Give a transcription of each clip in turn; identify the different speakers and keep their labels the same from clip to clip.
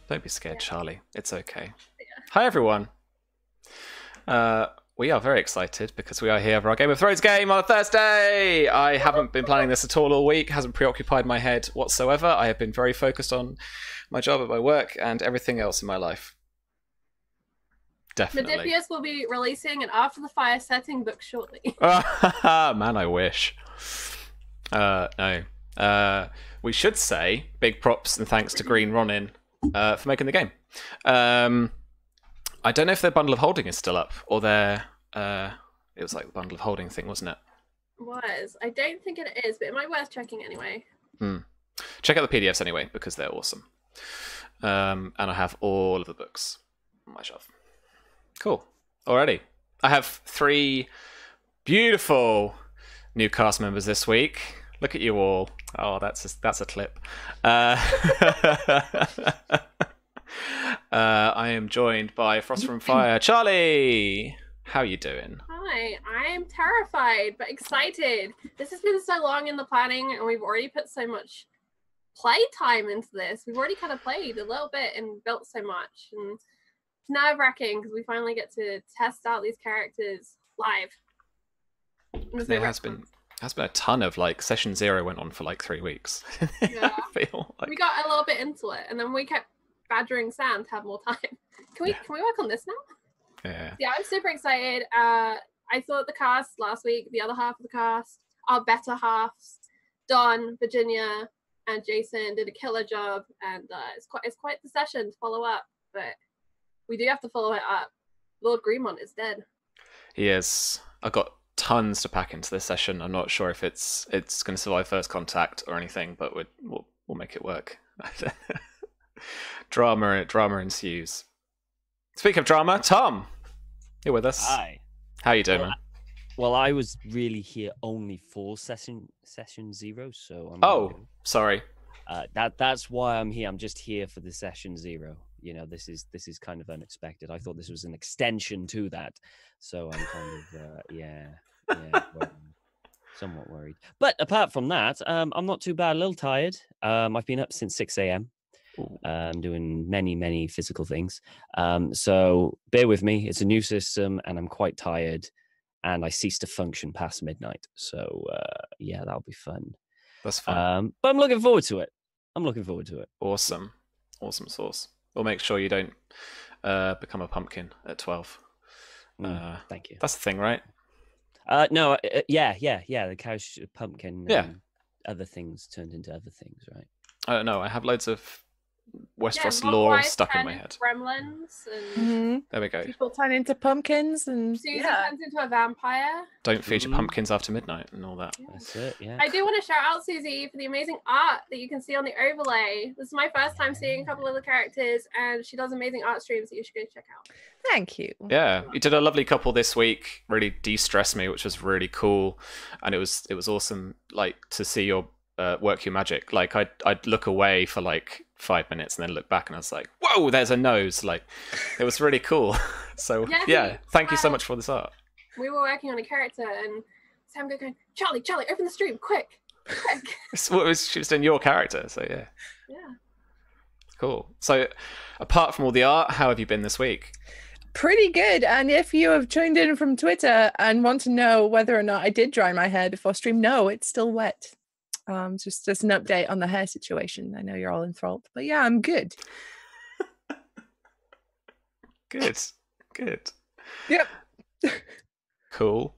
Speaker 1: Don't be scared, Charlie. It's okay.
Speaker 2: Yeah.
Speaker 1: Hi, everyone. We are very excited because we are here for our Game of Thrones game on a Thursday. I haven't been planning this at all week. Hasn't preoccupied my head whatsoever. I have been very focused on my job at my work and everything else in my life. Definitely.
Speaker 2: Modifius will be releasing an After the Fire setting book shortly.
Speaker 1: Man, I wish. No. We should say big props and thanks to Green Ronin for making the game. I don't know if their bundle of holding is still up or their. It was like the bundle of holding thing, wasn't it?
Speaker 2: Was. I don't think it is, but it might be worth checking anyway.
Speaker 1: Check out the PDFs anyway because they're awesome. And I have all of the books on my shelf. Cool. Alrighty. I have 3 beautiful new cast members this week. Look at you all. Oh, that's a clip. I am joined by Frost from Fyre. Charlie! How you doing?
Speaker 2: Hi, I'm terrified but excited. This has been so long in the planning and we've already put so much play time into this. We've already kind of played a little bit and built so much. And it's nerve-wracking because we finally get to test out these characters live.
Speaker 1: There has been a ton of session 0 went on for 3 weeks.
Speaker 2: Yeah.
Speaker 1: I feel like...
Speaker 2: We got a little bit into it and then we kept badgering Sam to have more time. Can we work on this now? Yeah, I'm super excited. I thought the cast last week, the other half of the cast, our better halves, Don, Virginia, and Jason did a killer job, and it's quite the session to follow up. But we do have to follow it up. Lord Greenmont is dead.
Speaker 1: He is. I've got tons to pack into this session. I'm not sure if it's going to survive first contact or anything, but we'll make it work. Drama ensues. Speaking of drama, Tom, you're with us.
Speaker 3: Hi.
Speaker 1: How you doing, man?
Speaker 3: Well, I was really here only for session 0, so I'm
Speaker 1: sorry.
Speaker 3: That's why I'm here. I'm just here for the session 0. You know, this is kind of unexpected. I thought this was an extension to that, so I'm kind of somewhat worried. But apart from that, I'm not too bad. A little tired. I've been up since 6 a.m. Doing many physical things. So bear with me. It's a new system, and I'm quite tired. And I cease to function past midnight. So that'll be fun.
Speaker 1: That's fun.
Speaker 3: But I'm looking forward to it.
Speaker 1: Awesome sauce. We'll make sure you don't become a pumpkin at 12.
Speaker 3: Thank you.
Speaker 1: That's the thing, right?
Speaker 3: No, the couch pumpkin.
Speaker 1: Yeah.
Speaker 3: Other things turned into other things, right?
Speaker 1: I don't know. I have loads of Westeros lore stuck in my head.
Speaker 2: Gremlins and
Speaker 1: there we go.
Speaker 4: People turn into pumpkins and
Speaker 2: Susie turns into a vampire.
Speaker 1: Don't feed your pumpkins after midnight and all that.
Speaker 3: That's it. Yeah.
Speaker 2: I do want to shout out Susie for the amazing art that you can see on the overlay. This is my first time seeing a couple of the characters, and she does amazing art streams that you should go check out.
Speaker 4: Thank you.
Speaker 1: Yeah, you did a lovely couple this week. Really de-stressed me, which was really cool, and it was awesome. To see your work your magic. I'd look away for 5 minutes and then look back and I was like, whoa, there's a nose. It was really cool. So thank you so much for this art.
Speaker 2: We were working on a character and Sam going, Charlie, open the stream, quick.
Speaker 1: She was doing your character, so yeah. Cool. So apart from all the art, how have you been this week?
Speaker 4: Pretty good. And if you have tuned in from Twitter and want to know whether or not I did dry my hair before stream, no, it's still wet. Just an update on the hair situation. I know you're all enthralled, but yeah, I'm good. Good. Yep.
Speaker 1: Cool.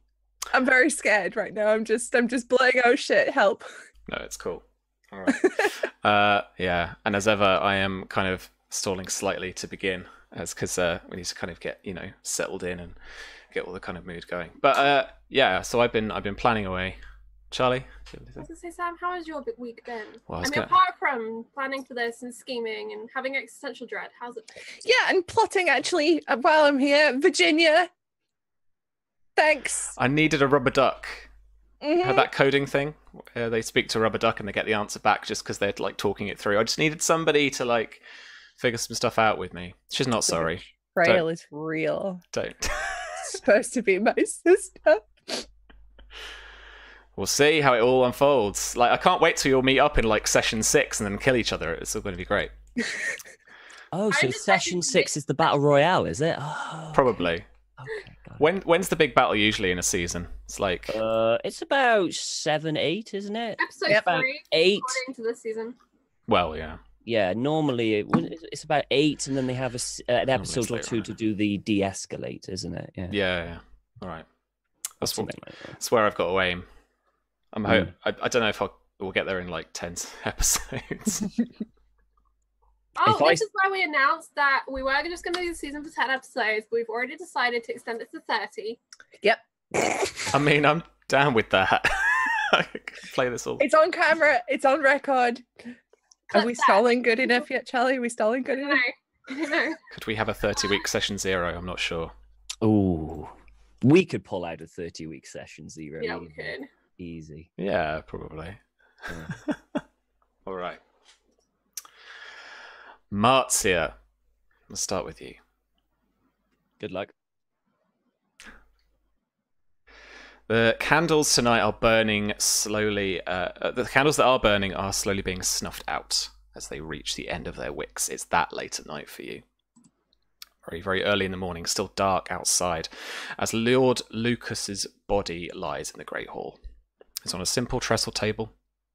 Speaker 4: I'm very scared right now. I'm just blowing out shit. Help.
Speaker 1: No, it's cool. All right. And as ever, I am kind of stalling slightly to begin, because we need to kind of get settled in and get all the kind of mood going. But so I've been planning away. Charlie?
Speaker 2: I was going to say, Sam, how has your week been?
Speaker 1: Well,
Speaker 2: apart from planning for this and scheming and having existential dread, how's it been?
Speaker 4: Yeah, and plotting actually while I'm here. Virginia, thanks.
Speaker 1: I needed a rubber duck. Had that coding thing. They speak to rubber duck and they get the answer back just because they're talking it through. I just needed somebody to figure some stuff out with me. She's not sorry.
Speaker 4: Trail is real.
Speaker 1: Don't.
Speaker 4: Supposed to be my sister.
Speaker 1: We'll see how it all unfolds. I can't wait till you'll meet up in session 6 and then kill each other. It's all going to be great.
Speaker 3: Oh, so session 6 is the battle royale, is it? Oh,
Speaker 1: Probably.
Speaker 3: Okay, got it.
Speaker 1: When's the big battle usually in a season? It's like
Speaker 3: it's about 7, 8, isn't it?
Speaker 2: Episode
Speaker 3: 3, 8.
Speaker 2: according to this season.
Speaker 1: Well, yeah.
Speaker 3: Yeah, normally it's about 8, and then they have an episode or two to do the de-escalate, isn't it?
Speaker 1: Yeah. All right. That's
Speaker 3: That's
Speaker 1: where I've got to aim. I don't know if we'll get there in like 10 episodes.
Speaker 2: This is why we announced that we were just going to do the season for 10 episodes, but we've already decided to extend it to 30.
Speaker 4: Yep.
Speaker 1: I mean, I'm down with that. I could play this all.
Speaker 4: It's on camera. It's on record. Are we stalling good enough yet, Charlie? Are we stalling good enough?
Speaker 2: No.
Speaker 1: Could we have a 30-week session 0? I'm not sure.
Speaker 3: Ooh. We could pull out a 30-week session 0.
Speaker 2: Yeah, we could.
Speaker 3: Easy.
Speaker 1: Yeah, probably. Yeah. All right. Marzia, let's start with you.
Speaker 3: Good luck.
Speaker 1: The candles tonight are burning slowly. The candles that are burning are slowly being snuffed out as they reach the end of their wicks. It's that late at night for you. Very, very early in the morning, still dark outside, as Lord Lucas's body lies in the Great Hall. It's on a simple trestle table,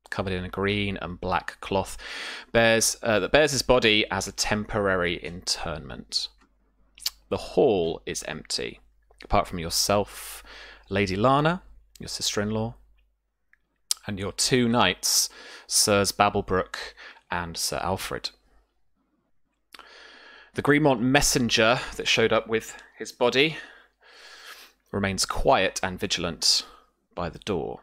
Speaker 1: covered in a green and black cloth, that bears his body as a temporary internment. The hall is empty, apart from yourself, Lady Lana, your sister-in-law, and your 2 knights, Sirs Babblebrook and Sir Alfred. The Greenmont messenger that showed up with his body remains quiet and vigilant by the door.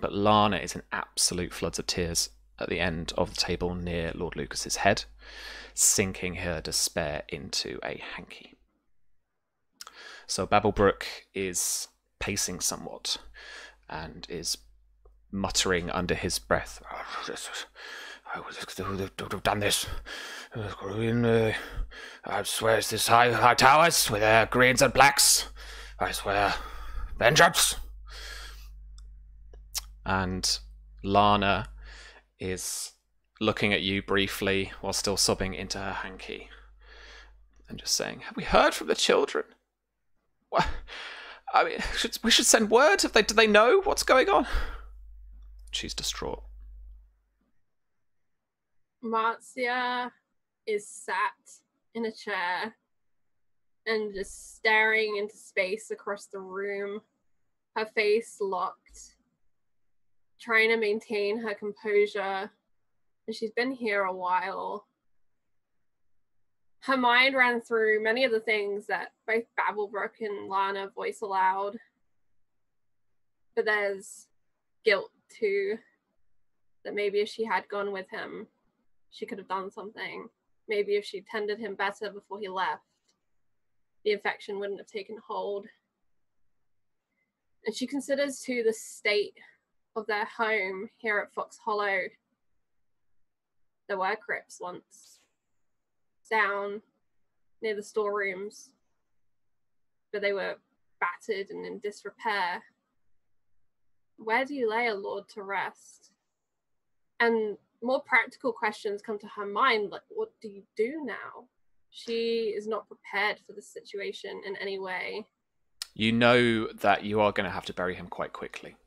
Speaker 1: But Lana is in absolute floods of tears at the end of the table near Lord Lucas's head, sinking her despair into a hanky. So Babblebrook is pacing somewhat and is muttering under his breath, I would have done this. I swear it's this high towers with their greens and blacks. I swear, vengeance. And Lana is looking at you briefly while still sobbing into her hanky and just saying, have we heard from the children? What? I mean, we should send word. Do they know what's going on? She's distraught.
Speaker 2: Marzia is sat in a chair and just staring into space across the room, her face locked, trying to maintain her composure. And she's been here a while. Her mind ran through many of the things that both Babblebrook and Lana voice aloud. But there's guilt too, that maybe if she had gone with him, she could have done something. Maybe if she tended him better before he left, the infection wouldn't have taken hold. And she considers too the state of their home here at Fox Hollow. There were crypts once, down near the storerooms, but they were battered and in disrepair. Where do you lay a lord to rest? And more practical questions come to her mind, like, what do you do now? She is not prepared for this situation in any way.
Speaker 1: You know that you are going to have to bury him quite quickly.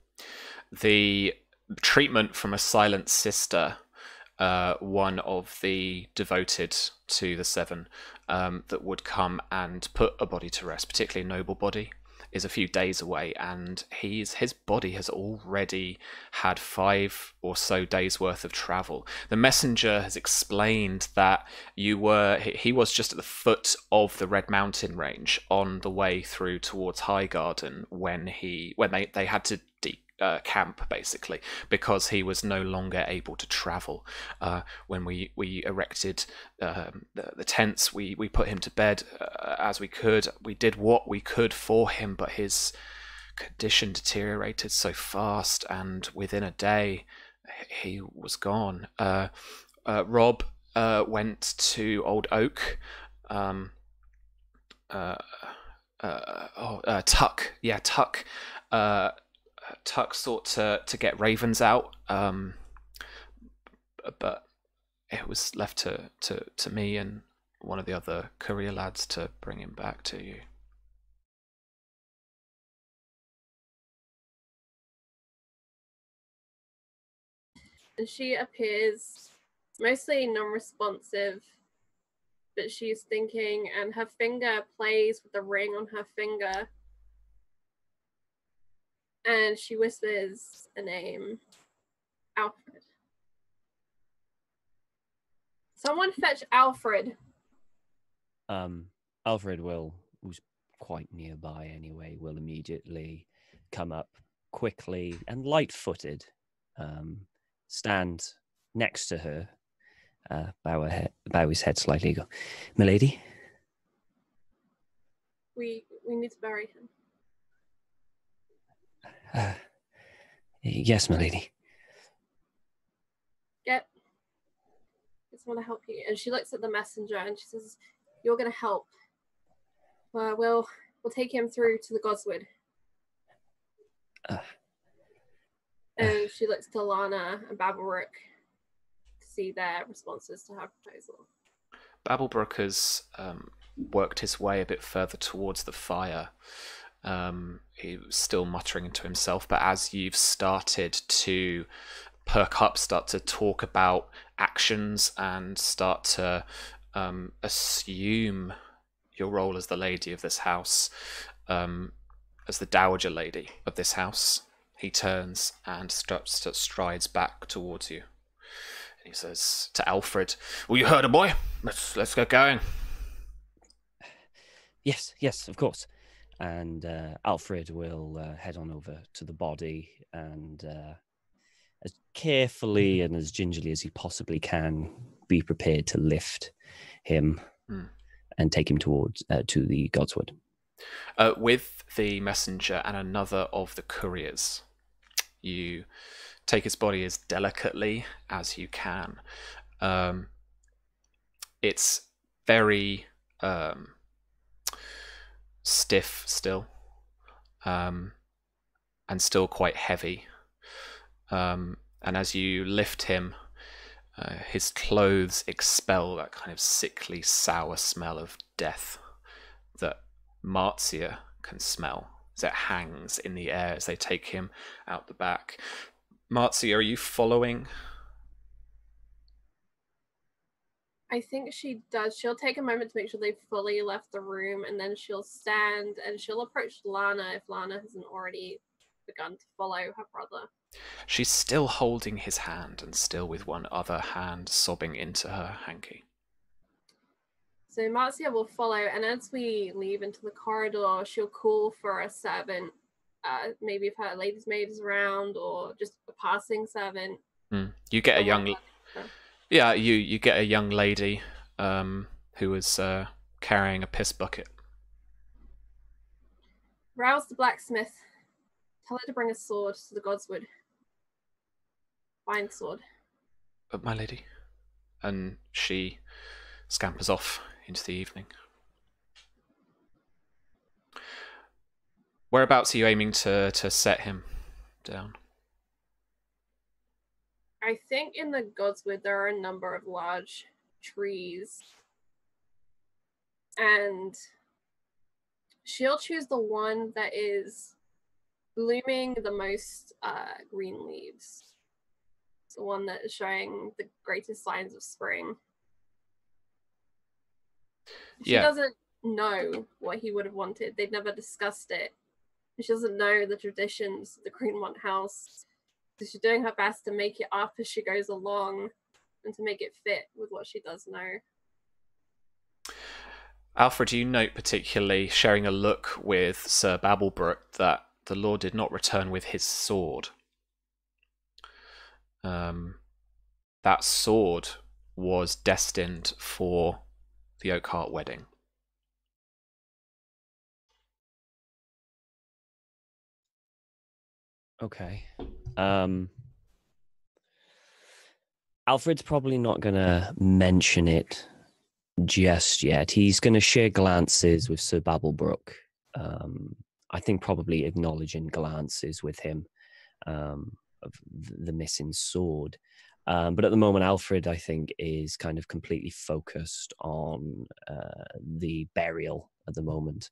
Speaker 1: The treatment from a silent sister, one of the devoted to the Seven, that would come and put a body to rest, particularly a noble body, is a few days away, and his body has already had 5 or so days worth of travel. The messenger has explained that he was just at the foot of the Red Mountain range on the way through towards Highgarden when they had to camp, basically, because he was no longer able to travel. When we erected the tents, we put him to bed as we could. We did what we could for him, but his condition deteriorated so fast, and within a day he was gone. Rob went to Old Oak. Tuck. Yeah, Tuck. Tuck sought to get ravens out, but it was left to me and one of the other courier lads to bring him back to you.
Speaker 2: And she appears mostly non-responsive, but she's thinking, and her finger plays with the ring on her finger. And she whispers a name. Alfred. Someone fetch Alfred.
Speaker 3: Alfred who's quite nearby anyway, will immediately come up quickly and light-footed, stand next to her, bow his head slightly, go, "Milady?
Speaker 2: We need to bury him."
Speaker 3: Yes, milady.
Speaker 2: I just want to help you. And she looks at the messenger and she says, "You're going to help. We'll take him through to the Godswood." And she looks to Lana and Babelrook to see their responses to her proposal.
Speaker 1: Babelrook has worked his way a bit further towards the fire. He was still muttering to himself, but as you've started to perk up, start to talk about actions and start to assume your role as the lady of this house, as the dowager lady of this house, he turns and strides back towards you. And he says to Alfred, "Well, you heard her, boy. Let's get going."
Speaker 3: Yes, of course. And Alfred will head on over to the body and as carefully and as gingerly as he possibly can be prepared to lift him and take him towards to the Godswood.
Speaker 1: With the messenger and another of the couriers, you take his body as delicately as you can. It's very stiff still, and still quite heavy. And as you lift him, his clothes expel that kind of sickly, sour smell of death that Marzia can smell as it hangs in the air as they take him out the back. Marzia, are you following?
Speaker 2: I think she does. She'll take a moment to make sure they've fully left the room, and then she'll stand and she'll approach Lana if Lana hasn't already begun to follow her brother.
Speaker 1: She's still holding his hand and still with one other hand sobbing into her hanky.
Speaker 2: So Marzia will follow, and as we leave into the corridor, she'll call for a servant, maybe if her lady's maid is around, or just a passing servant.
Speaker 1: You get a young... Yeah, you get a young lady who is carrying a piss bucket.
Speaker 2: Rouse the blacksmith. Tell her to bring a sword to the Godswood. Fine sword.
Speaker 1: My lady. And she scampers off into the evening. Whereabouts are you aiming to set him down?
Speaker 2: I think in the Godswood there are a number of large trees. And she'll choose the one that is blooming the most green leaves. It's the one that is showing the greatest signs of spring. She doesn't know what he would have wanted. They've never discussed it. She doesn't know the traditions of the Greenmont house. So she's doing her best to make it up as she goes along and to make it fit with what she does know.
Speaker 1: Alfred, you note particularly, sharing a look with Sir Babelrook, that the Lord did not return with his sword. That sword was destined for the Oakhart wedding.
Speaker 3: Okay. Alfred's probably not going to mention it just yet. He's going to share glances with Sir Babelrook. I think probably acknowledging glances with him of the missing sword. But at the moment, Alfred, I think, is kind of completely focused on the burial at the moment.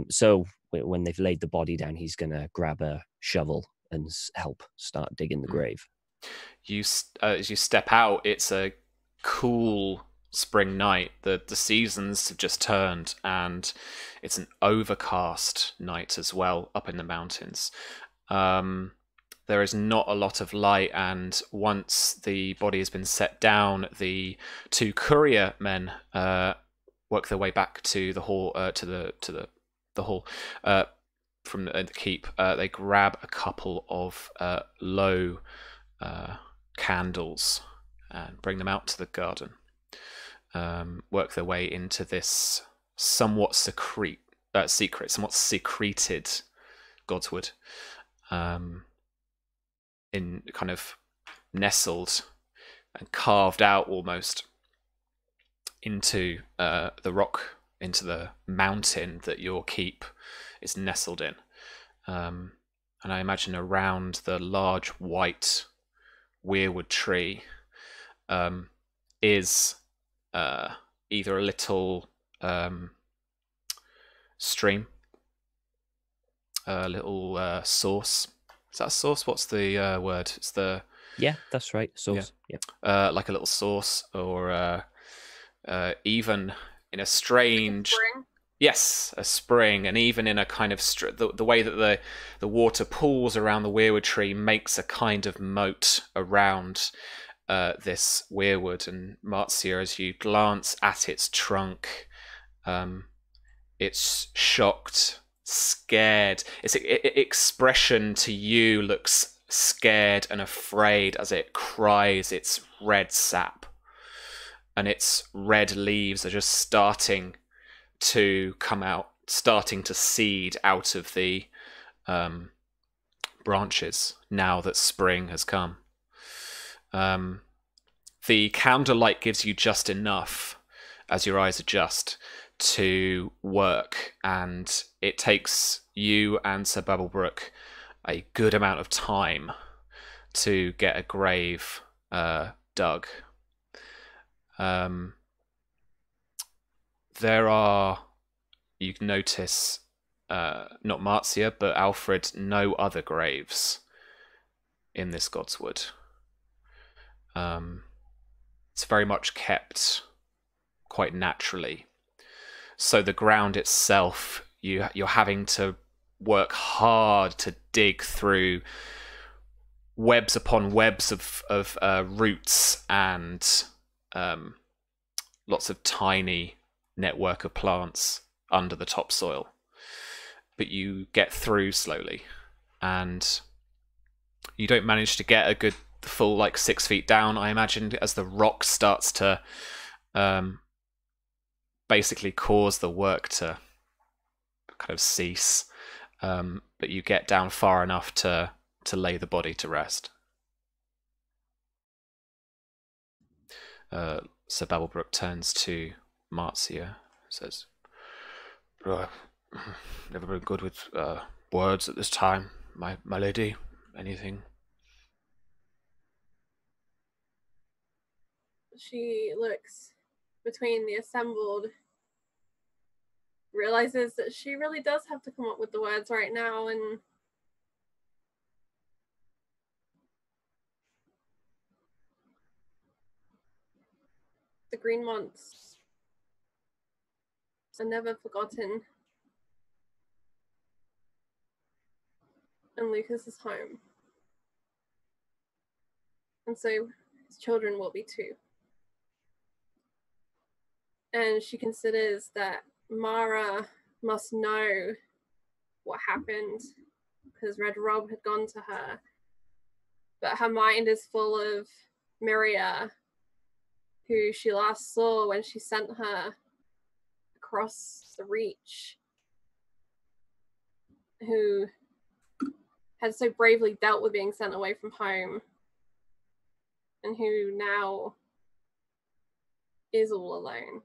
Speaker 3: So when they've laid the body down, he's going to grab a shovel and help start digging the grave.
Speaker 1: As you step out, it's a cool spring night. The seasons have just turned, and it's an overcast night as well up in the mountains. There is not a lot of light, and once the body has been set down, the two courier men work their way back to the hall, to the hall from the keep. They grab a couple of low candles and bring them out to the garden. Work their way into this somewhat secret, somewhat secreted godswood. In kind of nestled and carved out almost into the rock, into the mountain that your keep is nestled in. And I imagine around the large white weirwood tree is either a little stream, a little source. Is that a source? What's the word? It's the...
Speaker 3: Yeah, that's right. Source.
Speaker 1: Yeah. Like a little source, or even in a strange...
Speaker 2: Spring?
Speaker 1: Yes, a spring, and even in a kind of... the way that the water pools around the weirwood tree makes a kind of moat around this weirwood. And Marzia, as you glance at its trunk, it's shocked, scared. Its expression to you looks scared and afraid as it cries its red sap, and its red leaves are just starting to come out, starting to seed out of the branches now that spring has come. The candlelight gives you just enough as your eyes adjust to work, and it takes you and Sir Babblebrook a good amount of time to get a grave dug. There are, you can notice, not Marzia, but Alfred, no other graves in this godswood. It's very much kept quite naturally. So the ground itself, you're having to work hard to dig through webs upon webs of roots and lots of tiny network of plants under the topsoil. But you get through slowly, and you don't manage to get a good full 6 feet down, I imagine, as the rock starts to basically cause the work to kind of cease. But you get down far enough to lay the body to rest. Sir Babblebrook turns to Marzia, says, "Never been good with words at this time, my lady. Anything?"
Speaker 2: She looks between the assembled, realizes that she really does have to come up with the words right now, and the Greenmonts are never forgotten, and Lucas is home, and so his children will be too. And she considers that Mara must know what happened because Red Rob had gone to her, but her mind is full of Myria, who she last saw when she sent her across the Reach, who had so bravely dealt with being sent away from home, and who now is all alone.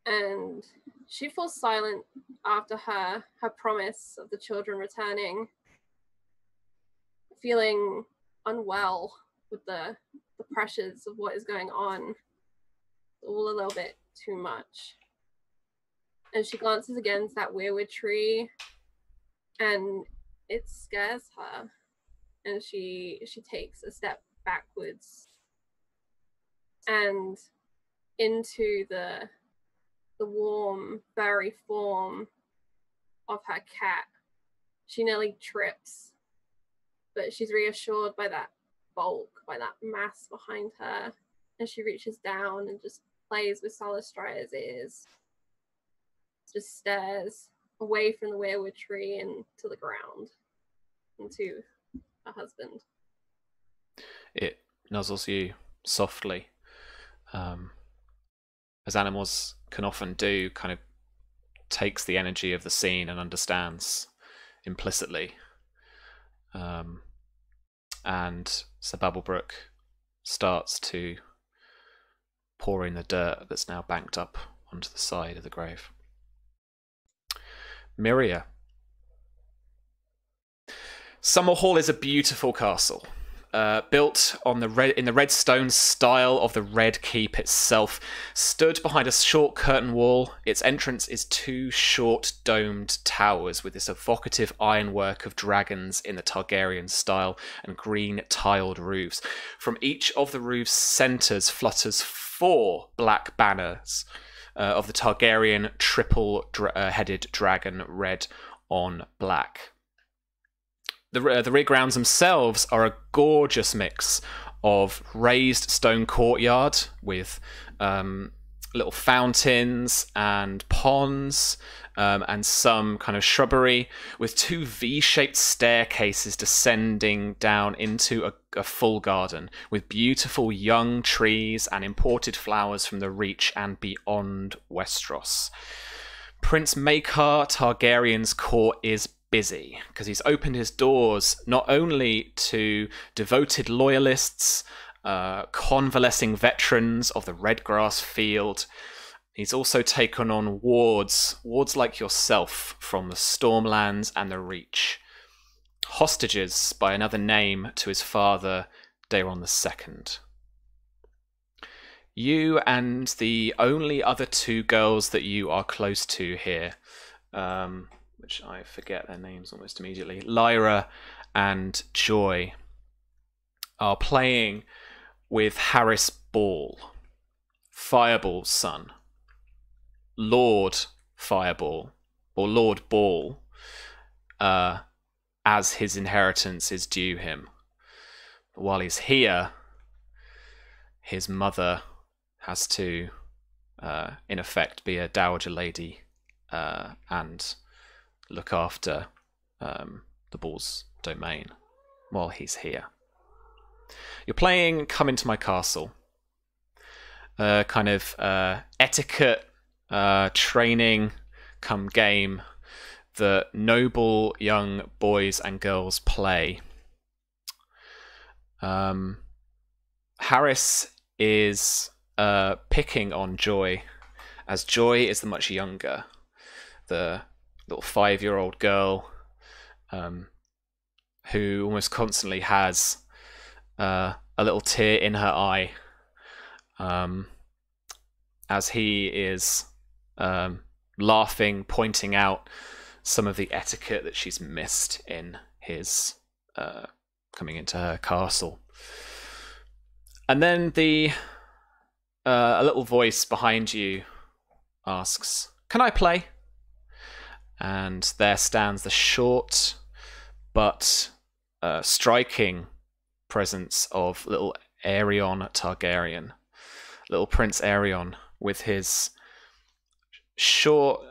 Speaker 2: And she falls silent after her promise of the children returning feeling unwell with the pressures of what is going on. All a little bit too much. And she glances against that weirwood tree, and it scares her. And she takes a step backwards and into the warm, furry form of her cat. She nearly trips, but she's reassured by that bulk, by that mass behind her, and she reaches down and just plays with Solistraya's ears. Just stares away from the weirwood tree and to the ground, and to her husband.
Speaker 1: It nuzzles you softly, as animals can often do, kind of takes the energy of the scene and understands implicitly. And Sir Babblebrook starts to pour in the dirt that's now banked up onto the side of the grave. Myria. Summerhall is a beautiful castle, built on in the red stone style of the Red Keep itself. Stood behind a short curtain wall, its entrance is two short domed towers with this evocative ironwork of dragons in the Targaryen style and green tiled roofs. From each of the roof's centres flutters 4 black banners of the Targaryen triple-headed dragon, red on black. The rear grounds themselves are a gorgeous mix of raised stone courtyard with little fountains and ponds and some kind of shrubbery, with 2 V-shaped staircases descending down into a full garden with beautiful young trees and imported flowers from the Reach and beyond Westeros. Prince Maekar Targaryen's court is busy because he's opened his doors not only to devoted loyalists, convalescing veterans of the Redgrass Field. He's also taken on wards like yourself from the Stormlands and the Reach, hostages by another name to his father, Daemon II. You and the only other 2 girls that you are close to here, which I forget their names almost immediately, Lyra and Joy, are playing with Harris Ball, Fireball's son, Lord Fireball, or Lord Ball, as his inheritance is due him. But while he's here, his mother has to, in effect, be a dowager lady and look after the Ball's domain while he's here. You're playing Come Into My Castle, kind of etiquette training come game that noble young boys and girls play. Harris is picking on Joy, as Joy is the much younger, the little 5-year-old girl who almost constantly has a little tear in her eye as he is laughing, pointing out some of the etiquette that she's missed in his coming into her castle. And then a little voice behind you asks, "Can I play?" And there stands the short but striking presence of little Aegon Targaryen, little Prince Aegon, with his short,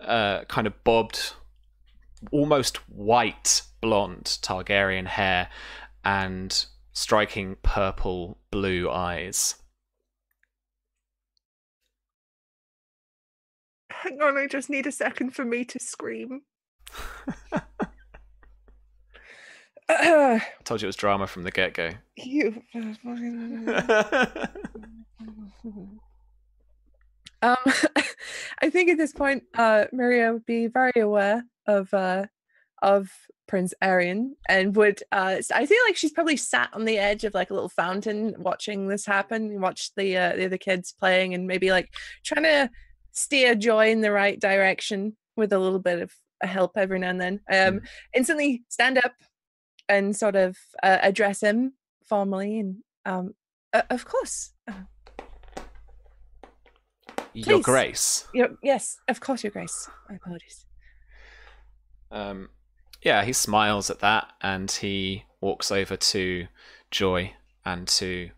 Speaker 1: kind of bobbed, almost white blonde Targaryen hair and striking purple blue eyes.
Speaker 4: Hang on, I just need a second for me to scream.
Speaker 1: I told you it was drama from the get-go.
Speaker 4: You. I think at this point, Myria would be very aware of of Prince Aegon and would I feel like she's probably sat on the edge of like a little fountain watching this happen, watch the other kids playing and maybe like trying to steer Joy in the right direction with a little bit of help every now and then. Instantly stand up and sort of address him formally and of course.
Speaker 1: Your Grace.
Speaker 4: Yes, of course, Your Grace. My apologies.
Speaker 1: Yeah, he smiles at that and he walks over to Joy and to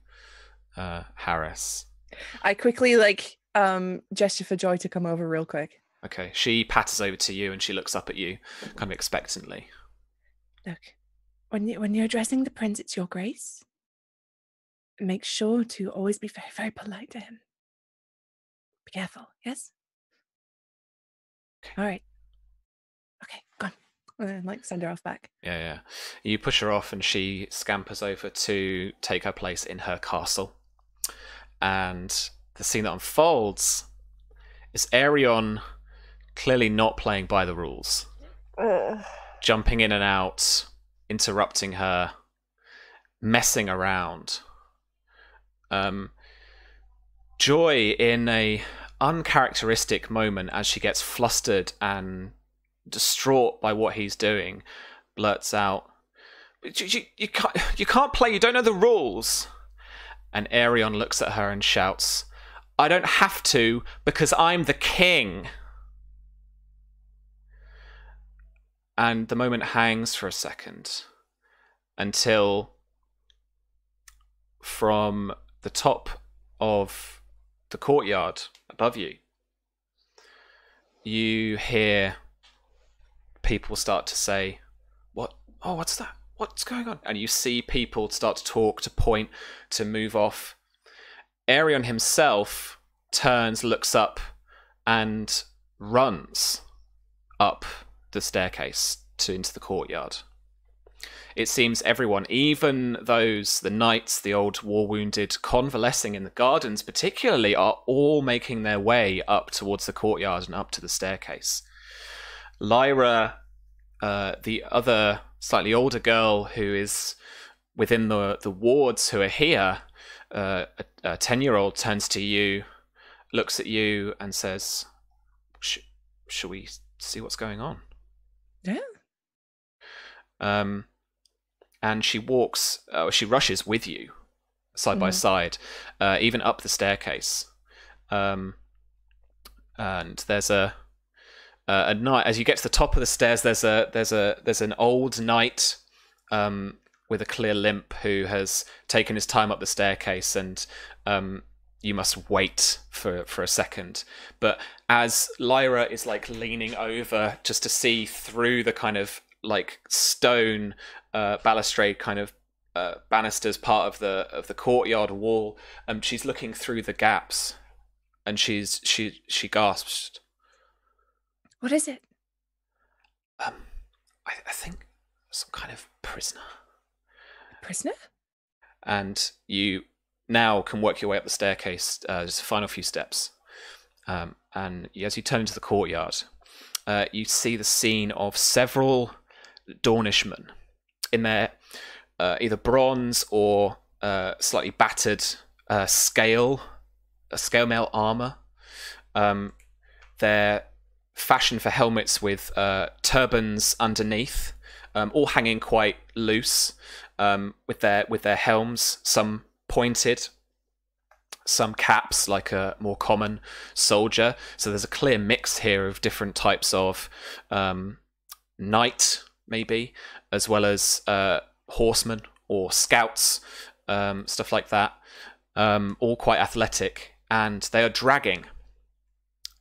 Speaker 1: Harris.
Speaker 4: I quickly gesture for Joy to come over real quick.
Speaker 1: Okay, she patters over to you and she looks up at you kind of expectantly.
Speaker 4: Look, when you're addressing the prince, it's Your Grace. Make sure to always be very, very polite to him. Be careful, yes? All right. Okay, gone. And then, send her off back.
Speaker 1: Yeah. You push her off and she scampers over to take her place in her castle. And the scene that unfolds is Aegon clearly not playing by the rules. Jumping in and out, interrupting her, messing around. Joy, in a uncharacteristic moment as she gets flustered and distraught by what he's doing, blurts out, you can't play, you don't know the rules. And Aegon looks at her and shouts, I don't have to because I'm the king. And the moment hangs for a second until from the top of the courtyard above you, you hear people start to say, "What? Oh, what's that? What's going on?" And you see people start to talk, to point, to move off. Aegon himself turns, looks up, and runs up the staircase into the courtyard. It seems everyone, even the knights, the old war-wounded, convalescing in the gardens particularly, are all making their way up towards the courtyard and up to the staircase. Lyra, the other slightly older girl who is within the wards who are here, a 10-year-old, turns to you, looks at you and says, shall we see what's going on?
Speaker 4: Yeah.
Speaker 1: And she rushes with you, side by side, even up the staircase. And there's a knight. As you get to the top of the stairs, there's an old knight with a clear limp who has taken his time up the staircase, and you must wait for a second. But as Lyra is leaning over just to see through the kind of stone balustrade kind of banisters part of the courtyard wall, she's looking through the gaps, and she gasps,
Speaker 4: "What is it?"
Speaker 1: I think some kind of prisoner.
Speaker 4: A prisoner?
Speaker 1: And you now can work your way up the staircase, just the final few steps, and as you turn into the courtyard, you see the scene of several Dornishmen in their either bronze or slightly battered scale mail armor. They're fashioned for helmets with turbans underneath, all hanging quite loose, with their helms, some pointed, some caps like a more common soldier. So there's a clear mix here of different types of knight, maybe, as well as horsemen or scouts, stuff like that, all quite athletic, and they are dragging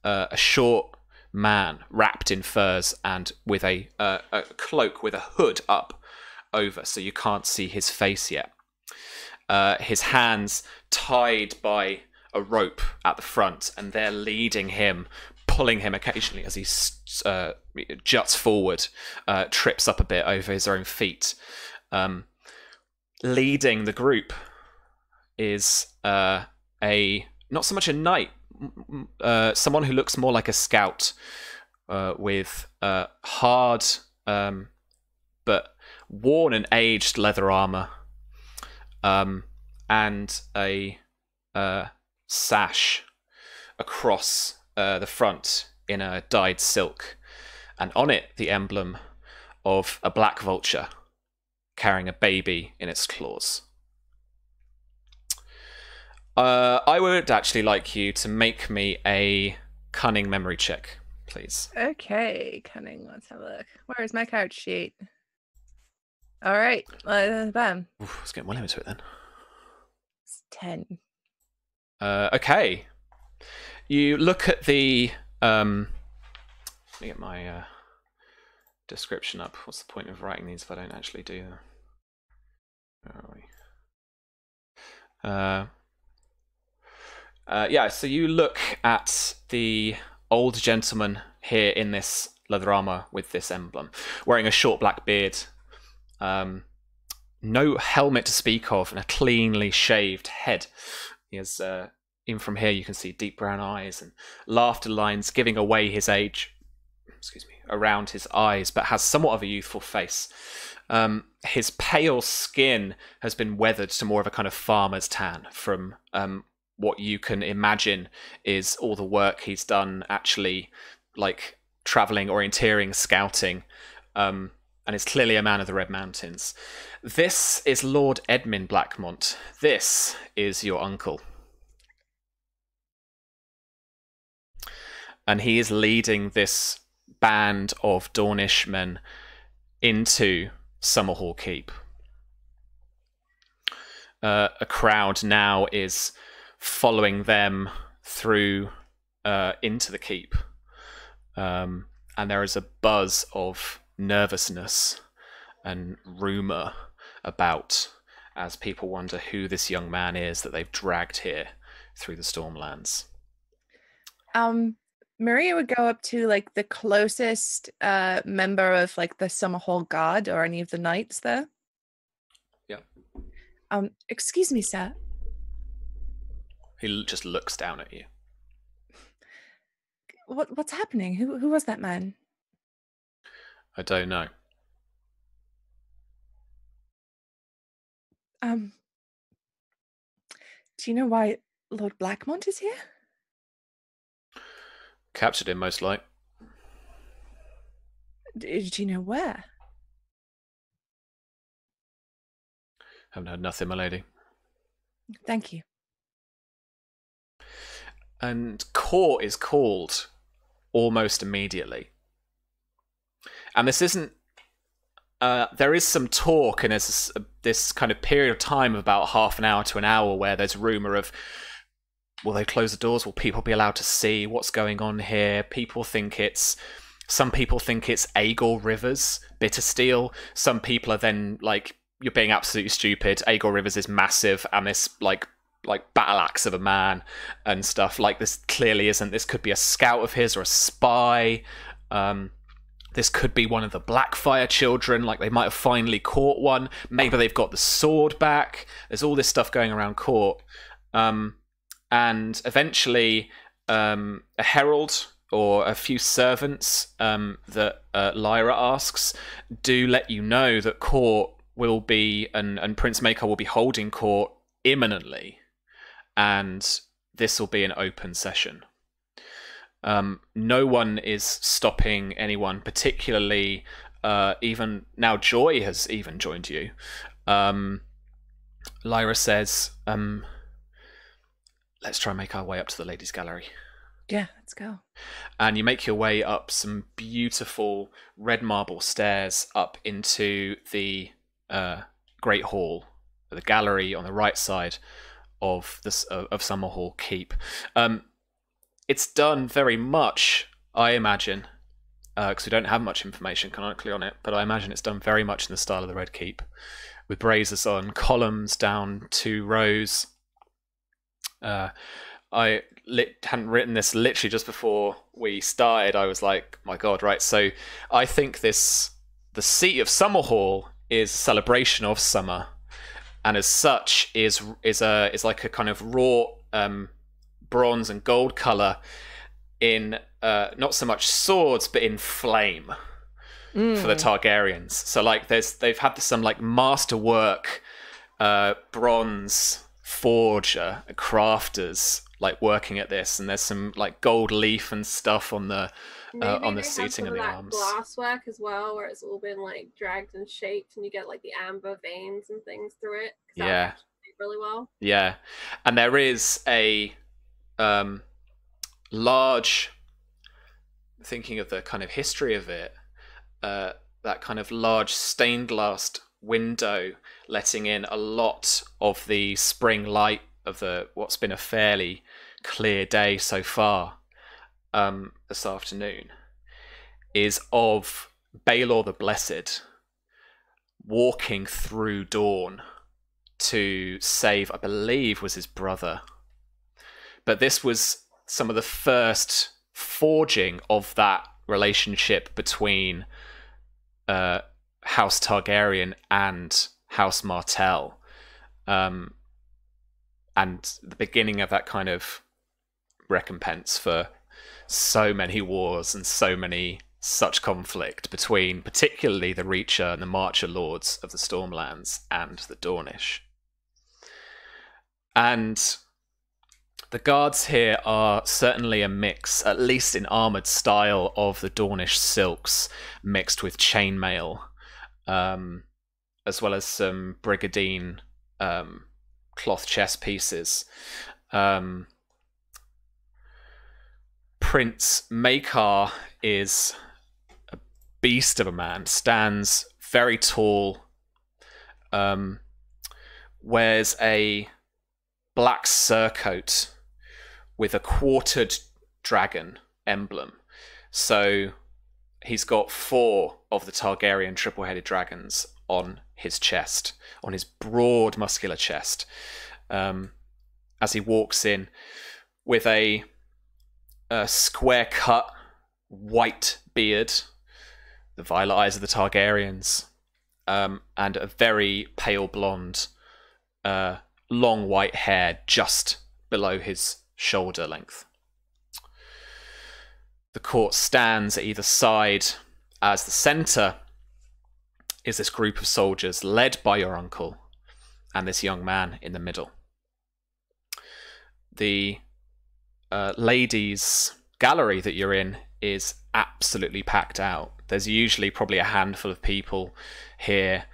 Speaker 1: a short man wrapped in furs and with a cloak with a hood up over, so you can't see his face yet. His hands tied by a rope at the front, and they're leading him, pulling him occasionally as he juts forward, trips up a bit over his own feet. Leading the group is not so much a knight, someone who looks more like a scout, with hard but worn and aged leather armor, and a sash across the front in a dyed silk, and on it the emblem of a black vulture carrying a baby in its claws. I would actually like you to make me a cunning memory check, please.
Speaker 4: Okay, cunning. Let's have a look. Where is my card sheet? All right, bam.
Speaker 1: Oof, let's get well into it then.
Speaker 4: It's 10.
Speaker 1: Okay. You look at the. Let me get my description up. What's the point of writing these if I don't actually do them? Where are we? Yeah, so you look at the old gentleman here in this leather armor with this emblem, wearing a short black beard, no helmet to speak of, and a cleanly shaved head. He has, even from here, you can see deep brown eyes and laughter lines giving away his age, around his eyes, but has somewhat of a youthful face. His pale skin has been weathered to more of a kind of farmer's tan from what you can imagine is all the work he's done actually, like traveling, orienteering, scouting, and is clearly a man of the Red Mountains. This is Lord Edmund Blackmont. This is your uncle. And he is leading this band of Dornish men into Summerhall Keep. A crowd now is following them through into the keep, and there is a buzz of nervousness and rumour about as people wonder who this young man is that they've dragged here through the Stormlands.
Speaker 4: Myria would go up to like the closest member of like the Summerhall Guard or any of the knights there.
Speaker 1: Yeah.
Speaker 4: Excuse me, sir.
Speaker 1: He just looks down at you.
Speaker 4: What's happening? Who was that man?
Speaker 1: I don't know.
Speaker 4: Do you know why Lord Blackmont is here?
Speaker 1: Captured him, most like.
Speaker 4: Do you know where?
Speaker 1: Haven't heard nothing, my lady.
Speaker 4: Thank you.
Speaker 1: And court is called almost immediately. And this isn't... there is some talk, and there's this kind of period of time of about half an hour to an hour where there's rumour of, will they close the doors? Will people be allowed to see what's going on here? Some people think it's Aegon Rivers, Bittersteel. Some people are then like, you're being absolutely stupid. Aegon Rivers is massive, and this like battle axe of a man and stuff. Like, this clearly isn't. This could be a scout of his or a spy. This could be one of the Blackfyre children. Like, they might have finally caught one. Maybe they've got the sword back. There's all this stuff going around court. And eventually, a herald or a few servants that Lyra asks do let you know that court will be, and Prince Maker will be holding court imminently, and this will be an open session. No one is stopping anyone, particularly even now Joy has even joined you. Lyra says, let's try and make our way up to the ladies' gallery.
Speaker 4: Yeah, let's go.
Speaker 1: And you make your way up some beautiful red marble stairs up into the Great Hall, the gallery on the right side of Summerhall Keep. It's done very much, I imagine, because we don't have much information canonically on it, but I imagine it's done very much in the style of the Red Keep, with braziers on columns down 2 rows. I hadn't written this literally just before we started. I was like, my God, right. So I think the seat of Summerhall is a celebration of summer, and as such is like a kind of raw bronze and gold color in not so much swords but in flame. for the Targaryens. So like they've had some like masterwork bronze forger crafters like working at this, and there's some like gold leaf and stuff on the seating and the arms.
Speaker 2: Glasswork as well, where it's all been like dragged and shaped, and you get like the amber veins and things through it.
Speaker 1: Yeah,
Speaker 2: really well.
Speaker 1: Yeah, and there is a large, thinking of the kind of history of it, that kind of large stained glass window letting in a lot of the spring light of what's been a fairly clear day so far this afternoon, is of Baelor the Blessed walking through dawn to save, I believe, was his brother. But this was some of the first forging of that relationship between House Targaryen and House Martell, and the beginning of that kind of recompense for so many wars and such conflict between particularly the Reacher and the Marcher lords of the Stormlands and the Dornish. And the guards here are certainly a mix, at least in armoured style, of the Dornish silks mixed with chainmail, as well as some brigadine cloth chest pieces. Prince Maekar is a beast of a man, stands very tall, wears a black surcoat with a quartered dragon emblem. So he's got 4 of the Targaryen triple-headed dragons on his chest, on his broad muscular chest, as he walks in with a square-cut white beard, the violet eyes of the Targaryens, and a very pale blonde, long white hair just below his shoulder length. The court stands at either side, as the centre is this group of soldiers led by your uncle and this young man in the middle. The ladies' gallery that you're in is absolutely packed out. There's usually probably a handful of people here,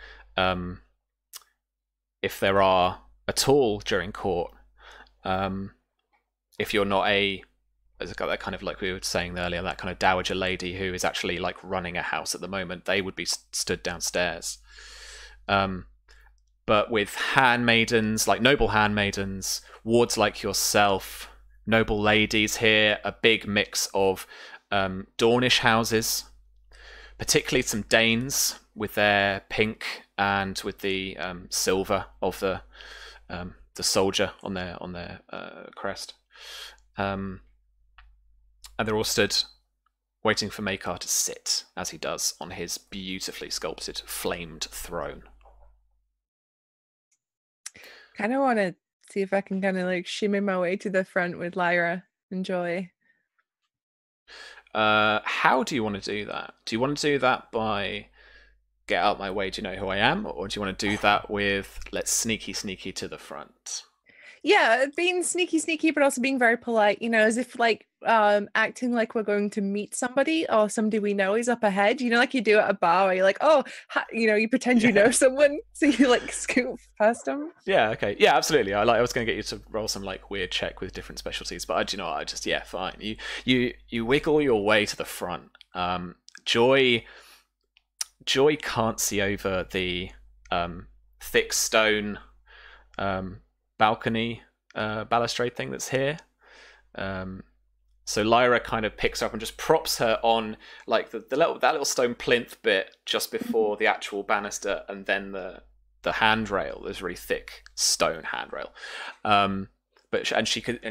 Speaker 1: if there are at all during court. If you're not that kind of, like we were saying earlier, that kind of dowager lady who is actually like running a house at the moment, they would be stood downstairs. But with handmaidens, like noble handmaidens, wards like yourself, noble ladies here, a big mix of Dornish houses, particularly some Danes with their pink and with the silver of the soldier on their crest. And they're all stood waiting for Maekar to sit, as he does, on his beautifully sculpted flamed throne.
Speaker 4: Kind of want to see if I can kind of like shimmy my way to the front with Lyra and Joy.
Speaker 1: How do you want to do that? Do you want to do that by get out my way, do you know who I am? Or do you want to do that with let's sneaky to the front?
Speaker 4: Yeah, being sneaky, but also being very polite, as if like acting like we're going to meet somebody or somebody we know is up ahead, like you do at a bar where you're like, oh, you pretend you know someone, so you like scoot past them.
Speaker 1: Yeah, okay. Yeah, absolutely. I was going to get you to roll some like weird check with different specialties, but fine. You wiggle your way to the front. Joy can't see over the thick stone balcony balustrade thing that's here. So Lyra kind of picks her up and just props her on like that little stone plinth bit just before the actual banister, and then the handrail. There's really thick stone handrail.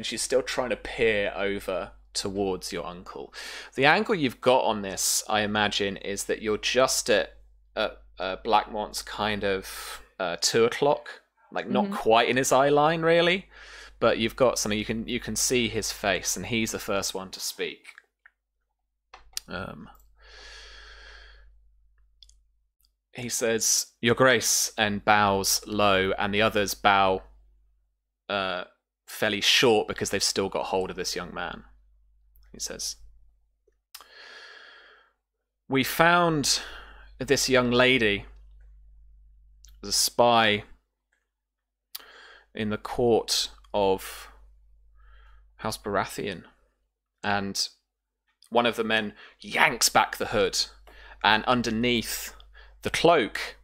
Speaker 1: She's still trying to peer over towards your uncle. The angle you've got on this, I imagine, is that you're just at Blackmont's kind of 2 o'clock. Like not quite in his eye line really, but you've got something you can see his face, and he's the first one to speak. he says, "Your Grace," and bows low, and the others bow fairly short because they've still got hold of this young man. He says, "We found this young lady as a spy in the court of House Baratheon," and one of the men yanks back the hood, and underneath the cloak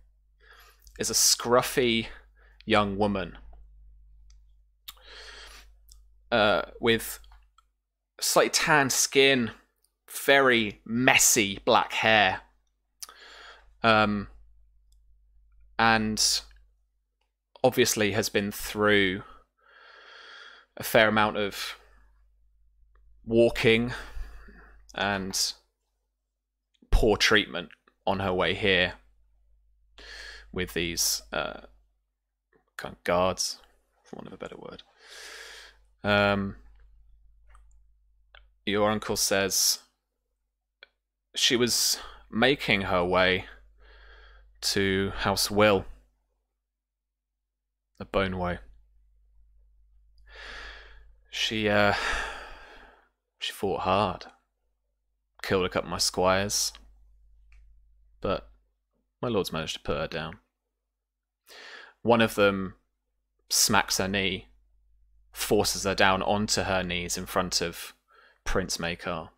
Speaker 1: is a scruffy young woman with slightly tanned skin, very messy black hair, and obviously has been through a fair amount of walking and poor treatment on her way here with these kind of guards, for want of a better word. Your uncle says she was making her way to House Will, the Boneway. She fought hard, killed a couple of my squires, but my lords managed to put her down. One of them smacks her knee, forces her down onto her knees in front of Prince Maekar.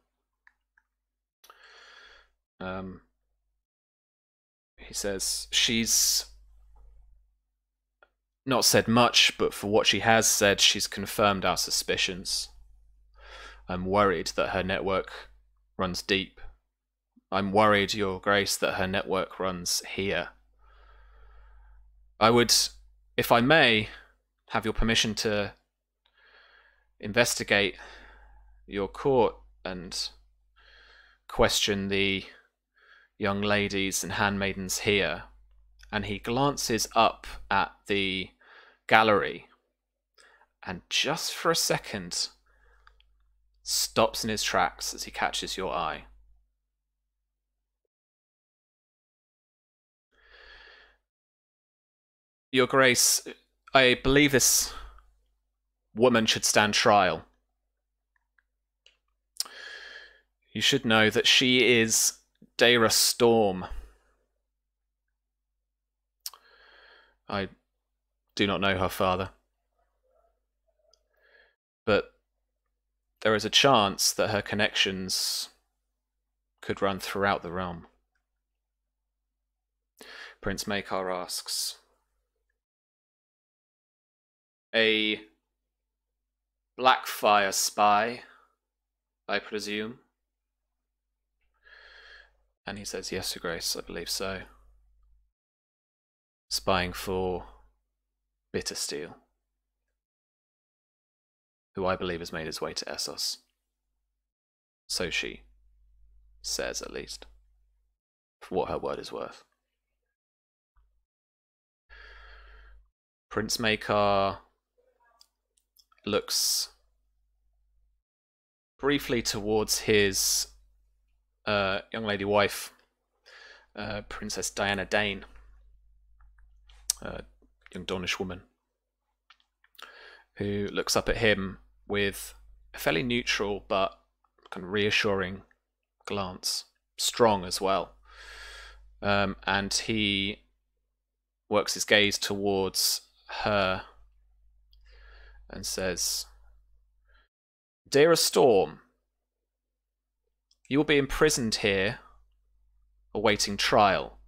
Speaker 1: He says she's not said much, but for what she has said, she's confirmed our suspicions. I'm worried that her network runs deep. I'm worried, Your Grace, that her network runs here. I would, if I may, have your permission to investigate your court and question the young ladies and handmaidens here. And he glances up at the gallery and just for a second stops in his tracks as he catches your eye. Your Grace, I believe this woman should stand trial. You should know that she is Daemon Storm. I do not know her father, but there is a chance that her connections could run throughout the realm. Prince Maekar asks, "A Blackfyre spy, I presume?" And he says, "Yes, Your Grace, I believe so. Spying for Bittersteel, who I believe has made his way to Essos. So she says, at least, for what her word is worth." Prince Maekar looks briefly towards his young lady wife, Princess Diana Dane, a young Dornish woman, who looks up at him with a fairly neutral but kind of reassuring glance, strong as well. And he works his gaze towards her and says, "Dear Storm, you will be imprisoned here, awaiting trial.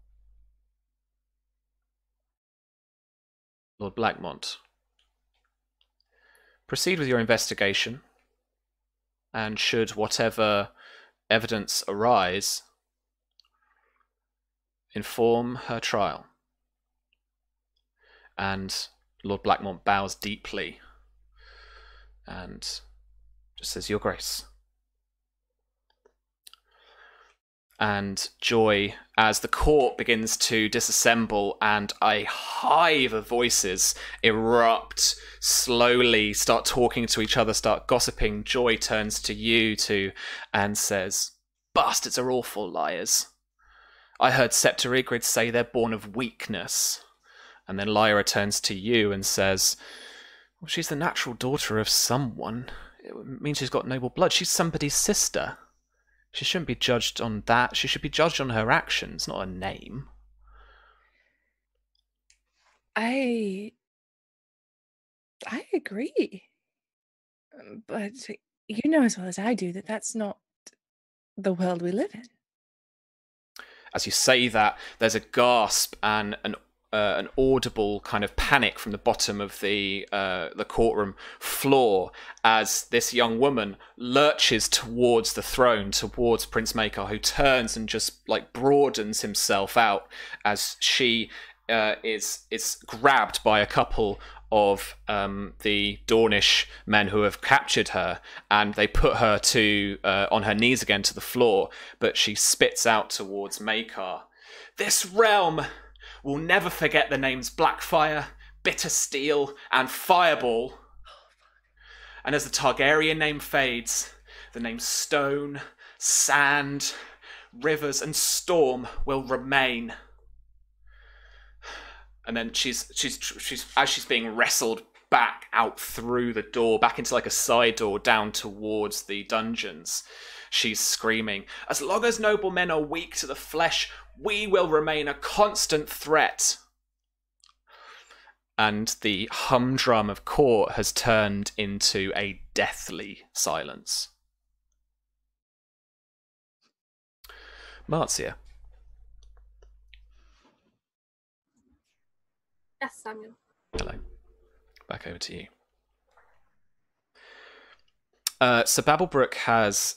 Speaker 1: Lord Blackmont, proceed with your investigation, and should whatever evidence arise, inform her trial." And Lord Blackmont bows deeply and just says, "Your Grace." And joy as the court begins to disassemble and a hive of voices erupt, slowly start talking to each other, start gossiping. Joy turns to you two and says, "Bastards are awful liars. I heard Septerigrid say they're born of weakness. And then Lyra turns to you and says, well, she's the natural daughter of someone. It means she's got noble blood. She's somebody's sister. She shouldn't be judged on that. She should be judged on her actions, not her name.
Speaker 4: I agree. But you know as well as I do that that's not the world we live in.
Speaker 1: As you say that, there's a gasp and an audible kind of panic from the bottom of the courtroom floor as this young woman lurches towards the throne, towards Prince Maekar, who turns and just like broadens himself out as she is grabbed by a couple of the Dornish men who have captured her, and they put her to on her knees again to the floor, but she spits out towards Maekar. This realm will never forget the names Blackfyre, Bitter Steel, and Fireball. And as the Targaryen name fades, the names Stone, Sand, Rivers, and Storm will remain. And then she's as she's being wrestled back out through the door, back into like a side door down towards the dungeons, she's screaming, as long as noblemen are weak to the flesh, we will remain a constant threat. And the humdrum of court has turned into a deathly silence. Marzia.
Speaker 2: Yes, Samuel.
Speaker 1: Hello. Back over to you. Sir Babblebrook has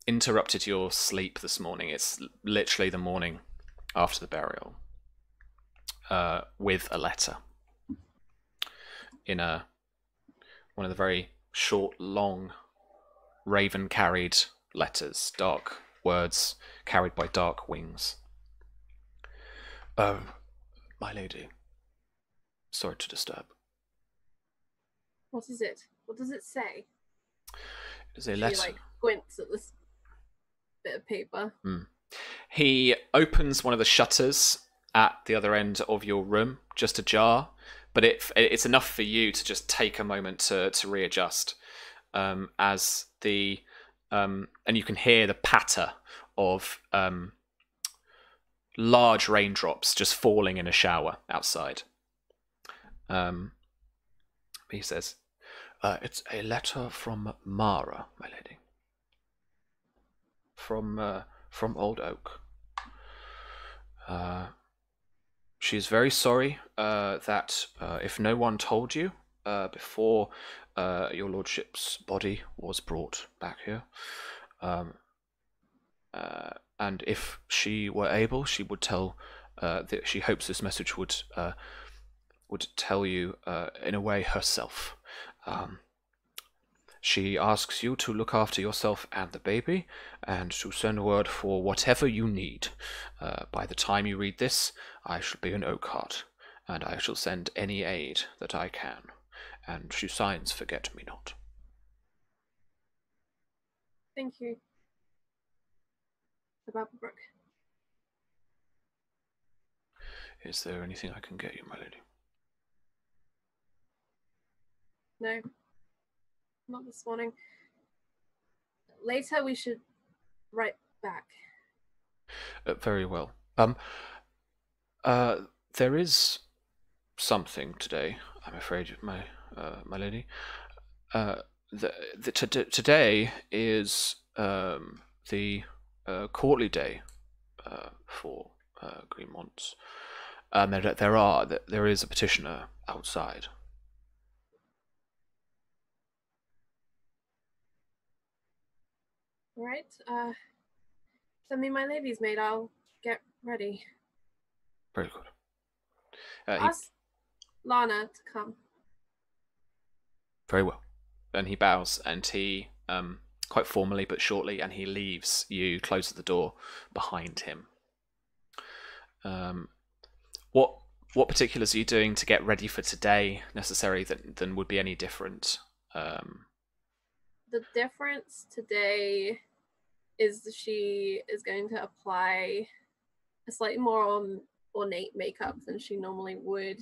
Speaker 1: interrupted your sleep this morning. It's literally the morning after the burial, with a letter in one of the very short, long, raven-carried letters, dark words carried by dark wings. Oh, my lady, sorry to disturb.
Speaker 2: What is it? What does it say?
Speaker 1: It is a letter.
Speaker 2: She squints at this bit of paper.
Speaker 1: He opens one of the shutters at the other end of your room, just ajar, but it's enough for you to just take a moment to readjust. As the and you can hear the patter of large raindrops just falling in a shower outside. He says, it's a letter from Mara, my lady. From Old Oak. She is very sorry that if no one told you before your lordship's body was brought back here, and if she were able, she would tell that she hopes this message would tell you in a way herself. She asks you to look after yourself and the baby, and to send word for whatever you need. By the time you read this, I shall be in Oakheart, and I shall send any aid that I can. And she signs Forget-Me-Not.
Speaker 2: Thank you. The Babblebrook.
Speaker 1: Is there anything I can get you, my lady?
Speaker 2: No. Not this morning. Later we should write back.
Speaker 1: Very well. There is something today, I'm afraid, my lady. Today is the courtly day for Greenmont. There is a petitioner outside.
Speaker 2: All right. Send me my lady's maid. I'll get ready.
Speaker 1: Very good.
Speaker 2: Ask Lana to come.
Speaker 1: Very well. And he bows, and he, quite formally but shortly, and he leaves. You close the door behind him. What particulars are you doing to get ready for today necessary than would be any different?
Speaker 2: The difference today is she is going to apply a slightly more ornate makeup than she normally would,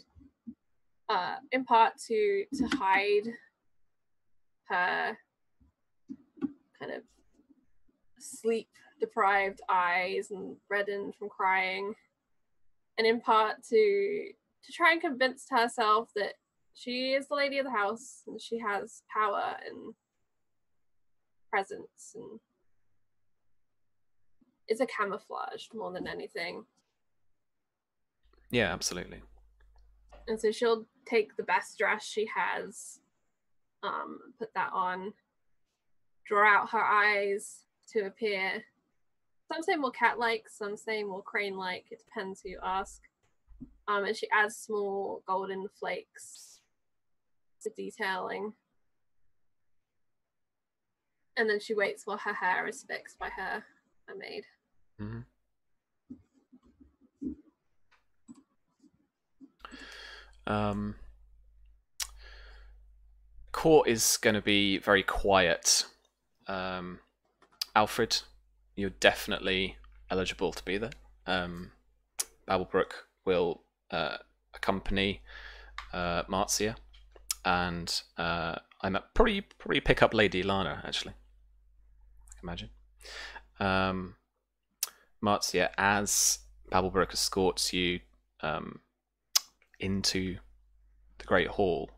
Speaker 2: in part to hide her kind of sleep deprived eyes and reddened from crying, and in part to try and convince herself that she is the lady of the house and she has power and presence, and is a camouflaged more than anything.
Speaker 1: Yeah, absolutely.
Speaker 2: And so she'll take the best dress she has, put that on, draw out her eyes to appear. Some say more cat-like, some say more crane-like. It depends who you ask. And she adds small golden flakes to detailing. And then she waits while her hair is fixed by her maid.
Speaker 1: Mm-hmm. Court is going to be very quiet. Alfred, you're definitely eligible to be there. Babblebrook will accompany Marzia, and I might probably pick up Lady Lana, actually. I can imagine. Marzia, as Babblebrook escorts you into the Great Hall,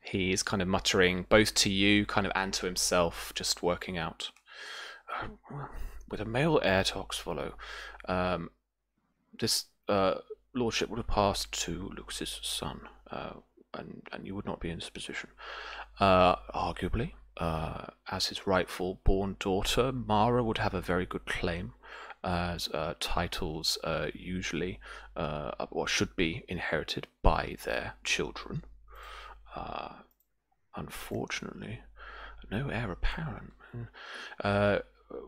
Speaker 1: he is kind of muttering both to you kind of and to himself, just working out. With a male heir to Oxfollow, this lordship would have passed to Lux's son, and you would not be in this position. Arguably, as his rightful born daughter, Mara would have a very good claim, as titles usually or should be inherited by their children. Unfortunately, no heir apparent.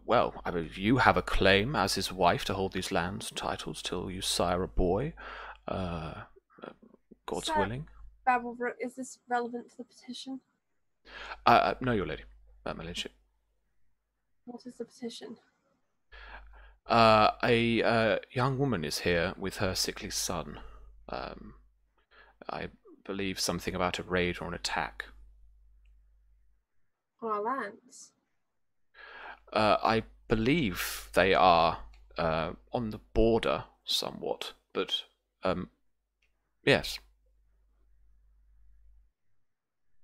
Speaker 1: Well, I mean, you have a claim as his wife to hold these lands and titles till you sire a boy. God's willing.
Speaker 2: Babblebrook, is this relevant to the petition?
Speaker 1: No, your lady, my ladyship.
Speaker 2: What is the petition?
Speaker 1: A young woman is here with her sickly son. I believe something about a raid or an attack.
Speaker 2: On our lands?
Speaker 1: I believe they are on the border somewhat, but yes.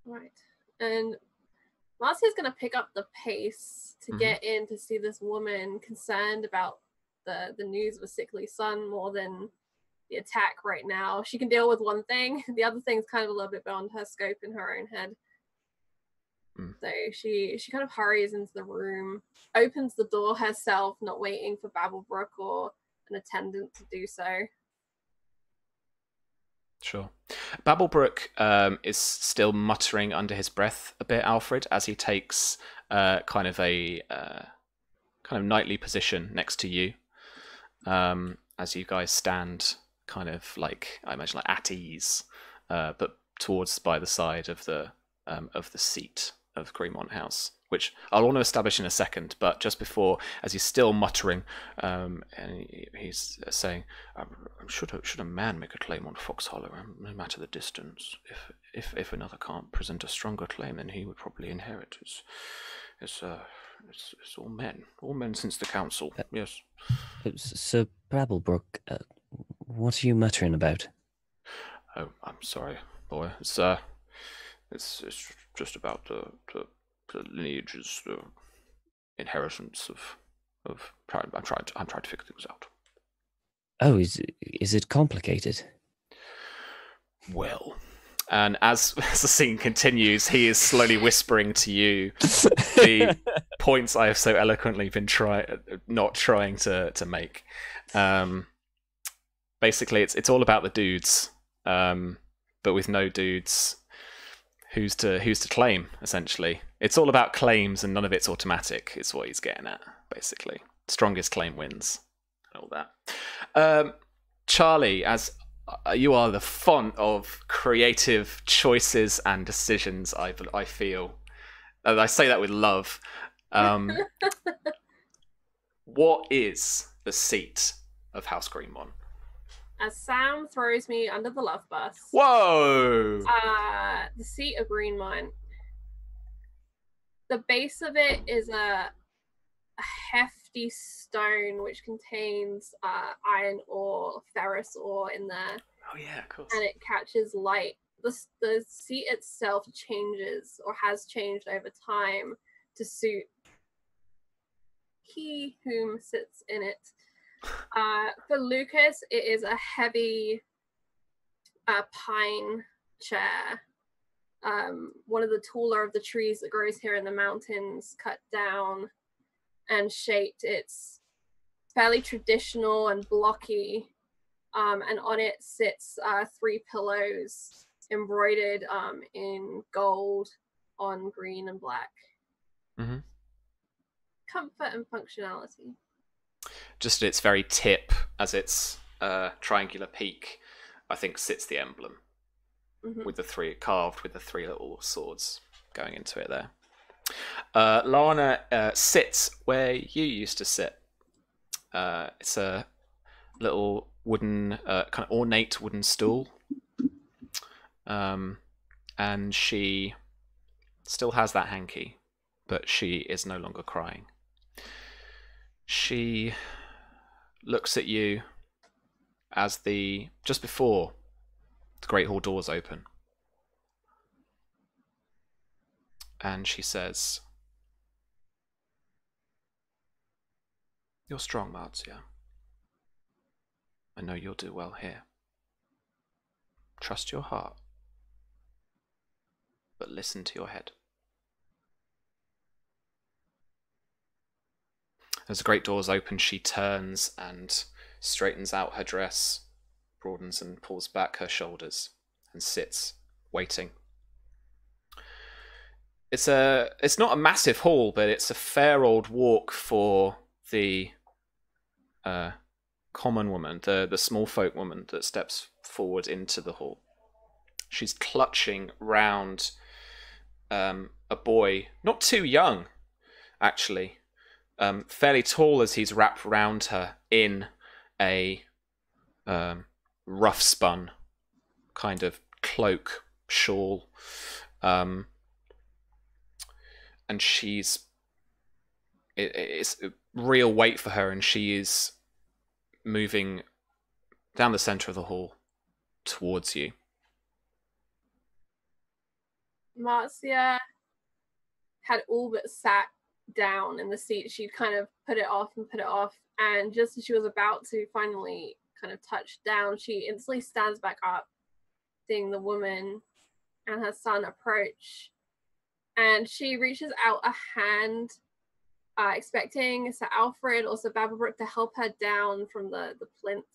Speaker 2: Right. And Marcia's going to pick up the pace to get in to see this woman concerned about the news of a sickly son more than the attack right now. She can deal with one thing. The other thing's kind of a little bit beyond her scope in her own head. So she kind of hurries into the room, opens the door herself, not waiting for Babblebrook or an attendant to do so.
Speaker 1: Sure. Babblebrook is still muttering under his breath a bit, Alfred, as he takes kind of a knightly position next to you, as you guys stand kind of like, I imagine, like at ease, but towards by the side of the seat of Greenmont House, which I'll want to establish in a second. But just before, as he's still muttering, and he's saying, "Should a man make a claim on Foxhollow, no matter the distance, if another can't present a stronger claim, then he would probably inherit. It's all men since the council." Yes.
Speaker 3: Sir Babblebrook, what are you muttering about?
Speaker 1: Oh, I'm sorry, boy. It's just about the lineages, the inheritance of. I'm trying to figure things out.
Speaker 3: Oh, is it complicated?
Speaker 1: Well, and as the scene continues, he is slowly whispering to you the points I have so eloquently been not trying to make. Basically, it's all about the dudes, but with no dudes. Who's to claim, essentially. It's all about claims and none of it's automatic, is what he's getting at, basically. Strongest claim wins and all that. Charlie, as you are the font of creative choices and decisions, I feel. And I say that with love. what is the seat of House Greenmont?
Speaker 2: As Sam throws me under the love bus.
Speaker 1: Whoa!
Speaker 2: The seat of Greenmont. The base of it is a hefty stone which contains iron ore, ferrous ore in there.
Speaker 1: Oh yeah, of course.
Speaker 2: And it catches light. The seat itself changes or has changed over time to suit he whom sits in it. For Lucas, it is a heavy pine chair. One of the taller of the trees that grows here in the mountains, cut down and shaped. It's fairly traditional and blocky, and on it sits 3 pillows embroidered in gold on green and black.
Speaker 1: Mm-hmm.
Speaker 2: Comfort and functionality.
Speaker 1: Just at its very tip, as its triangular peak, I think sits the emblem, with the 3 carved with the 3 little swords going into it there. Lana sits where you used to sit. It's a little wooden, kind of ornate wooden stool, and she still has that hanky, but she is no longer crying. She looks at you as just before the Great Hall doors open, and she says, "You're strong, Marzia. I know you'll do well here. Trust your heart, but listen to your head." As the great doors open, she turns and straightens out her dress, broadens and pulls back her shoulders, and sits, waiting. It's not a massive hall, but it's a fair old walk for the common woman, the small folk woman that steps forward into the hall. She's clutching round a boy, not too young, actually. Fairly tall, as he's wrapped around her in a rough spun kind of cloak, shawl, and it's a real weight for her, and she is moving down the center of the hall towards you.
Speaker 2: Marzia had all but sat down in the seat. She'd kind of put it off, and just as she was about to finally kind of touch down, she instantly stands back up, seeing the woman and her son approach, and she reaches out a hand, expecting Sir Alfred or Sir Babelbrook to help her down from the plinth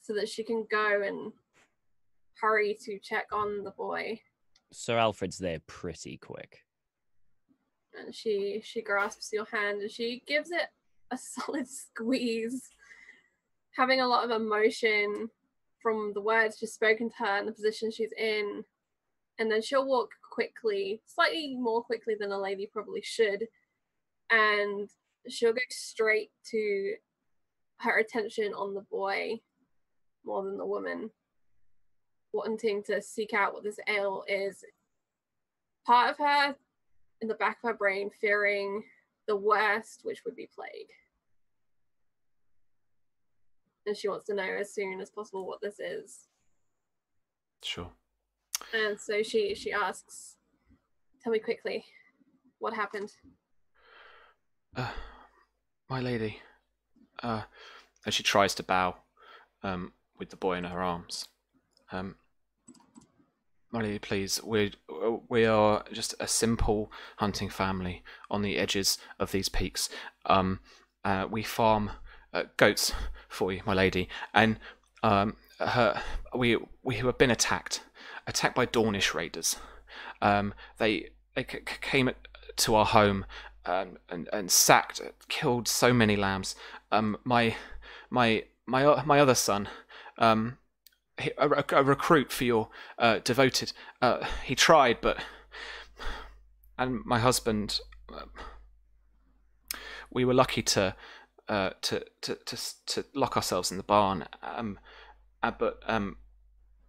Speaker 2: so that she can go and hurry to check on the boy.
Speaker 3: Sir Alfred's there pretty quick.
Speaker 2: And she grasps your hand and she gives it a solid squeeze, having a lot of emotion from the words just spoken to her and the position she's in. And then she'll walk quickly, slightly more quickly than a lady probably should, and she'll go straight to her attention on the boy more than the woman, wanting to seek out what this ail is. Part of her, in the back of her brain, fearing the worst, which would be plague. And she wants to know as soon as possible what this is.
Speaker 1: Sure.
Speaker 2: And so she asks, "Tell me quickly, what happened?"
Speaker 1: My lady. And she tries to bow, with the boy in her arms. My lady, please, we are just a simple hunting family on the edges of these peaks. We farm goats for you, my lady, and we have been attacked by Dornish raiders. They came to our home and sacked, killed so many lambs. My other son, a recruit for your devoted, he tried, and my husband, we were lucky to to lock ourselves in the barn. But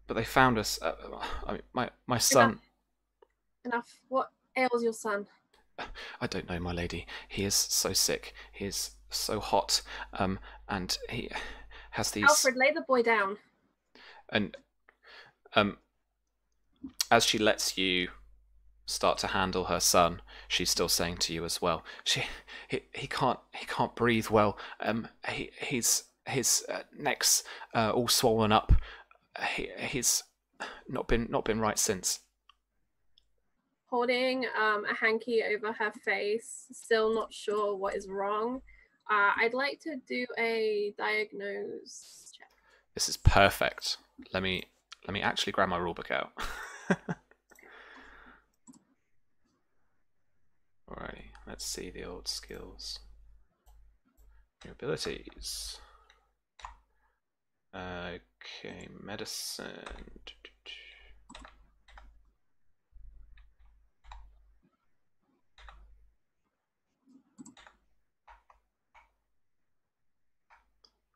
Speaker 1: they found us. I mean, my son.
Speaker 2: Enough. What ails your son?
Speaker 1: I don't know, my lady. He is so sick. He is so hot. And he has these.
Speaker 2: Alfred, lay the boy down.
Speaker 1: And as she lets you start to handle her son, she's still saying to you as well. He can't breathe well. His neck's all swollen up. He's not been right since.
Speaker 2: Holding a hanky over her face, still not sure what is wrong. I'd like to do a diagnose check.
Speaker 1: This is perfect. Let me actually grab my rulebook out. Alrighty, let's see the old skills. Your abilities. Okay, medicine.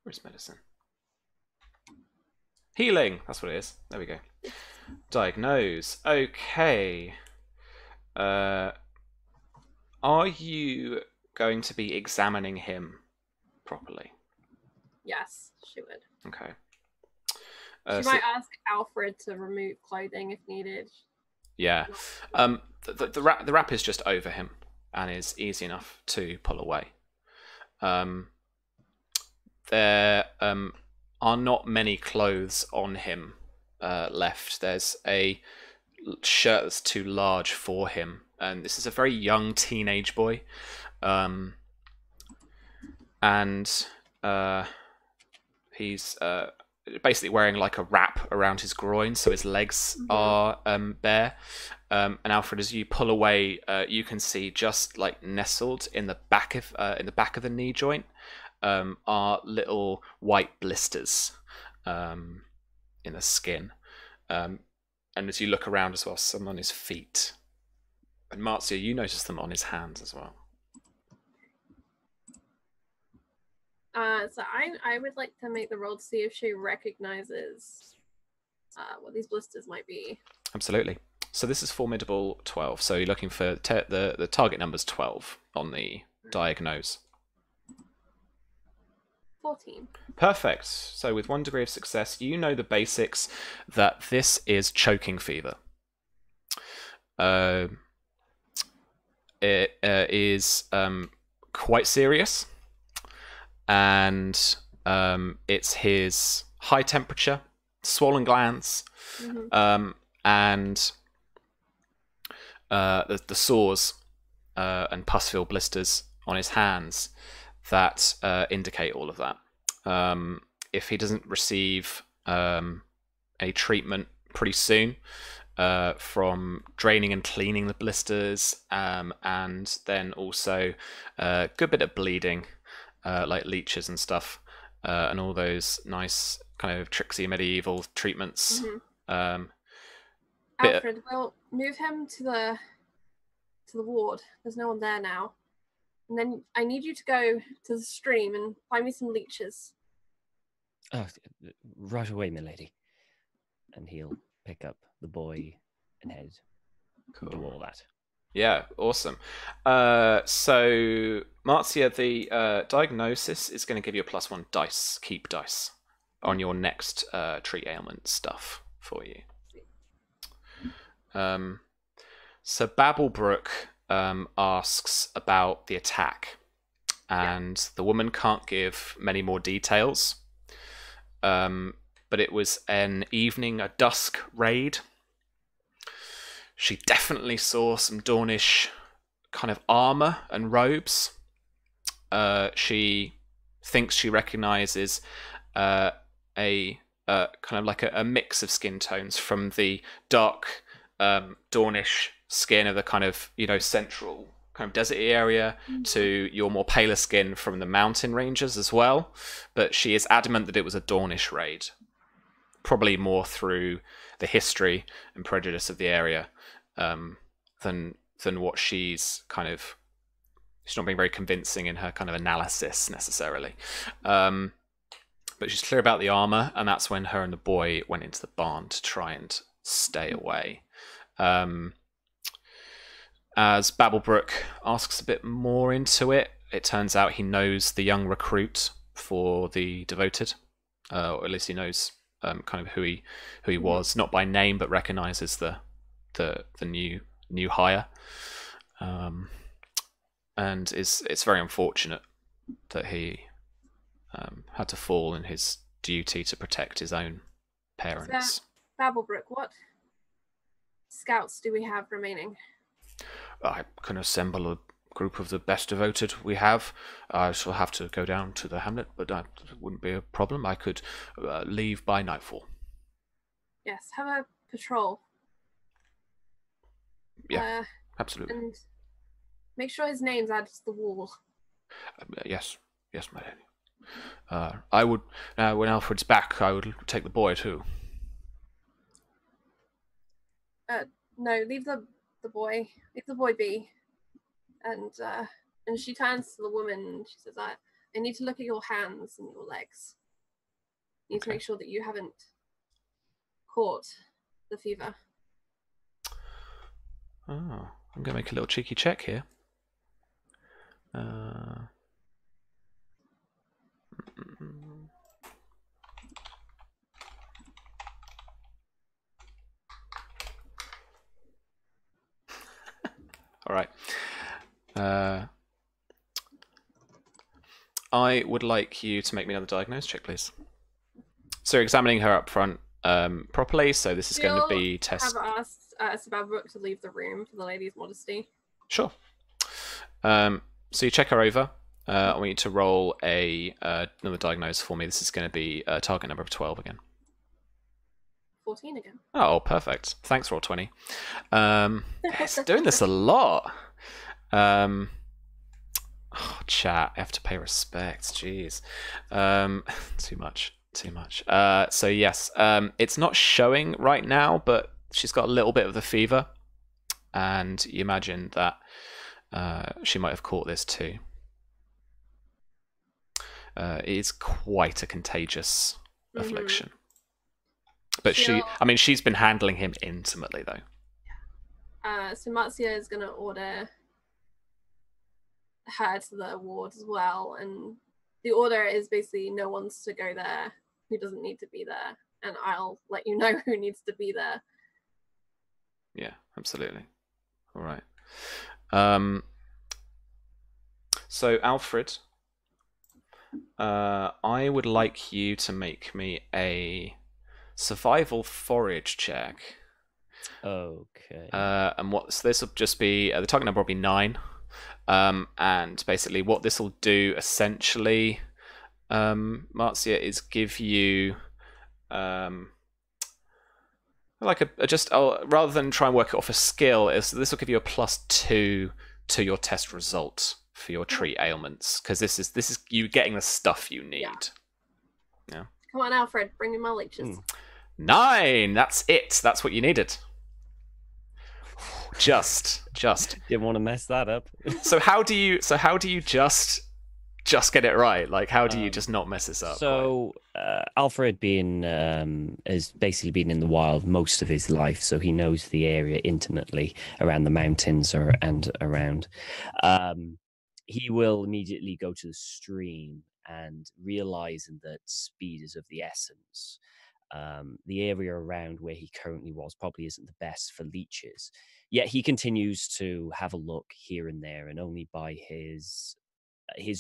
Speaker 1: Where's medicine? Healing! That's what it is. There we go. Diagnose. Okay. Are you going to be examining him properly?
Speaker 2: Yes, she would.
Speaker 1: Okay.
Speaker 2: She might ask Alfred to remove clothing if needed.
Speaker 1: Yeah. The wrap is just over him and is easy enough to pull away. There are not many clothes on him left. There's a shirt that's too large for him, and this is a very young teenage boy, and he's basically wearing like a wrap around his groin, so his legs are bare. And Alfred, as you pull away, you can see just like nestled in the back of the knee joint are little white blisters in the skin. And as you look around as well, some on his feet. And Marzia, you notice them on his hands as well.
Speaker 2: So I would like to make the roll to see if she recognizes what these blisters might be.
Speaker 1: Absolutely. So this is formidable 12. So you're looking for the target number's 12 on the diagnose.
Speaker 2: 14.
Speaker 1: Perfect. So with 1 degree of success, you know the basics that this is choking fever. It is quite serious, and it's his high temperature, swollen glands, and the sores and pus-filled blisters on his hands that indicate all of that. If he doesn't receive a treatment pretty soon from draining and cleaning the blisters, and then also a good bit of bleeding, like leeches and stuff, and all those nice kind of tricksy medieval treatments.
Speaker 2: Alfred, we'll move him to the ward. There's no one there now. And then I need you to go to the stream and find me some leeches.
Speaker 3: Oh, right away, milady. And he'll pick up the boy and head. Cool. Do all that.
Speaker 1: Yeah, awesome. So, Marzia, the diagnosis is going to give you a +1 keep dice on your next treat ailment stuff for you. So Babblebrook asks about the attack, and the woman can't give many more details, but it was a dusk raid. She definitely saw some Dornish kind of armor and robes. She thinks she recognizes a kind of like a mix of skin tones from the dark Dornish skin of the kind of, central kind of deserty area to your more paler skin from the mountain ranges as well. But she is adamant that it was a Dornish raid, probably more through the history and prejudice of the area than what she's kind of she's not being very convincing in her kind of analysis necessarily. But she's clear about the armor, and that's when her and the boy went into the barn to try and stay away. As Babblebrook asks a bit more into it, it turns out he knows the young recruit for the Devoted, or at least he knows kind of who he was, not by name, but recognizes the new hire, and it's very unfortunate that he had to fall in his duty to protect his own parents.
Speaker 2: So, Babblebrook, what scouts do we have remaining?
Speaker 1: I can assemble a group of the best Devoted we have. I shall have to go down to the hamlet, but that wouldn't be a problem. I could leave by nightfall.
Speaker 2: Yes, have a patrol.
Speaker 1: Yeah, absolutely.
Speaker 2: And make sure his name's added to the wall.
Speaker 1: Yes, my lady. I would, when Alfred's back, I would take the boy too.
Speaker 2: No, leave the boy. Leave the boy be. And she turns to the woman and she says, I need to look at your hands and your legs. You need to make sure that you haven't caught the fever.
Speaker 1: Oh, I'm going to make a little cheeky check here. All right. I would like you to make me another diagnose check, please. So you're examining her up front properly, so this is going to be test.
Speaker 2: I have asked Babblebrook to leave the room for the lady's modesty.
Speaker 1: Sure. So you check her over. I want you to roll another diagnose for me. This is going to be target number of 12 again.
Speaker 2: 14 again.
Speaker 1: Oh, perfect. Thanks, Roll20. It's doing this a lot. Chat, I have to pay respect. Jeez. Too much. So yes, it's not showing right now, but she's got a little bit of the fever, and you imagine that she might have caught this too. It is quite a contagious affliction. But she's been handling him intimately though.
Speaker 2: So Marzia is going to order her to the ward as well, and the order is basically no one's to go there who doesn't need to be there, and I'll let you know who needs to be there.
Speaker 1: Yeah, absolutely. All right. So Alfred, I would like you to make me a survival forage check.
Speaker 3: Okay.
Speaker 1: And this will just be the target number will be 9. And basically, what this will do essentially, Marzia, is give you rather than try and work it off a skill, this will give you a +2 to your test result for your treat ailments, because this is you getting the stuff you need. Yeah.
Speaker 2: Come on, Alfred, bring me my leeches.
Speaker 1: 9. That's it. That's what you needed. Just
Speaker 3: didn't want to mess that up.
Speaker 1: So how do you just get it right? Like, how do you just not mess this up?
Speaker 3: So Alfred has basically been in the wild most of his life, so he knows the area intimately around the mountains and around. He will immediately go to the stream and realizing that speed is of the essence. The area around where he currently was probably isn't the best for leeches. Yet he continues to have a look here and there, and only by his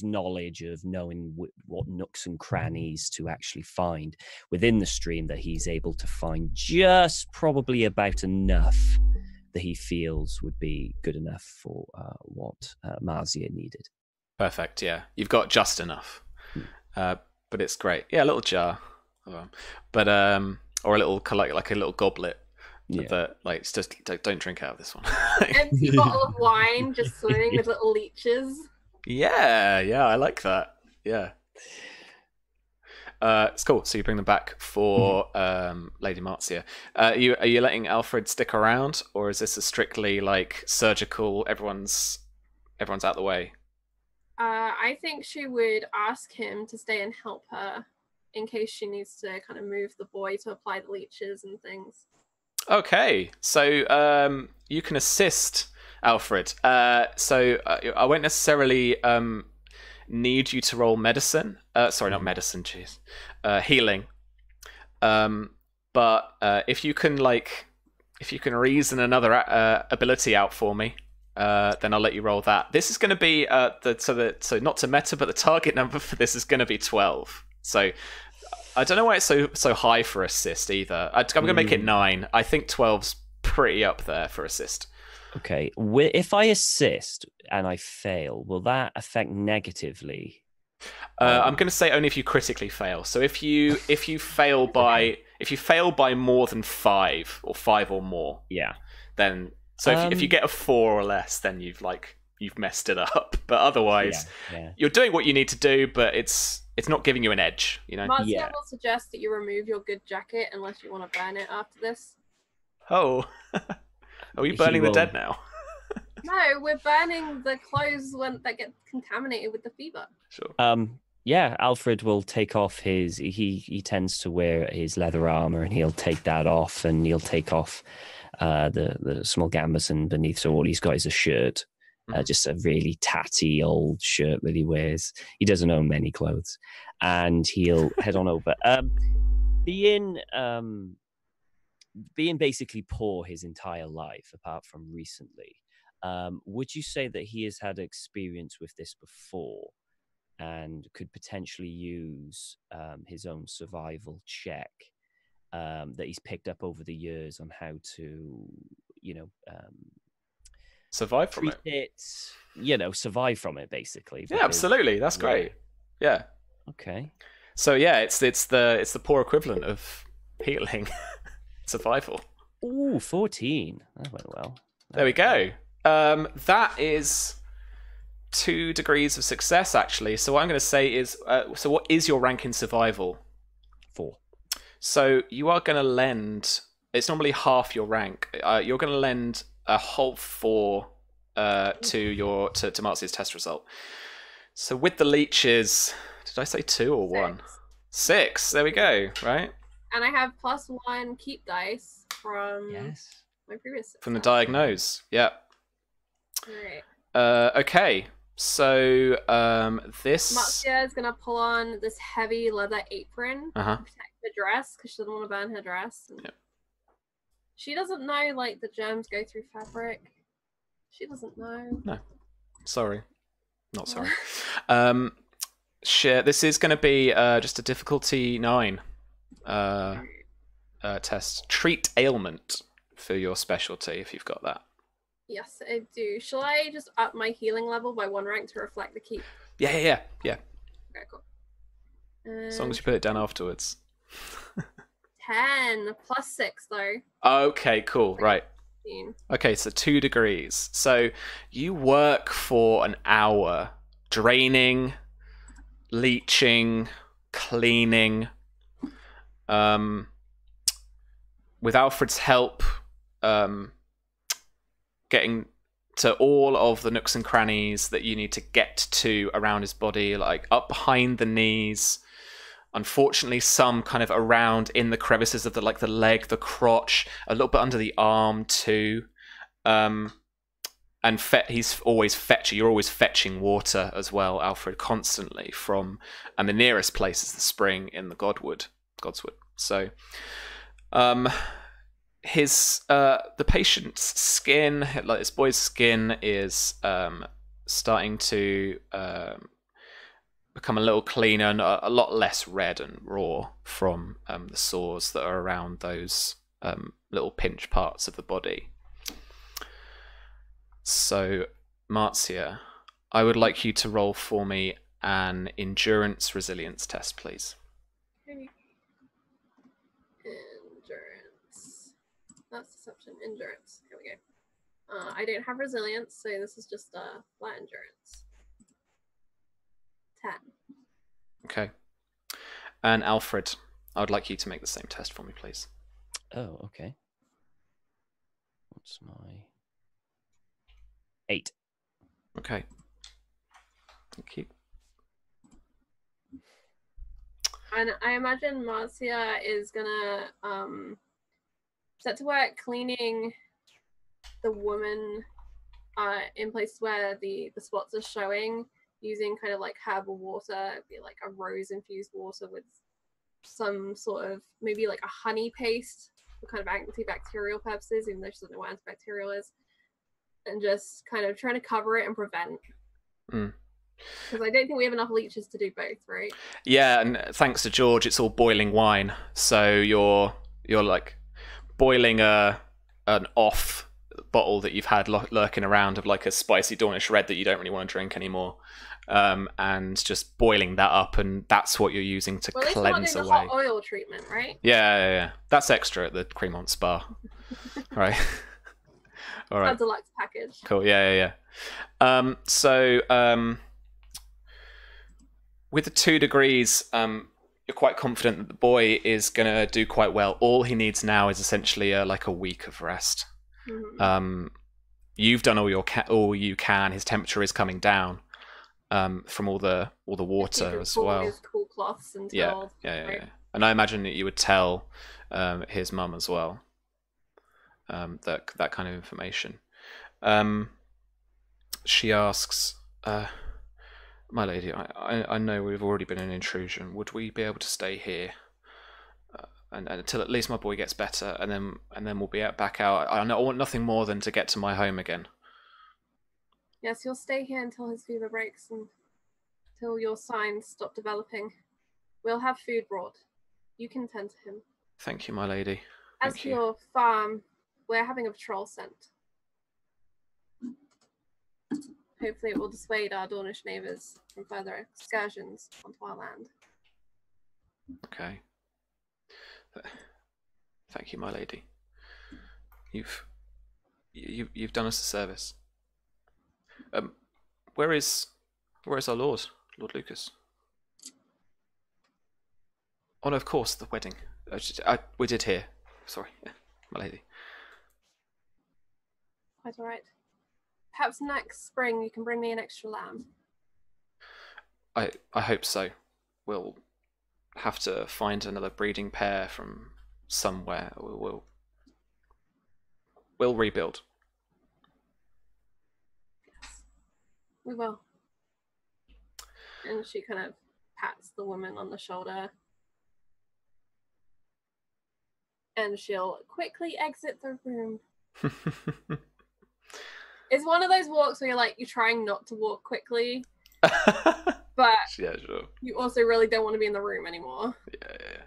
Speaker 3: knowledge of knowing what nooks and crannies to actually find within the stream that he's able to find just probably about enough that he feels would be good enough for what Marzia needed.
Speaker 1: Perfect, yeah. You've got just enough. But it's great. Yeah, a little jar. But or a little like a little goblet. Yeah. But like, it's just don't drink out of this one.
Speaker 2: Empty bottle of wine just swimming with little leeches.
Speaker 1: Yeah, I like that. Yeah. It's cool. So you bring them back for Lady Marzia. Are you letting Alfred stick around, or is this a strictly like surgical? Everyone's out the way.
Speaker 2: I think she would ask him to stay and help her in case she needs to kind of move the boy to apply the leeches and things.
Speaker 1: Okay, so you can assist Alfred. So I won't necessarily need you to roll medicine. Sorry, not medicine. Jeez, healing. But if you can reason another ability out for me, then I'll let you roll that. This is going to be so not to meta, but the target number for this is going to be 12. So I don't know why it's so high for assist either. I'm going to make it 9. I think 12's pretty up there for assist.
Speaker 3: Okay, if I assist and I fail, will that affect negatively?
Speaker 1: I'm going to say only if you critically fail. So if you fail by more than 5 or 5 or more,
Speaker 3: yeah,
Speaker 1: then if you get a 4 or less, then you've messed it up. But otherwise, you're doing what you need to do, but it's not giving you an edge, you know.
Speaker 2: Marzia will suggest that you remove your good jacket unless you want to burn it after this.
Speaker 1: Oh, are we burning the dead now?
Speaker 2: No, we're burning the clothes that get contaminated with the fever.
Speaker 1: Sure.
Speaker 3: Yeah, Alfred will take off he tends to wear his leather armor, and he'll take that off, and he'll take off the small gambeson beneath. So all he's got is a shirt, just a really tatty old shirt that he wears. He doesn't own many clothes, and he'll head on over. Being basically poor his entire life, apart from recently, would you say that he has had experience with this before and could potentially use his own survival check that he's picked up over the years on how to,
Speaker 1: survive from
Speaker 3: it? Survive from it, basically.
Speaker 1: Yeah, absolutely. That's great. Yeah.
Speaker 3: Okay.
Speaker 1: So yeah, it's the poor equivalent of healing. Survival.
Speaker 3: Ooh, 14. That went well.
Speaker 1: There we go. That is 2 degrees of success, actually. So what I'm going to say is, so what is your rank in survival?
Speaker 3: 4.
Speaker 1: So you are going to lend. It's normally half your rank. You're going to lend a whole 4 to Marzia's test result. So with the leeches, did I say 2 or 1? 6. There we go. Right.
Speaker 2: And I have +1 keep dice from my previous.
Speaker 1: From the diagnose. Yeah.
Speaker 2: Right.
Speaker 1: Okay. So this.
Speaker 2: Marzia is gonna pull on this heavy leather apron to protect the dress because she doesn't want to burn her dress. Yep. She doesn't know the germs go through fabric. She doesn't know.
Speaker 1: No. Sorry. Not sorry. This is going to be just a difficulty 9 test. Treat ailment for your specialty if you've got that.
Speaker 2: Yes, I do. Shall I just up my healing level by 1 rank to reflect the keep?
Speaker 1: Yeah.
Speaker 2: Okay, cool.
Speaker 1: As long as you put it down afterwards.
Speaker 2: 10 +6 though.
Speaker 1: Okay, cool. Right. Okay, so 2 degrees. So you work for an hour, draining, leeching, cleaning. With Alfred's help, getting to all of the nooks and crannies that you need to get to around his body, like up behind the knees. Unfortunately, some kind of around in the crevices of the leg, the crotch, a little bit under the arm too. And he's always fetching. You're always fetching water as well, Alfred, constantly and the nearest place is the spring in the Godswood. So, the patient's skin, this boy's skin, is starting to become a little cleaner and a lot less red and raw from the sores that are around those little pinch parts of the body. So, Marzia, I would like you to roll for me an endurance resilience test, please.
Speaker 2: Endurance. That's deception. Endurance. Here we go. I don't have resilience, so this is just a flat endurance. 10.
Speaker 1: Okay. And Alfred, I would like you to make the same test for me, please.
Speaker 3: Oh, okay. What's my 8?
Speaker 1: Okay. Thank you.
Speaker 2: And I imagine Marzia is gonna set to work cleaning the woman in places where the spots are showing, using kind of like herbal water, be like a rose infused water with some sort of maybe like a honey paste for kind of antibacterial purposes, even though she doesn't know what antibacterial is, and just kind of trying to cover it and prevent. Because I don't think we have enough leeches to do both, right?
Speaker 1: Yeah, and thanks to George, it's all boiling wine. So you're like boiling an off bottle that you've had lurking around of like a spicy Dornish red that you don't really want to drink anymore, and just boiling that up, and that's what you're using to cleanse away.
Speaker 2: Hot oil treatment, right?
Speaker 1: Yeah. That's extra at the Greenmont Spa, right? All right.
Speaker 2: A deluxe package.
Speaker 1: Cool. Yeah. With the 2 degrees, you're quite confident that the boy is going to do quite well. All he needs now is essentially like a week of rest. Mm-hmm. You've done all you can. His temperature is coming down from all the water as well.
Speaker 2: His cool cloths and
Speaker 1: yeah. And I imagine that you would tell his mum as well that kind of information. She asks, "My lady, I know we've already been an intrusion. Would we be able to stay here and until at least my boy gets better, and then we'll be back out? I want nothing more than to get to my home again."
Speaker 2: Yes, you'll stay here until his fever breaks and until your signs stop developing. We'll have food brought. You can tend to him.
Speaker 1: Thank you, my lady.
Speaker 2: As for your farm, we're having a patrol sent. Hopefully it will dissuade our Dornish neighbours from further excursions onto our land.
Speaker 1: Okay. Thank you, my lady. You've done us a service. Where is our Lord Lucas? Oh no, of course, the wedding. We did hear. Sorry, my lady.
Speaker 2: Quite all right. Perhaps next spring you can bring me an extra lamb.
Speaker 1: I hope so. We'll have to find another breeding pair from somewhere. We'll rebuild.
Speaker 2: Yes, we will. And she kind of pats the woman on the shoulder. And she'll quickly exit the room. It's one of those walks where you're trying not to walk quickly, but
Speaker 1: yeah, sure.
Speaker 2: You also really don't want to be in the room anymore.
Speaker 1: Yeah.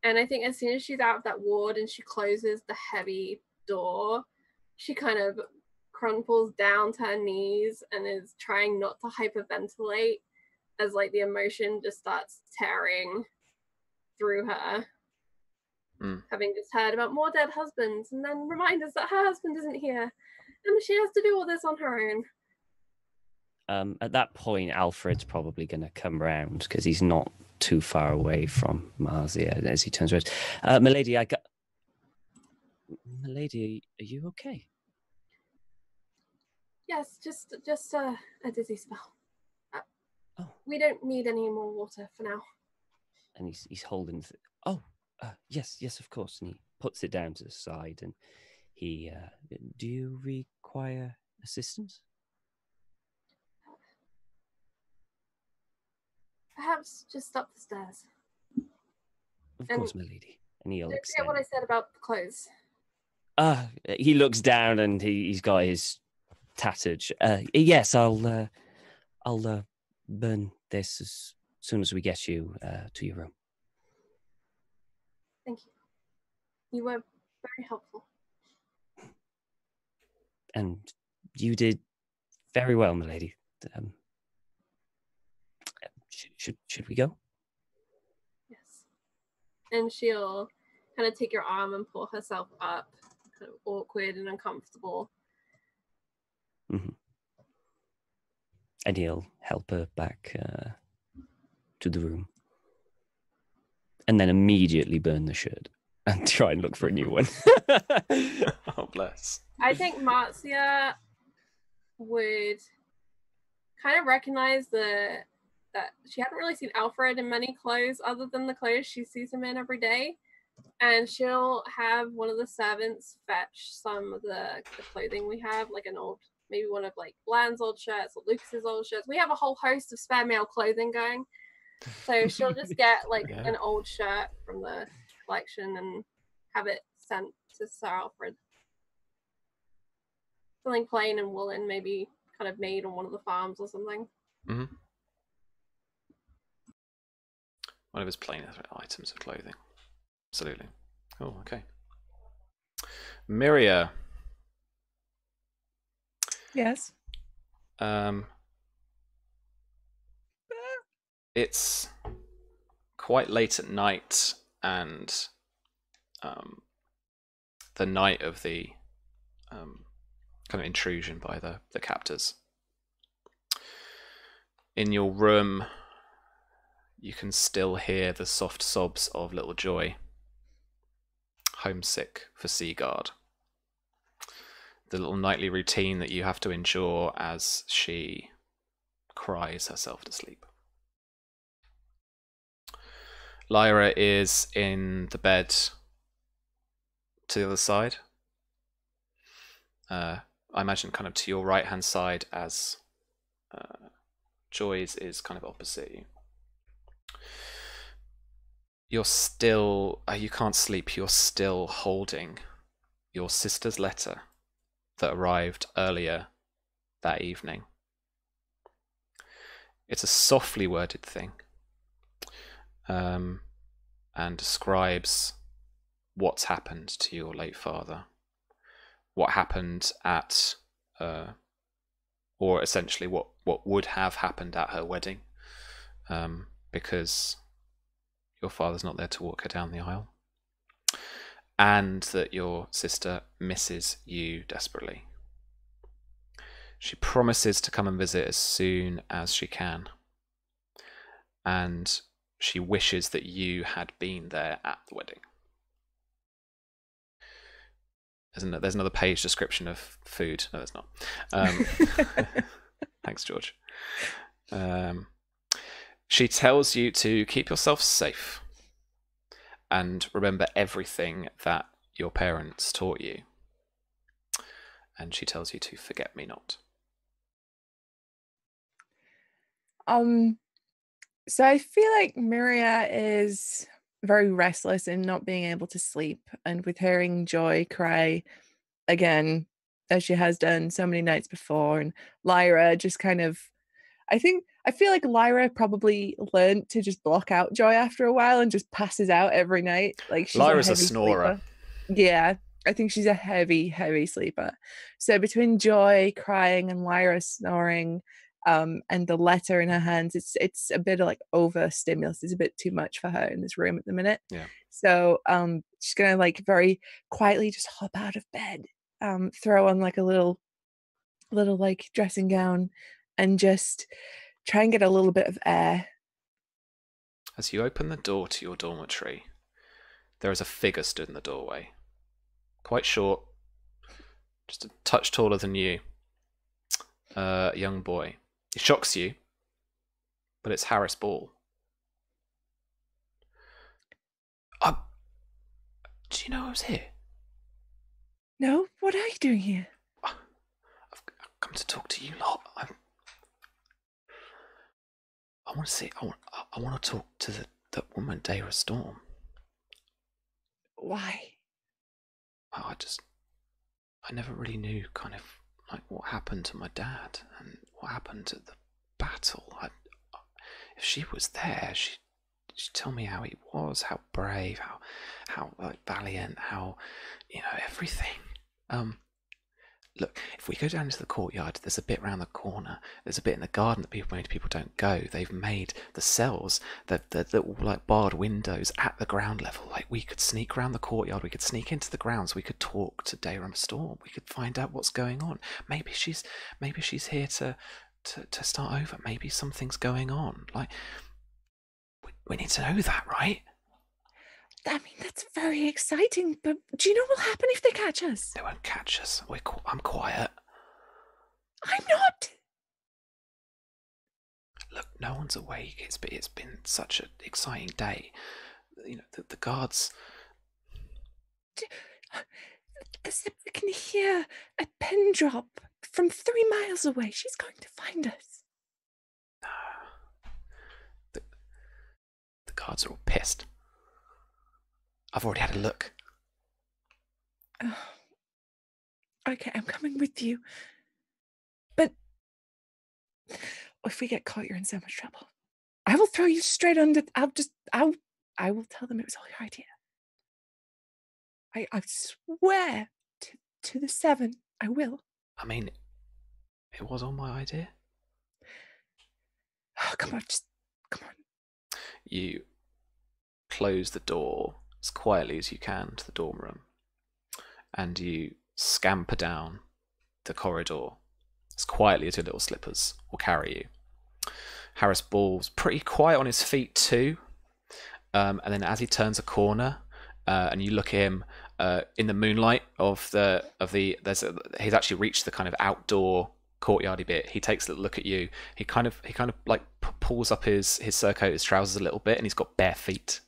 Speaker 2: And I think as soon as she's out of that ward and she closes the heavy door, she kind of crumples down to her knees and is trying not to hyperventilate as the emotion just starts tearing through her. Having just heard about more dead husbands and then reminders that her husband isn't here and she has to do all this on her own.
Speaker 3: At that point, Alfred's probably going to come round because he's not too far away from Marzia as he turns around. Milady, Milady, are you okay?
Speaker 2: Yes, just a dizzy spell. We don't need any more water for now.
Speaker 3: And he's holding... yes, of course. And he puts it down to the side and he... do you require assistance?
Speaker 2: Perhaps just up the stairs.
Speaker 3: Of course, my lady. And he'll
Speaker 2: don't forget what I said about the clothes.
Speaker 3: He looks down and he's got his tattered... yes, I'll burn this as soon as we get you to your room.
Speaker 2: Thank you. You were very helpful.
Speaker 3: And you did very well, my lady. Should we go?
Speaker 2: Yes. And she'll kind of take your arm and pull herself up, kind of awkward and uncomfortable.
Speaker 3: Mm-hmm. And he'll help her back to the room. And then immediately burn the shirt and try and look for a new one.
Speaker 1: Oh, bless.
Speaker 2: I think Marzia would kind of recognized that she hadn't really seen Alfred in many clothes other than the clothes she sees him in every day. And she'll have one of the servants fetch some of the clothing we have, like maybe one of like Bland's old shirts or Lucas's old shirts. We have a whole host of spare male clothing going. So she'll just get like an old shirt from the collection and have it sent to Sir Alfred. Something plain and woolen, maybe kind of made on one of the farms or something.
Speaker 1: Mm-hmm. One of his plain items of clothing. Absolutely. Oh, okay. Myria.
Speaker 4: Yes.
Speaker 1: It's quite late at night, and the night of the kind of intrusion by the captors. In your room, you can still hear the soft sobs of little Joy, homesick for Seaguard. The little nightly routine that you have to endure as she cries herself to sleep. Lyra is in the bed to the other side. I imagine kind of to your right-hand side, as Joy's is kind of opposite you. You're still, you can't sleep, you're still holding your sister's letter that arrived earlier that evening. It's a softly worded thing, and describes what's happened to your late father, what happened at, or essentially what would have happened at her wedding, because your father's not there to walk her down the aisle, and that your sister misses you desperately. She promises to come and visit as soon as she can, and she wishes that you had been there at the wedding. There's another page description of food. No, there's not. Thanks, George. She tells you to keep yourself safe and remember everything that your parents taught you. And she tells you to forget me not.
Speaker 4: So I feel like Myria is very restless in not being able to sleep, and with hearing Joy cry again, as she has done so many nights before, and Lyra just kind of, I feel like Lyra probably learned to just block out Joy after a while and just passes out every night. Like, she's
Speaker 1: Lyra's
Speaker 4: a
Speaker 1: a snorer.
Speaker 4: Sleeper. Yeah, I think she's a heavy sleeper. So between Joy crying and Lyra snoring, and the letter in her hands, it's a bit of like overstimulus. It's a bit too much for her in this room at the minute.
Speaker 1: Yeah.
Speaker 4: So she's gonna like very quietly just hop out of bed, throw on like a little like dressing gown, and just try and get a little bit of air.
Speaker 1: As you open the door to your dormitory, there is a figure stood in the doorway. Quite short, just a touch taller than you. A young boy. It shocks you, but it's Harris Ball. Do you know I was here?
Speaker 4: No? What are you doing here?
Speaker 1: I've come to talk to you lot. I want to see. I want to talk to that woman, Dara Storm.
Speaker 4: Why?
Speaker 1: I never really knew kind of like what happened to my dad and what happened at the battle. If she was there, she'd tell me how he was, how brave, how like valiant, how, you know, everything. Look, if we go down into the courtyard, there's a bit round the corner. There's a bit in the garden that people don't go. They've made the cells, the little like barred windows at the ground level. Like, we could sneak around the courtyard. We could sneak into the grounds. We could talk to Daemon Storm. We could find out what's going on. Maybe she's here to start over. Maybe something's going on. Like, we need to know that, right?
Speaker 4: I mean, that's very exciting, but do you know what will happen if they catch us?
Speaker 1: They won't catch us. I'm quiet.
Speaker 4: I'm not.
Speaker 1: everyone's awake. It's been such an exciting day. You know, the guards.
Speaker 4: We can hear a pin drop from 3 miles away. She's going to find us.
Speaker 1: The guards are all pissed. I've already had a look.
Speaker 4: Oh. Okay, I'm coming with you. But if we get caught, you're in so much trouble. I will throw you straight under. I will tell them it was all your idea. I swear to the 7, I will.
Speaker 1: I mean, it was all my idea.
Speaker 4: Oh, come on, come on.
Speaker 1: You close the door as quietly as you can to the dorm room, and you scamper down the corridor as quietly as your little slippers will carry you. Harris Ball's pretty quiet on his feet too, and then as he turns a corner, and you look at him in the moonlight he's actually reached the kind of outdoor courtyardy bit. He takes a little look at you. He kind of like pulls up his surcoat, his trousers a little bit, and he's got bare feet.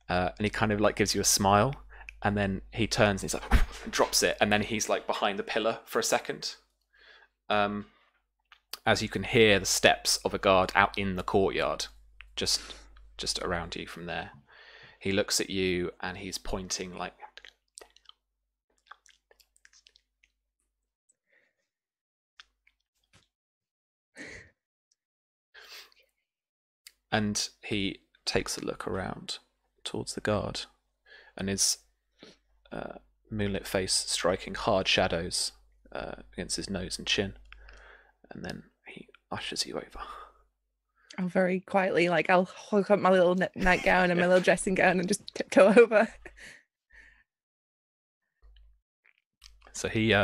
Speaker 1: And he kind of like gives you a smile, and then he turns and he's like drops it, and then he's like behind the pillar for a second. As you can hear the steps of a guard out in the courtyard, just around you from there. He looks at you and he's pointing like. And he takes a look around towards the guard, and his moonlit face striking hard shadows against his nose and chin, and then he ushers you over.
Speaker 4: I'll very quietly, I'll hook up my little nightgown and my little dressing gown and just tiptoe over.
Speaker 1: So he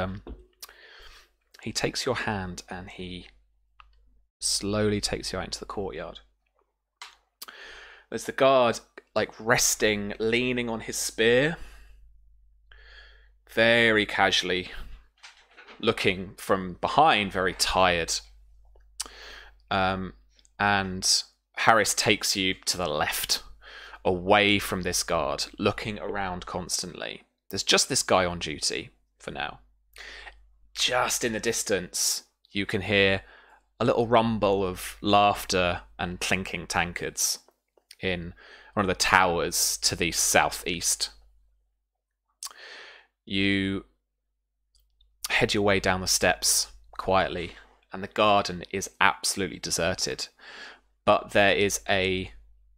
Speaker 1: takes your hand and he slowly takes you out into the courtyard. There's the guard resting, leaning on his spear, very casually, looking from behind, very tired. And Harris takes you to the left, away from this guard, looking around constantly. There's just this guy on duty for now. Just in the distance, you can hear a little rumble of laughter and clinking tankards in one of the towers to the southeast. You head your way down the steps quietly, and the garden is absolutely deserted. But there is a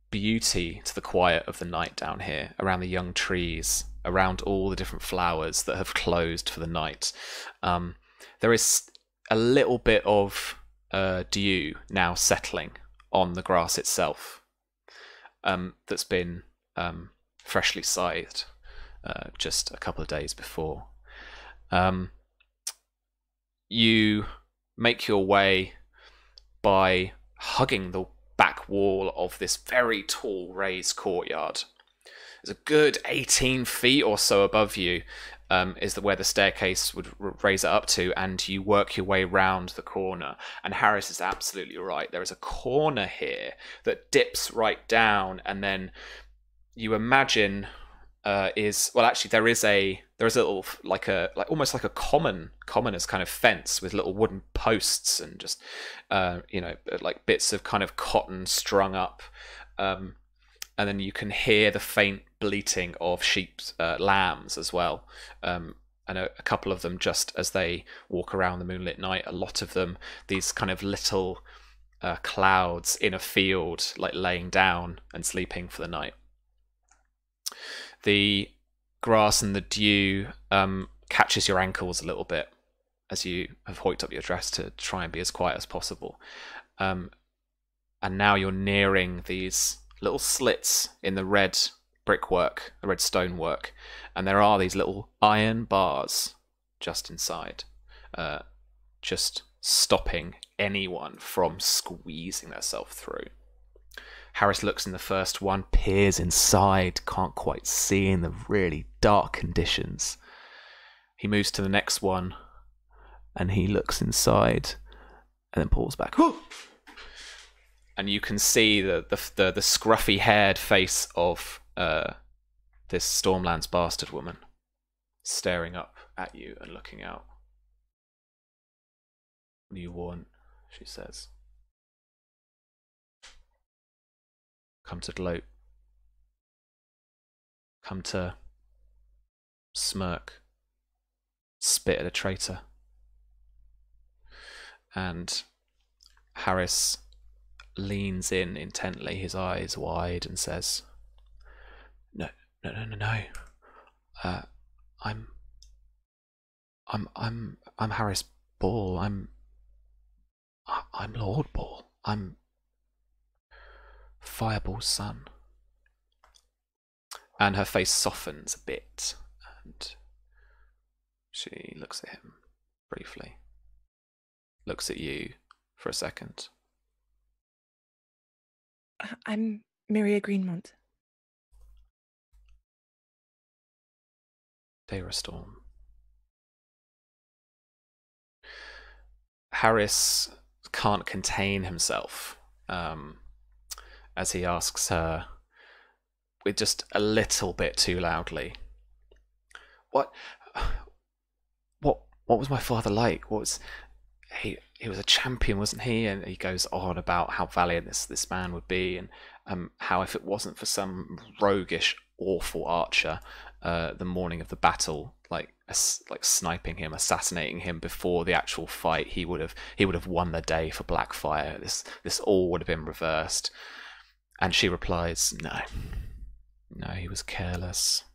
Speaker 1: beauty to the quiet of the night down here, around the young trees, around all the different flowers that have closed for the night. There is a little bit of dew now settling on the grass itself, that's been freshly scythed just a couple of days before. You make your way by hugging the back wall of this very tall raised courtyard. There's a good 18 feet or so above you is where the staircase would raise it up to, and you work your way round the corner. And Harris is absolutely right. There is a corner here that dips right down, and then you imagine there is a little almost like a commoner's kind of fence with little wooden posts and just like bits of kind of cotton strung up, and then you can hear the faint bleating of sheep's lambs as well, and a couple of them just as they walk around the moonlit night. A lot of them, these kind of little clouds in a field, like laying down and sleeping for the night. The grass and the dew catches your ankles a little bit as you have hoiked up your dress to try and be as quiet as possible. And now you're nearing these little slits in the red brickwork, the red stonework, and there are these little iron bars just inside, just stopping anyone from squeezing themselves through. Harris looks in the first one, peers inside, can't quite see in the really dark conditions. He moves to the next one, and he looks inside, and then pulls back. and you can see the scruffy-haired face of this Stormlands bastard woman staring up at you and looking out. "What do you want?" she says. "Come to gloat. Come to smirk. Spit at a traitor." And Harris leans in intently, his eyes wide, and says, No. I'm Harris Ball. I'm Lord Ball. I'm Fireball's son. And her face softens a bit, and she looks at him briefly. Looks at you for a second.
Speaker 4: I'm Myria Greenmont.
Speaker 1: Daemon Storm. Harris can't contain himself as he asks her, with just a little bit too loudly, What was my father like? What was he was a champion, wasn't he?" And he goes on about how valiant this man would be, and how if it wasn't for some roguish, awful archer the morning of the battle, like sniping him, assassinating him before the actual fight, he would have won the day for Blackfyre. This all would have been reversed. And she replies, No, he was careless.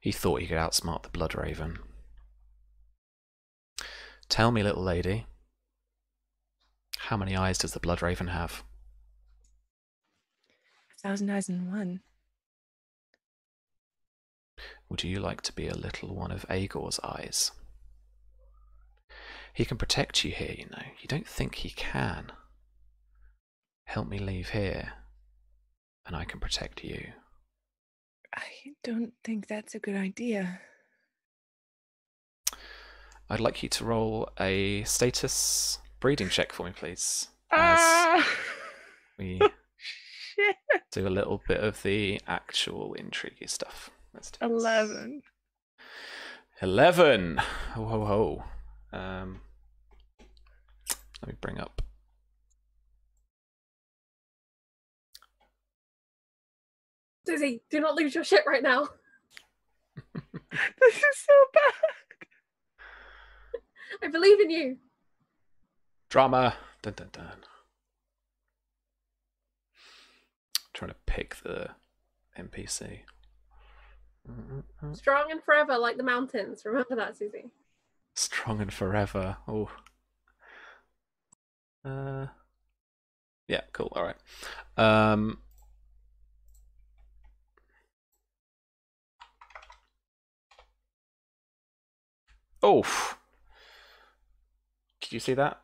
Speaker 1: He thought he could outsmart the Bloodraven. Tell me, little lady, how many eyes does the Bloodraven have?
Speaker 4: 1,000 eyes in one.
Speaker 1: Would you like to be a little one of Aegor's eyes? He can protect you here, you know. You don't think he can. Help me leave here, and I can protect you.
Speaker 4: I don't think that's a good idea.
Speaker 1: I'd like you to roll a status breeding check for me, please. We do a little bit of the actual intriguey stuff. Let's do
Speaker 4: 11.
Speaker 1: 11. Ho ho ho. Let me bring up.
Speaker 2: Susie, do not lose your shit right now.
Speaker 4: This is so bad.
Speaker 2: I believe in you.
Speaker 1: Drama. Dun dun dun. Trying to pick the NPC.
Speaker 2: Strong and forever, like the mountains. Remember that, Susie.
Speaker 1: Strong and forever. Oh. Yeah, cool. All right. Oh. Did you see that?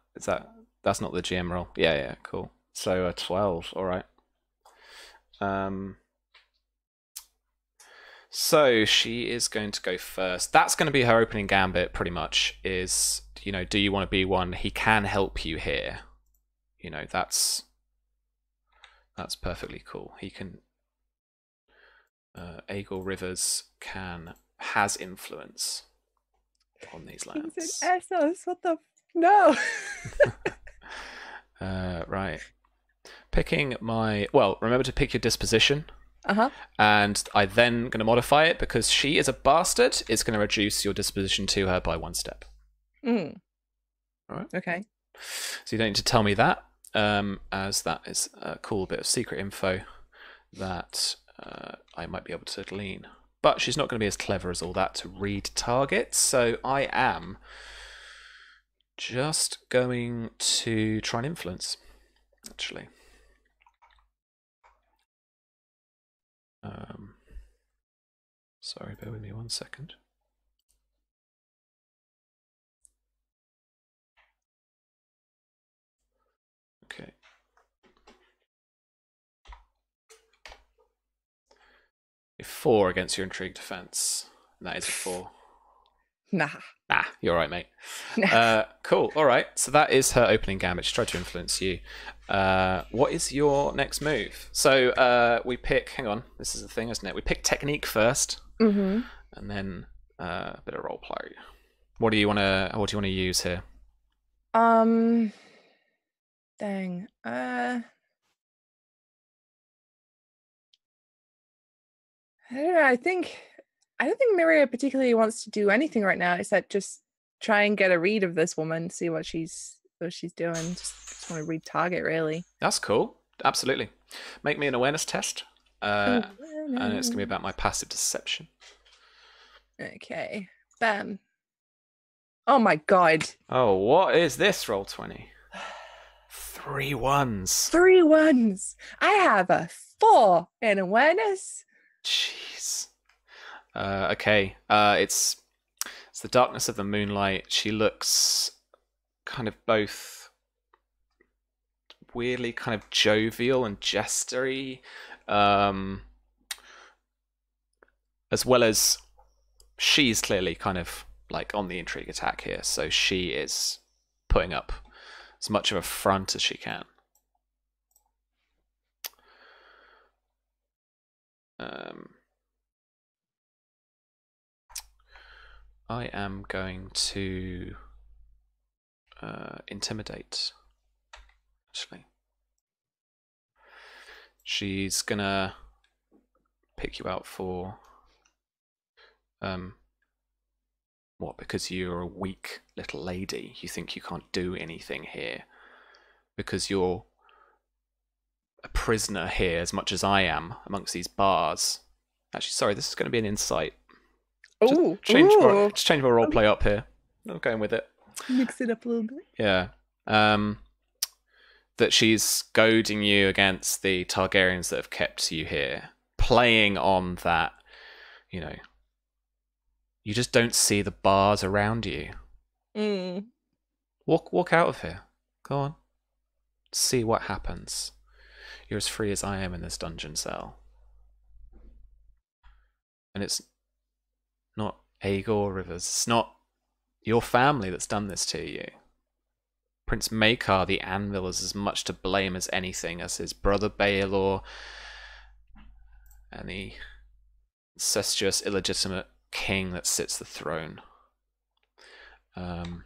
Speaker 1: That's not the GM roll? Yeah, cool. So 12. All right. So she is going to go first. That's going to be her opening gambit, pretty much, is, you know, do you want to be one? He can help you here. You know, that's perfectly cool. He can... Aegor Rivers has influence on these lands.
Speaker 4: He's an Essos. What the... No!
Speaker 1: Right. Picking my... Well, remember to pick your disposition. And I then going to modify it because she is a bastard. It's going to reduce your disposition to her by 1 step.
Speaker 4: All
Speaker 1: right.
Speaker 4: Okay.
Speaker 1: So you don't need to tell me that, as that is a cool bit of secret info that I might be able to glean. But she's not going to be as clever as all that to read targets. So I am just going to try and influence, actually. Sorry, bear with me 1 second. Okay. A 4 against your intrigue defense. And that is a 4.
Speaker 4: Nah.
Speaker 1: Nah, you're all right, mate. Cool. All right. So that is her opening gambit. She tried to influence you. What is your next move? So we pick. Hang on. This is the thing, isn't it? We pick technique first, and then a bit of role play. What do you want to use here?
Speaker 4: Dang. I don't know. I don't think Myria particularly wants to do anything right now except just try and get a read of this woman, see what she's doing. Just want to read target, really.
Speaker 1: That's cool. Absolutely. Make me an awareness test. And it's gonna be about my passive deception.
Speaker 4: Okay. Bam. Oh my god.
Speaker 1: Oh, what is this, Roll20? 3 1s.
Speaker 4: 3 1s. I have a 4 in awareness.
Speaker 1: Jeez. Okay. It's the darkness of the moonlight. She looks kind of both weirdly kind of jovial and jestery, as well as she's clearly kind of like on the intrigue attack here, so she is putting up as much of a front as she can. I am going to intimidate. Actually, she's gonna pick you out for what? Because you're a weak little lady. You think you can't do anything here because you're a prisoner here as much as I am amongst these bars. Actually, sorry, this is going to be an insight. Just change my roleplay up here. I'm going with it.
Speaker 4: Mix it up a little bit.
Speaker 1: Yeah. That she's goading you against the Targaryens that have kept you here, playing on that, you know, you just don't see the bars around you. Walk out of here. Go on. See what happens. You're as free as I am in this dungeon cell. And it's not Aegon Rivers. It's not your family that's done this to you. Prince Maekar the Anvil is as much to blame as anything, as his brother Baelor and the incestuous, illegitimate king that sits the throne. Can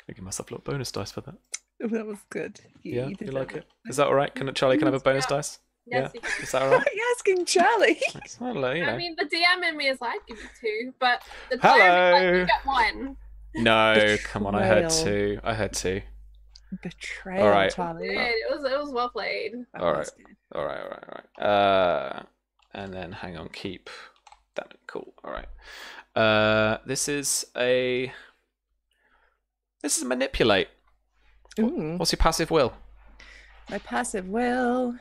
Speaker 1: I give myself a little bonus dice for that?
Speaker 4: That was good.
Speaker 1: You like it? Is that all right? Charlie, can I have a bonus dice?
Speaker 2: Yes,
Speaker 1: yeah? Is that all right?
Speaker 4: You're asking Charlie.
Speaker 1: Well, you know.
Speaker 2: I mean, the DM in me is like, give you 2, but the
Speaker 1: Hello.
Speaker 2: DM is like, you get 1.
Speaker 1: No,
Speaker 4: Betrayal.
Speaker 1: Come on, I heard 2.
Speaker 4: Betrayal,
Speaker 1: all right.
Speaker 4: Charlie.
Speaker 2: It was well played.
Speaker 1: All right. And then hang on, keep that. Cool. All right. This is manipulate. What's your passive will?
Speaker 4: My passive will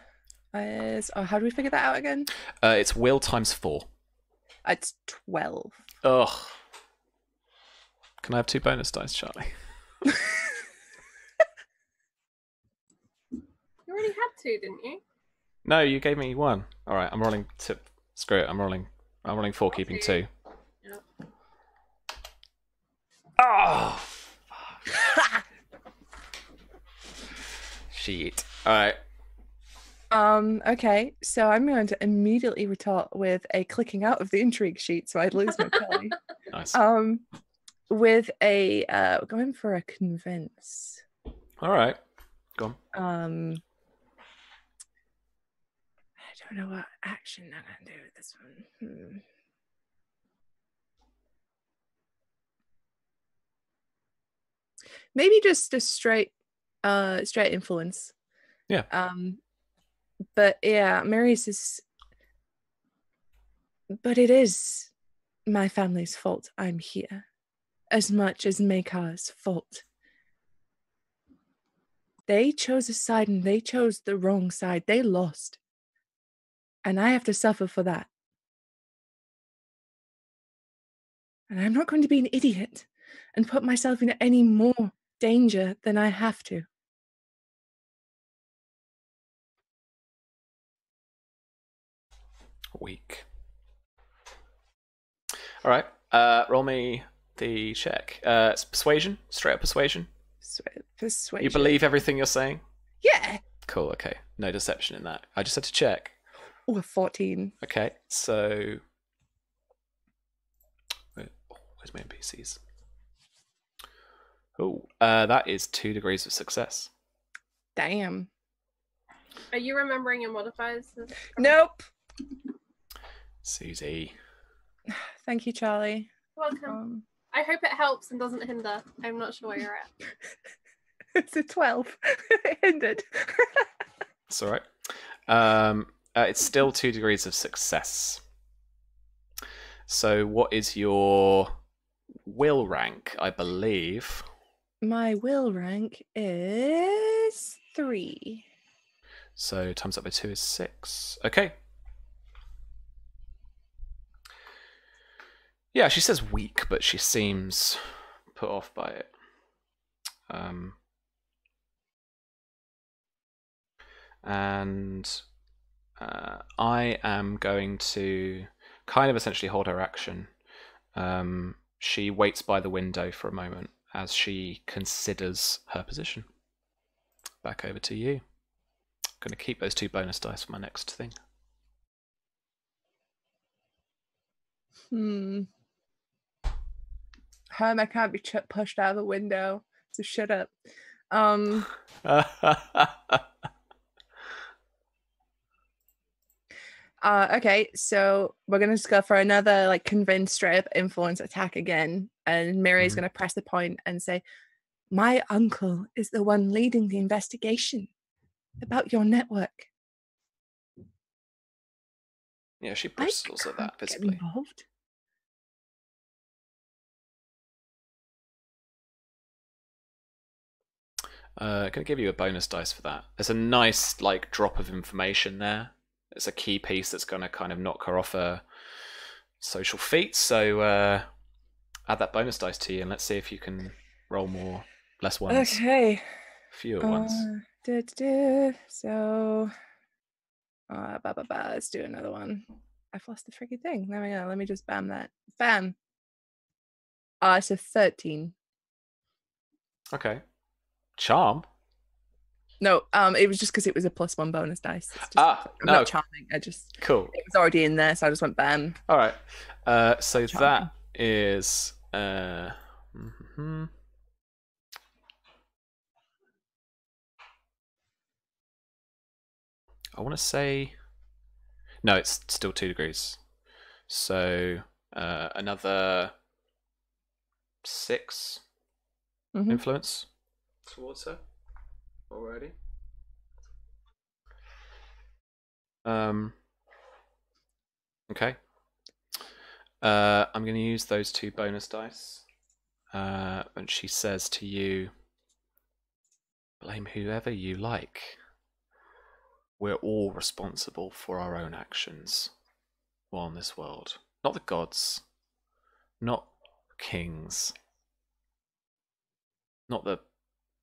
Speaker 4: is... Oh, how do we figure that out again?
Speaker 1: It's will times 4.
Speaker 4: It's 12.
Speaker 1: Ugh. Can I have 2 bonus dice, Charlie?
Speaker 2: You already had 2, didn't you?
Speaker 1: No, you gave me 1. All right, I'm rolling. Screw it. I'm rolling 4, keeping 2.
Speaker 2: Yep.
Speaker 1: Oh. Shit. All right.
Speaker 4: Okay, so I'm going to immediately retort with a clicking out of the intrigue sheet, so I'd lose my Kelly.
Speaker 1: Nice.
Speaker 4: With a going for a convince.
Speaker 1: All right. Go on.
Speaker 4: I don't know what action I'm gonna do with this one. Maybe just a straight influence.
Speaker 1: Yeah.
Speaker 4: But yeah, Marius is. But it is my family's fault I'm here, as much as Maekar's fault. They chose a side and they chose the wrong side. They lost. And I have to suffer for that. And I'm not going to be an idiot and put myself in any more danger than I have to.
Speaker 1: Weak. All right. Roll me the check. It's persuasion, straight up persuasion.
Speaker 4: Persuasion.
Speaker 1: You believe everything you're saying?
Speaker 4: Yeah.
Speaker 1: Cool. Okay, no deception in that. I just had to check.
Speaker 4: Oh, 14.
Speaker 1: Okay, so where's my NPCs? Oh, that is 2 degrees of success.
Speaker 4: Damn.
Speaker 2: Are you remembering your modifiers?
Speaker 4: Nope.
Speaker 1: Susie.
Speaker 4: Thank you, Charlie.
Speaker 2: Welcome. I hope it helps and doesn't hinder. I'm not sure where you're at.
Speaker 4: It's a 12. It hindered.
Speaker 1: It's all right. It's still 2 degrees of success. So what is your will rank, I believe?
Speaker 4: My will rank is 3.
Speaker 1: So times up by 2 is 6. Okay. Yeah, she says weak, but she seems put off by it. And I am going to kind of essentially hold her action. She waits by the window for a moment as she considers her position. Back over to you. I'm going to keep those 2 bonus dice for my next thing.
Speaker 4: I can't be pushed out of the window, so shut up. Okay, so we're gonna just go for another like convince straight up influence attack again, and Myria's gonna press the point and say, "My uncle is the one leading the investigation about your network."
Speaker 1: Yeah, she bristles at that visibly.
Speaker 4: Get involved.
Speaker 1: Going to give you a bonus dice for that. There's a nice like drop of information there. It's a key piece that's going to kind of knock her off her social feet. So add that bonus dice to you, and let's see if you can roll less ones.
Speaker 4: Okay.
Speaker 1: Fewer ones.
Speaker 4: So, let's do another one. I've lost the freaking thing. There we go. Let me just bam that. Bam. It's a 13.
Speaker 1: Okay. Charm.
Speaker 4: No, it was just because it was a +1 bonus dice. I'm not charming.
Speaker 1: Cool.
Speaker 4: It was already in there, so I just went bam.
Speaker 1: All right. So
Speaker 4: Charming.
Speaker 1: that is. I want to say. No, it's still 2 degrees. So another 6 influence towards her already. Okay. I'm going to use those 2 bonus dice. And she says to you, "Blame whoever you like. We're all responsible for our own actions while in this world. Not the gods. Not kings. Not the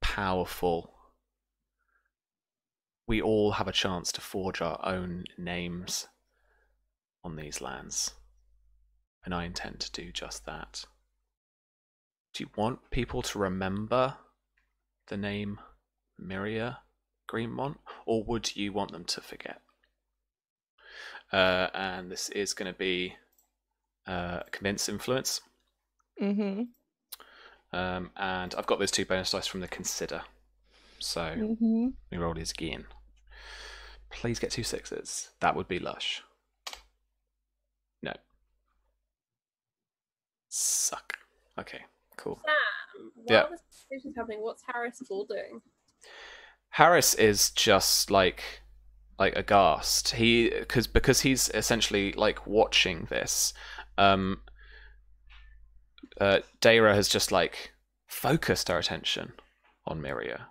Speaker 1: powerful. We all have a chance to forge our own names on these lands. And I intend to do just that. Do you want people to remember the name Myria Greenmont, or would you want them to forget?" And this is going to be convince influence. And I've got those 2 bonus dice from the consider. So we roll these again. Please get 2 6s. That would be lush. No. Suck. Okay, cool.
Speaker 2: Sam, while this conversation's happening, what's Harris Bull doing?
Speaker 1: Harris is just like aghast. Because he's essentially like watching this. Daira has just like focused her attention on Myria.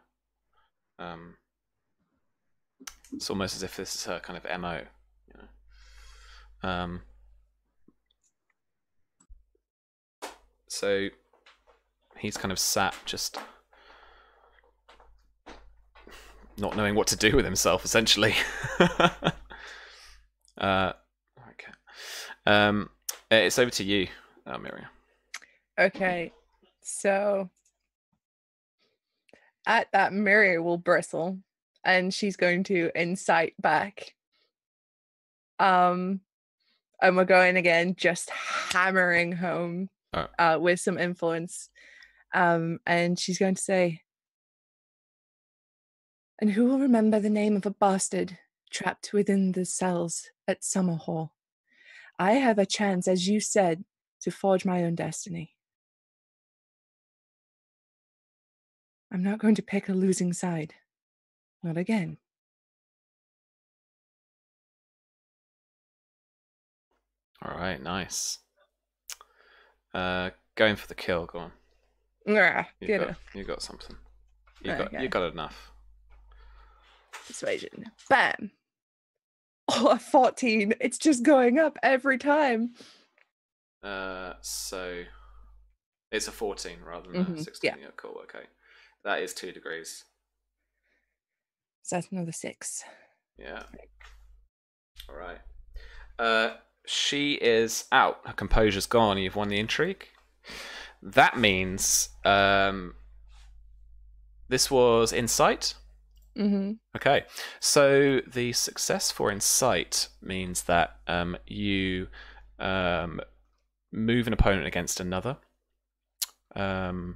Speaker 1: It's almost as if this is her kind of MO. You know? So he's kind of sat just not knowing what to do with himself, essentially. Okay. It's over to you, Myria.
Speaker 4: Okay, so at that, Myria will bristle, and she's going to incite back. And we're going again, just hammering home with some influence. And she's going to say, "And who will remember the name of a bastard trapped within the cells at Summerhall? I have a chance, as you said, to forge my own destiny. I'm not going to pick a losing side. Not again."
Speaker 1: All right, nice. Going for the kill. Go on. You got something. You got enough.
Speaker 4: Persuasion. Bam. Oh, a 14. It's just going up every time.
Speaker 1: So it's a 14 rather than a 16. Yeah, cool. Okay, that is 2 degrees.
Speaker 4: So that's another 6.
Speaker 1: Yeah. All right. She is out. Her composure's gone. You've won the intrigue. That means this was insight. Okay, so the success for insight means that you move an opponent against another. The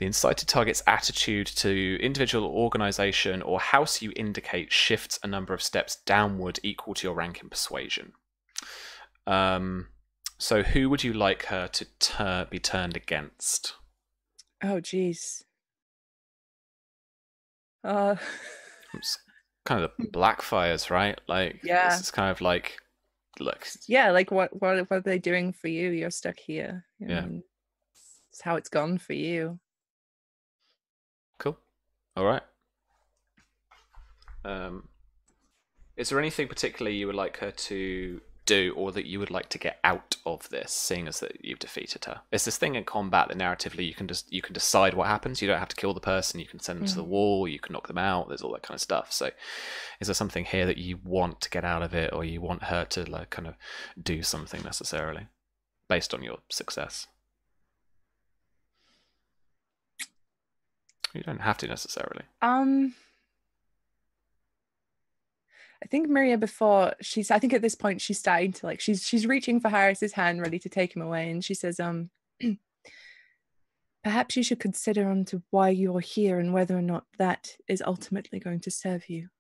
Speaker 1: incited target's attitude to individual, organization, or house you indicate shifts a number of steps downward equal to your rank in persuasion. So who would you like her to be turned against?
Speaker 4: Oh, jeez.
Speaker 1: It's kind of the Blackfyres, right? Like, this is kind of like, look.
Speaker 4: Yeah, like what are they doing for you? You're stuck here.
Speaker 1: Yeah.
Speaker 4: It's how it's gone for you.
Speaker 1: Cool. All right. Is there anything particularly you would like her to do, or that you would like to get out of this, seeing as that you've defeated her? It's this thing in combat that narratively you can decide what happens. You don't have to kill the person. You can send them to the wall. You can knock them out. There's all that kind of stuff. So, is there something here that you want to get out of it, or you want her to like kind of do something necessarily, based on your success? You don't have to necessarily.
Speaker 4: I think Myria, before I think at this point she's starting to like she's reaching for Harris's hand, ready to take him away, and she says, "Perhaps you should consider onto why you're here and whether or not that is ultimately going to serve you.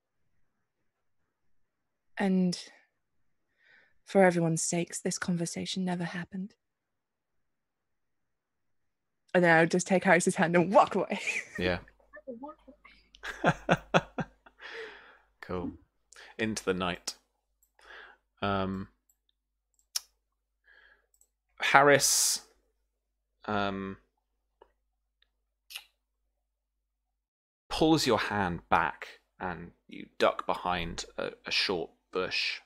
Speaker 4: And for everyone's sakes, this conversation never happened." And then I would just take Harris's hand and walk away.
Speaker 1: Yeah. Cool. Into the night. Harris pulls your hand back and you duck behind a short bush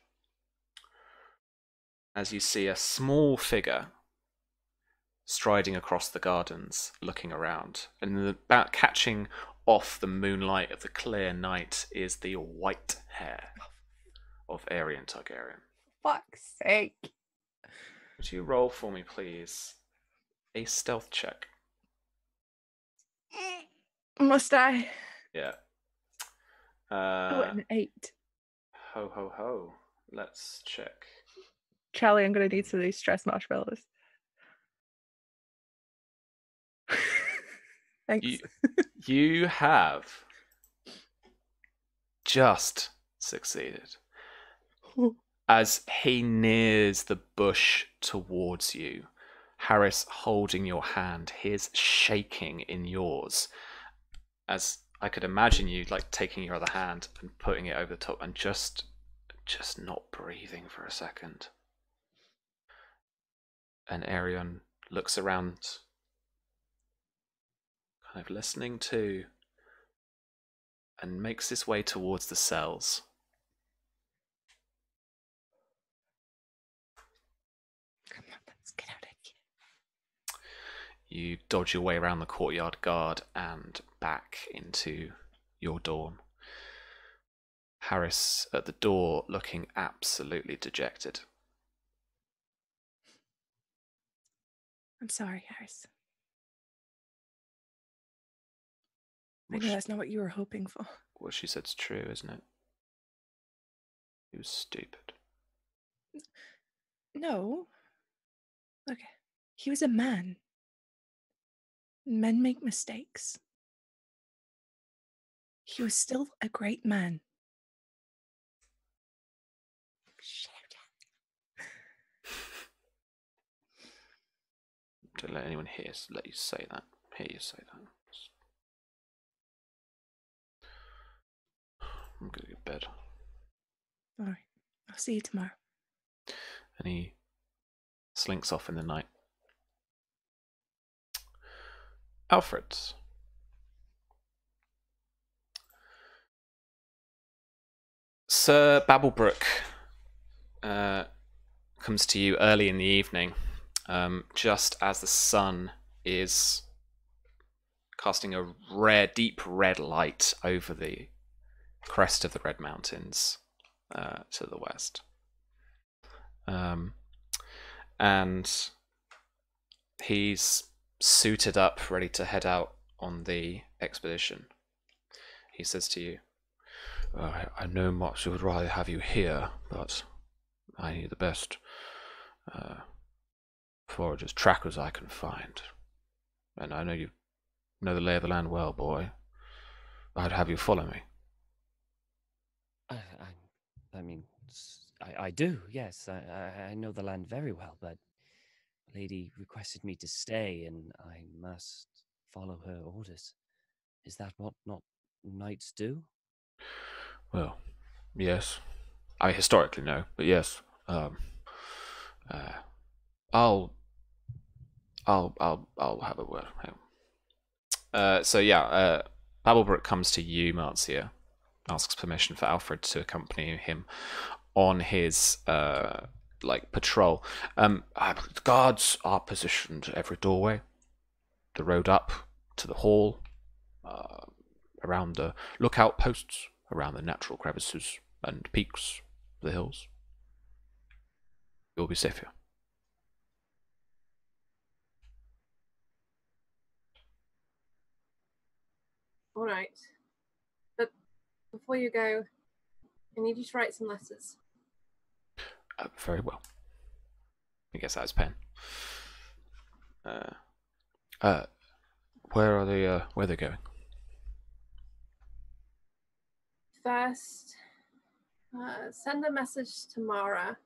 Speaker 1: as you see a small figure striding across the gardens, looking around, and about catching off the moonlight of the clear night is the white hair of Aegon Targaryen.
Speaker 4: Fuck's sake.
Speaker 1: Would you roll for me, please? A stealth check.
Speaker 4: Must I?
Speaker 1: Yeah.
Speaker 4: An 8.
Speaker 1: Ho, ho, ho. Let's check.
Speaker 4: Charlie, I'm going to need some of these stress marshmallows. Thanks.
Speaker 1: You have just succeeded. As he nears the bush towards you, Harris holding your hand, his shaking in yours, as I could imagine you like taking your other hand and putting it over the top and just not breathing for a second. And Aegon looks around, kind of listening too, and makes his way towards the cells.
Speaker 4: Come on, let's get out of here.
Speaker 1: You dodge your way around the courtyard guard and back into your dorm. Harris at the door looking absolutely dejected.
Speaker 4: I'm sorry, Harris. I know that's not what you were hoping for.
Speaker 1: What she said's true, isn't it? He was stupid.
Speaker 4: No. Look, he was a man. Men make mistakes. He was still a great man.
Speaker 1: Don't let anyone let you say that. Hear you say that. I'm gonna go to bed.
Speaker 4: All right. I'll see you tomorrow.
Speaker 1: And he slinks off in the night. Alfred. Sir Babblebrook comes to you early in the evening, just as the sun is casting a deep red light over the crest of the Red Mountains to the west. And he's suited up, ready to head out on the expedition. He says to you, I know Mox would rather have you here, but I need the best foragers, trackers I can find. And I know you know the lay of the land well, boy. I'd have you follow me.
Speaker 3: I mean, I do, yes. I know the land very well, but Lady requested me to stay, and I must follow her orders. Is that what not knights do?
Speaker 1: Well, yes. I historically no, but yes. I'll have a word. So yeah, Babblebrook comes to you, Marzia, asks permission for Alfred to accompany him on his patrol. The guards are positioned at every doorway, the road up to the hall, around the lookout posts, around the natural crevices and peaks of the hills. You'll be safe here.
Speaker 2: All right. But before you go, I need you to write some letters.
Speaker 1: Very well. I guess that's pen. Where are they? Where are they going?
Speaker 2: First, send a message to Mara.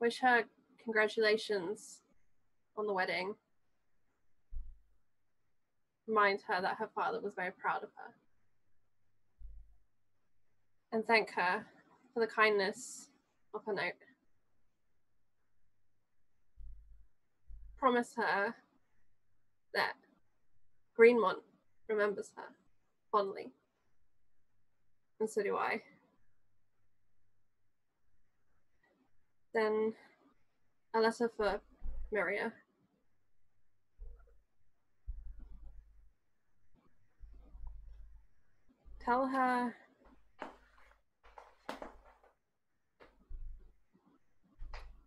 Speaker 2: Wish her congratulations on the wedding. Remind her that her father was very proud of her. And thank her for the kindness of her note. Promise her that Greenmont remembers her fondly. And so do I. Then a letter for Myria. Tell her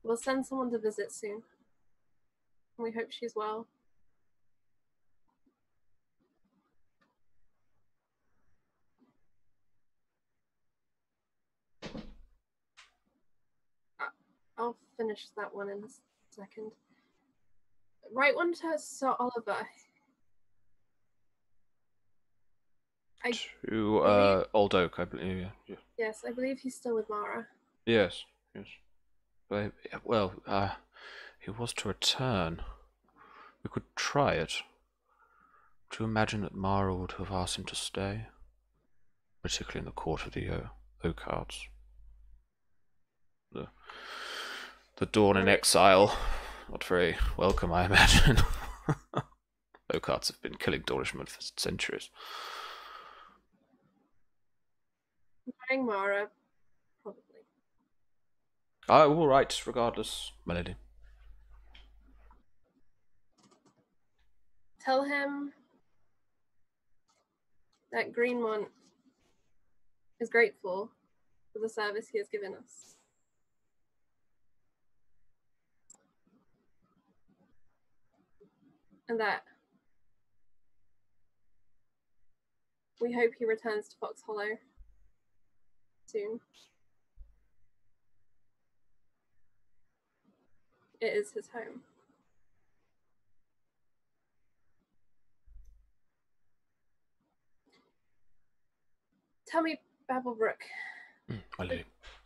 Speaker 2: we'll send someone to visit soon. We hope she's well. I'll finish that one in a second. Write one to Sir Oliver.
Speaker 1: To Old Oak, I believe. Yeah.
Speaker 2: Yes, I believe he's still with Mara.
Speaker 1: Yes. But, well, he was to return. We could try it. Do you imagine that Mara would have asked him to stay? Particularly in the court of the Oakhearts. The Dawn in exile. Not very welcome, I imagine. Oakhearts have been killing Dornishmen for centuries.
Speaker 2: Marrying Mara, probably.
Speaker 1: I will write regardless, my lady.
Speaker 2: Tell him that Greenmont is grateful for the service he has given us. and that we hope he returns to Fox Hollow soon. It is his home. Tell me, Babblebrook.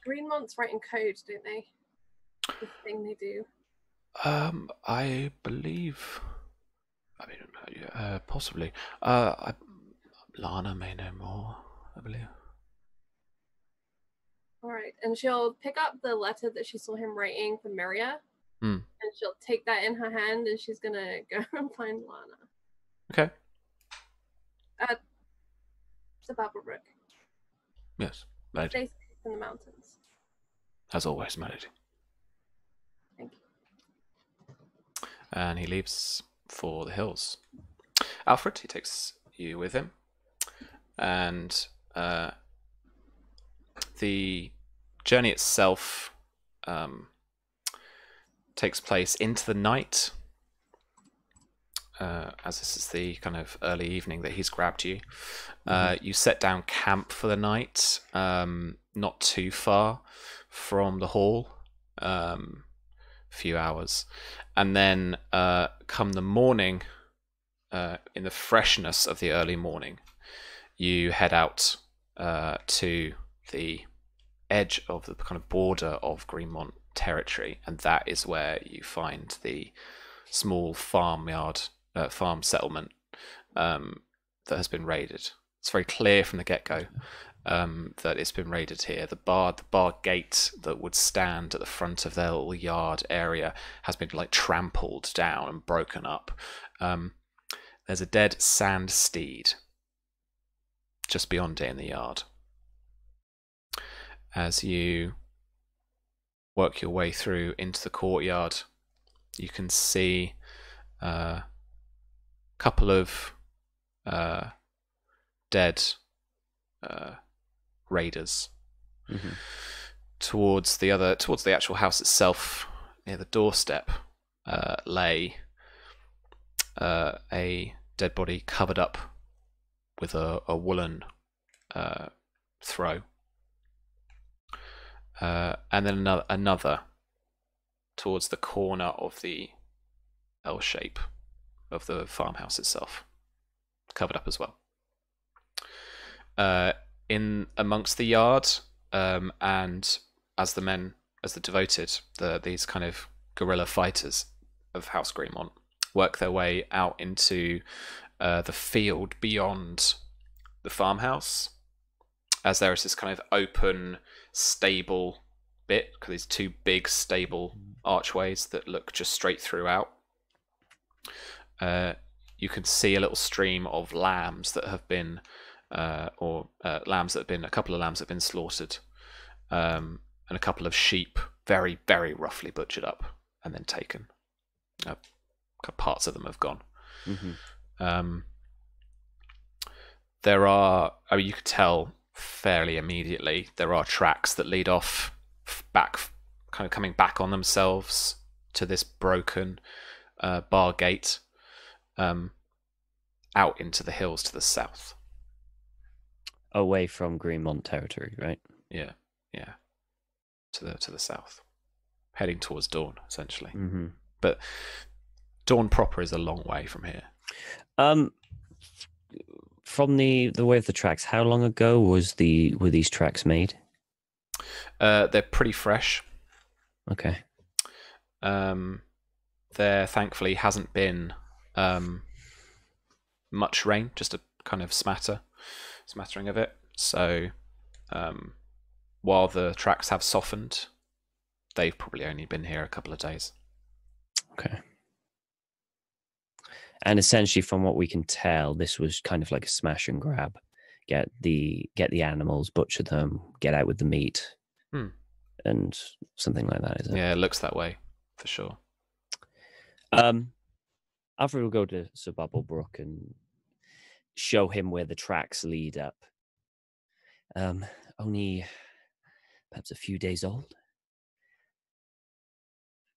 Speaker 2: Greenmont's writing code, don't they? The thing they do.
Speaker 1: I believe. I mean, possibly. Lana may know more, I believe.
Speaker 2: All right, and she'll pick up the letter that she saw him writing for Myria, and she'll take that in her hand, and she's gonna go and find Lana.
Speaker 1: Okay.
Speaker 2: It's a Babblebrook.
Speaker 1: Yes, Lady.
Speaker 2: Stay safe in the mountains.
Speaker 1: As always, my lady.
Speaker 2: Thank you.
Speaker 1: And he leaves for the hills. Alfred, he takes you with him, and the journey itself takes place into the night, as this is the kind of early evening that he's grabbed you. You set down camp for the night, not too far from the hall, a few hours, and then come the morning, in the freshness of the early morning, you head out to the edge of the kind of border of Greenmont territory, and that is where you find the small farm settlement that has been raided. It's very clear from the get-go that it's been raided here. The bar gate that would stand at the front of their little yard area has been like trampled down and broken up. There's a dead sand steed just beyond it in the yard. As you work your way through into the courtyard, you can see a couple of dead raiders. Towards the actual house itself, near the doorstep, lay a dead body covered up with a woolen throw, and then another towards the corner of the L shape of the farmhouse itself, covered up as well. In amongst the yard, and as the devoted, these kind of guerrilla fighters of House Greenmont work their way out into the field beyond the farmhouse, as there is this kind of open stable bit, because these two big stable archways that look just straight throughout. You can see a little stream of lambs that have been a couple of lambs that have been slaughtered, and a couple of sheep very, very roughly butchered up and then taken. Parts of them have gone. There are, you could tell fairly immediately, there are tracks that lead off back, kind of coming back on themselves to this broken bar gate, out into the hills to the south.
Speaker 3: Away from Greenmont territory, right?
Speaker 1: Yeah. To the south, heading towards Dawn, essentially. But Dawn proper is a long way from here.
Speaker 3: From the way of the tracks, how long ago were these tracks made?
Speaker 1: They're pretty fresh.
Speaker 3: Okay.
Speaker 1: There thankfully hasn't been much rain, just a kind of smattering of it. So while the tracks have softened, they've probably only been here a couple of days.
Speaker 3: Okay. And essentially, from what we can tell, this was kind of like a smash and grab. Get the animals, butcher them, get out with the meat, and something like that, is it?
Speaker 1: Yeah, it looks that way for sure.
Speaker 3: Alfred will go to Sir Babblebrook and show him where the tracks lead up. Only perhaps a few days old.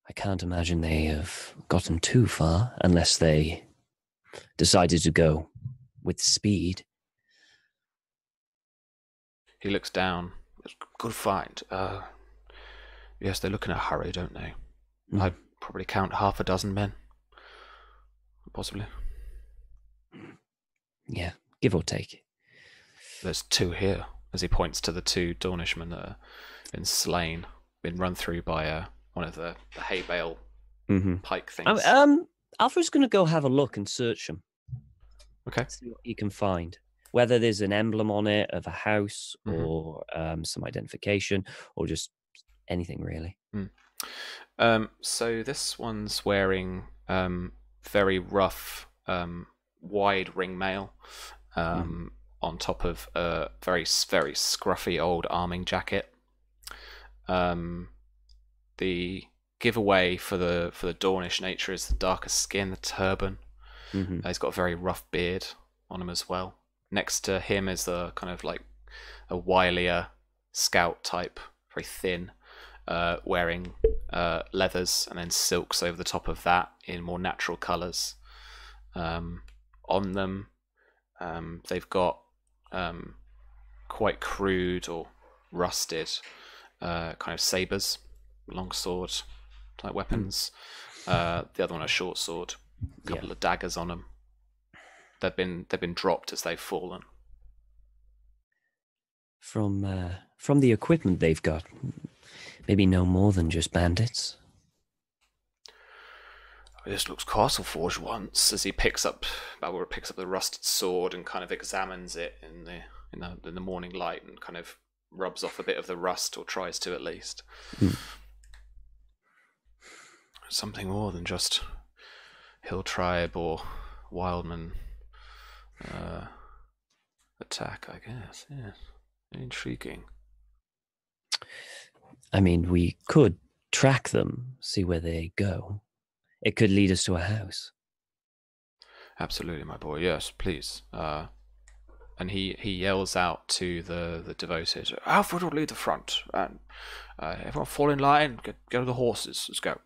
Speaker 3: I can't imagine they have gotten too far, unless they decided to go with speed.
Speaker 1: He looks down. Good find. Yes, they look in a hurry, don't they? I'd probably count half a dozen men. Possibly.
Speaker 3: Yeah, give or take.
Speaker 1: There's 2 here, as he points to the 2 Dornishmen that have been slain, been run through by one of the hay bale pike things.
Speaker 3: Alfred's going to go have a look and search them.
Speaker 1: Okay.
Speaker 3: See what he can find. Whether there's an emblem on it of a house or some identification or just anything really.
Speaker 1: So this one's wearing very rough, wide ring mail on top of a very, very scruffy old arming jacket. The giveaway for the Dornish nature is the darker skin, the turban. He's got a very rough beard on him as well. Next to him is a kind of like a wilier scout type, very thin, wearing leathers and then silks over the top of that in more natural colours. On them, they've got quite crude or rusted kind of sabres, longsword type weapons. The other one a short sword, a couple of daggers on them. They've been dropped as they've fallen.
Speaker 3: From the equipment they've got, maybe no more than just bandits.
Speaker 1: This looks castle forged once. As he picks up the rusted sword and kind of examines it in the morning light and kind of rubs off a bit of the rust, or tries to at least. Something more than just hill tribe or wildman attack, I guess. Yes, intriguing.
Speaker 3: I mean, we could track them, see where they go. It could lead us to a house.
Speaker 1: Absolutely, my boy. Yes, please. And he yells out to the devoted, Alfred will lead the front, and everyone fall in line, go to the horses, let's go.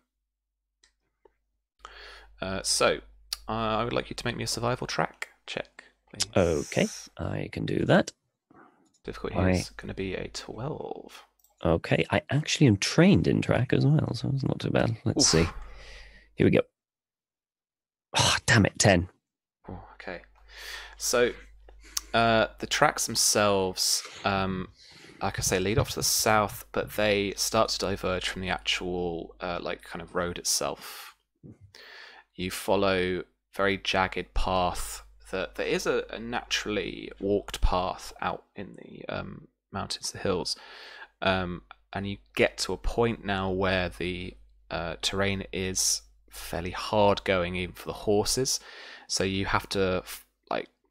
Speaker 1: So, I would like you to make me a survival check, please.
Speaker 3: Okay, I can do that.
Speaker 1: Difficulty is going to be a 12.
Speaker 3: Okay, I actually am trained in track as well, so it's not too bad. Let's see. Here we go. Oh, damn it, 10.
Speaker 1: Oh, okay. So, the tracks themselves, like I say, lead off to the south, but they start to diverge from the actual, kind of road itself. You follow very jagged path that there is a naturally walked path out in the mountains, the hills, and you get to a point now where the terrain is fairly hard going even for the horses, so you have to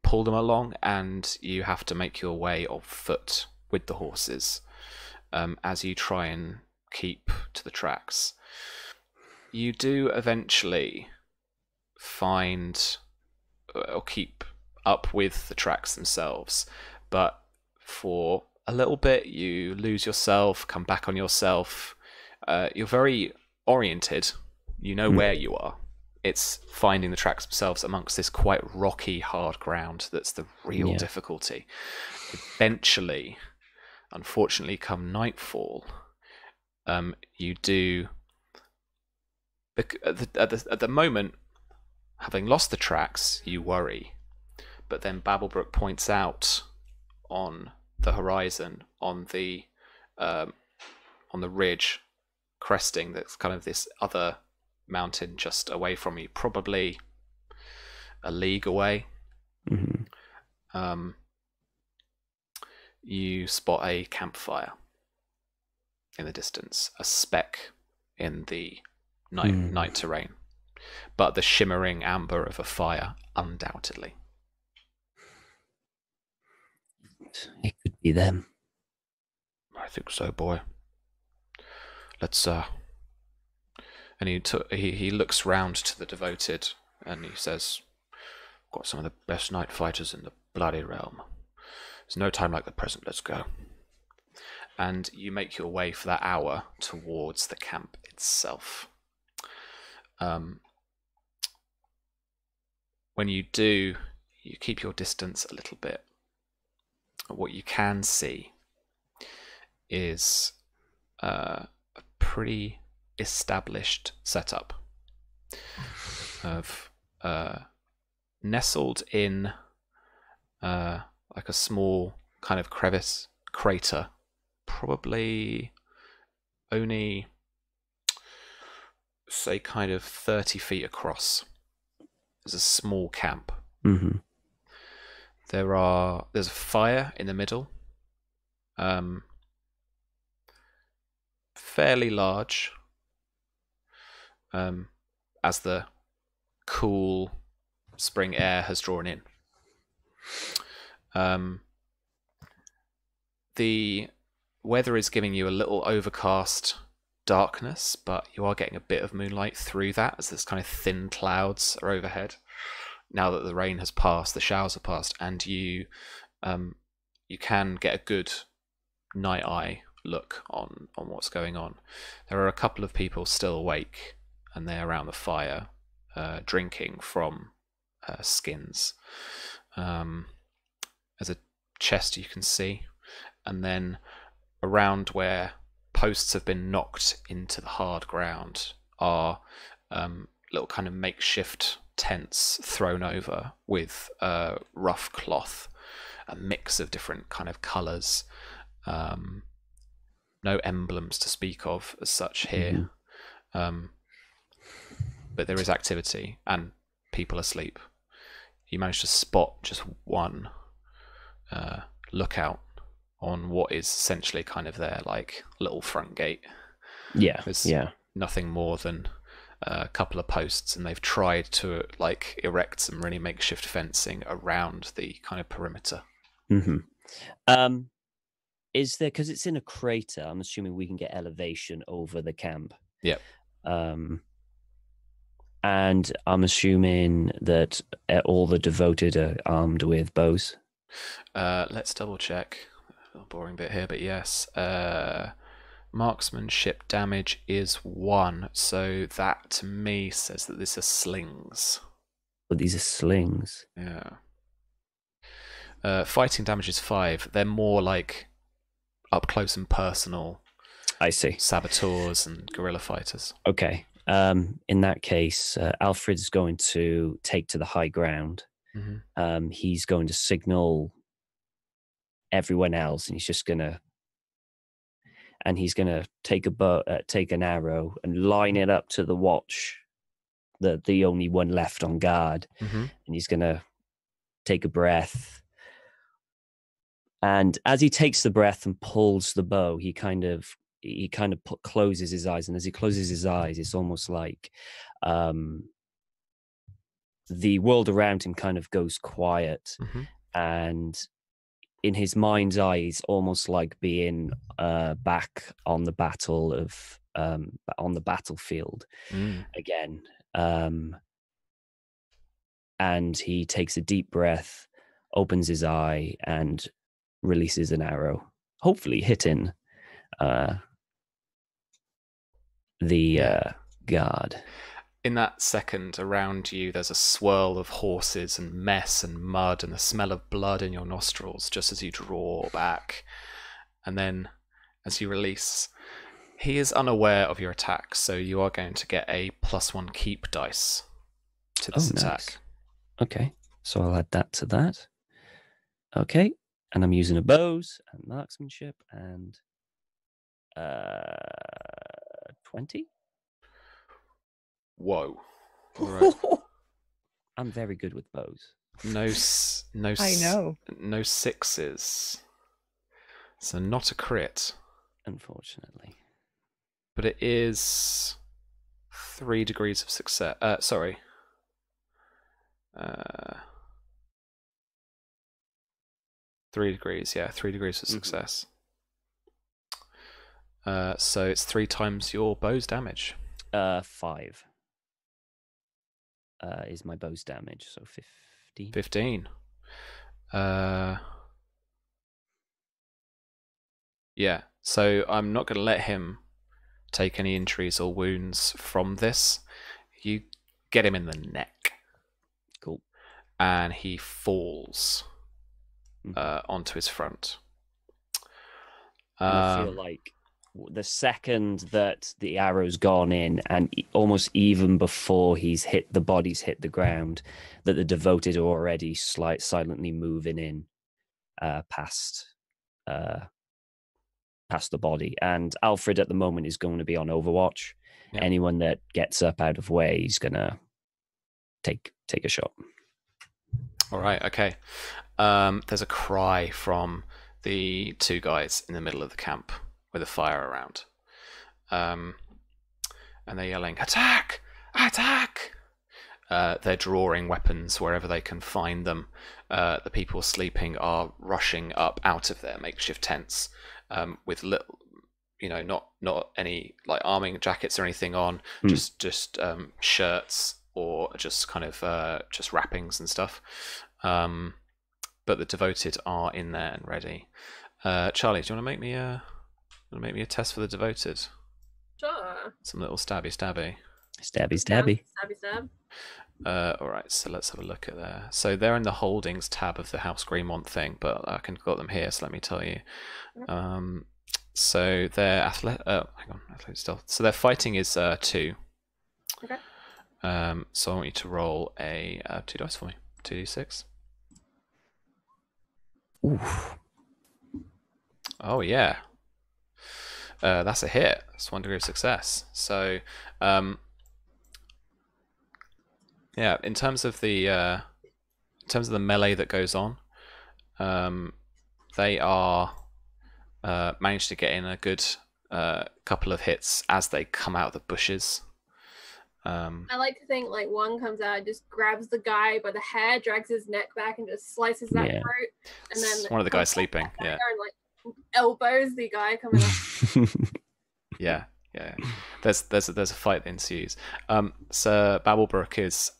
Speaker 1: pull them along, and you have to make your way on foot with the horses as you try and keep to the tracks. You do eventually find or keep up with the tracks themselves, but for a little bit you lose yourself, come back on yourself. You're very oriented, you know where you are. It's finding the tracks themselves amongst this quite rocky, hard ground that's the real difficulty. Eventually, unfortunately, come nightfall, you do... At the moment, having lost the tracks, you worry. But then Babblebrook points out on the horizon, on the ridge, cresting, that's kind of this other mountain just away from you, probably a league away. You spot a campfire in the distance, a speck in the night terrain, but the shimmering amber of a fire, undoubtedly.
Speaker 3: It could be them.
Speaker 1: I think so, boy. Let's and he looks round to the devoted and he says, got some of the best night fighters in the bloody realm. There's no time like the present, let's go. And you make your way for that hour towards the camp itself. when you do, you keep your distance a little bit. What you can see is a pretty established setup of nestled in like a small kind of crevice crater, probably only say kind of 30 feet across. There's a small camp.
Speaker 3: Mm-hmm.
Speaker 1: There's a fire in the middle, fairly large, as the cool spring air has drawn in. The weather is giving you a little overcast darkness, but you are getting a bit of moonlight through that as this kind of thin clouds are overhead. Now that the rain has passed, the showers have passed, and you can get a good night eye look on what's going on. There are a couple of people still awake, and they're around the fire, drinking from skins. There's a chest you can see, and then around where posts have been knocked into the hard ground are little kind of makeshift tents thrown over with rough cloth, a mix of different kind of colours. No emblems to speak of as such here, but there is activity and people asleep. You manage to spot just one lookout on what is essentially kind of their like little front gate. There's nothing more than a couple of posts, and they've tried to like erect some really makeshift fencing around the kind of perimeter.
Speaker 3: Is there, because it's in a crater, I'm assuming we can get elevation over the camp.
Speaker 1: Yep.
Speaker 3: And I'm assuming that all the devoted are armed with bows.
Speaker 1: Let's double check. A boring bit here, but yes. Marksmanship damage is 1, so that to me says that these are slings.
Speaker 3: But these are slings.
Speaker 1: Yeah. Fighting damage is 5. They're more like up close and personal.
Speaker 3: I see.
Speaker 1: Saboteurs and guerrilla fighters.
Speaker 3: Okay. In that case, Alfred's going to take to the high ground. He's going to signal everyone else, and he's just gonna take take an arrow and line it up to the watch, the only one left on guard. And he's gonna take a breath, and as he takes the breath and pulls the bow, he kind of closes his eyes, and as he closes his eyes, it's almost like the world around him kind of goes quiet, and in his mind's eye, it's almost like being back on the on the battlefield again. And he takes a deep breath, opens his eye, and releases an arrow, hopefully hitting the guard.
Speaker 1: In that second, around you, there's a swirl of horses and mess and mud and the smell of blood in your nostrils just as you draw back. And then, as you release, he is unaware of your attack, so you are going to get a +1 keep dice to this attack.
Speaker 3: Nice. Okay, so I'll add that to that. Okay, and I'm using a bows and marksmanship and 20.
Speaker 1: Whoa! All right.
Speaker 3: I'm very good with bows.
Speaker 1: No,
Speaker 4: I know.
Speaker 1: No 6s, so not a crit,
Speaker 3: unfortunately.
Speaker 1: But it is 3 degrees of success. Sorry. 3 degrees, yeah, 3 degrees of success. So it's 3 times your bow's damage.
Speaker 3: 5 is my bow's damage, so 15.
Speaker 1: 15. Yeah, so I'm not going to let him take any injuries or wounds from this. You get him in the neck.
Speaker 3: Cool.
Speaker 1: and he falls onto his front.
Speaker 3: And I feel like the second that the arrow's gone in, and almost even before the body's hit the ground, that the devoted are already silently moving in past the body. And Alfred at the moment is going to be on overwatch. Yep. Anyone that gets up out of way, he's gonna take a shot.
Speaker 1: All right, okay. There's a cry from the two guys in the middle of the camp with a fire around, and they're yelling, "Attack! Attack!" They're drawing weapons wherever they can find them. The people sleeping are rushing up out of their makeshift tents with little, not any like arming jackets or anything on, just shirts or just kind of just wrappings and stuff. But the devoted are in there and ready. Charlie, do you want to make me a test for the devoted?
Speaker 2: Sure.
Speaker 1: Some little stabby.
Speaker 3: Stabby.
Speaker 2: Stab.
Speaker 1: All right, so let's have a look at there. So they're in the holdings tab of the House Greenmont thing, but I can got them here. So let me tell you. So their athletic stealth. So their fighting is 2.
Speaker 2: Okay.
Speaker 1: So I want you to roll a 2 dice for me. 2d6.
Speaker 3: Oof.
Speaker 1: Oh yeah. That's a hit. That's 1 degree of success. So yeah, in terms of the melee that goes on, they are managed to get in a good couple of hits as they come out of the bushes.
Speaker 2: I like to think like one comes out and just grabs the guy by the hair, drags his neck back, and just slices that throat. And then
Speaker 1: one of the guys sleeping,
Speaker 2: and like elbows the guy coming up.
Speaker 1: Yeah. There's a fight that ensues. Sir Babblebrook is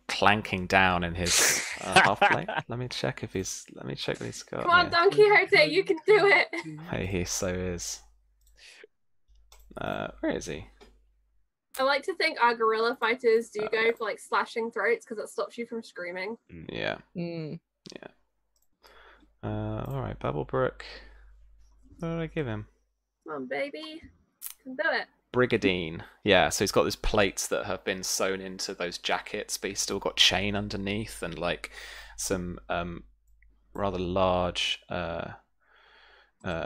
Speaker 1: clanking down in his half plate. Let me check what he's got.
Speaker 2: Come on, Don Quixote, you can do it.
Speaker 1: Hey, he so is. Where is he?
Speaker 2: I like to think our guerrilla fighters do go for like slashing throats because it stops you from screaming.
Speaker 1: Yeah. Yeah. All right, Babblebrook. What did I give him?
Speaker 2: Come on, baby. You can do it.
Speaker 1: Brigadine. Yeah, so he's got those plates that have been sewn into those jackets, but he's still got chain underneath and like some rather large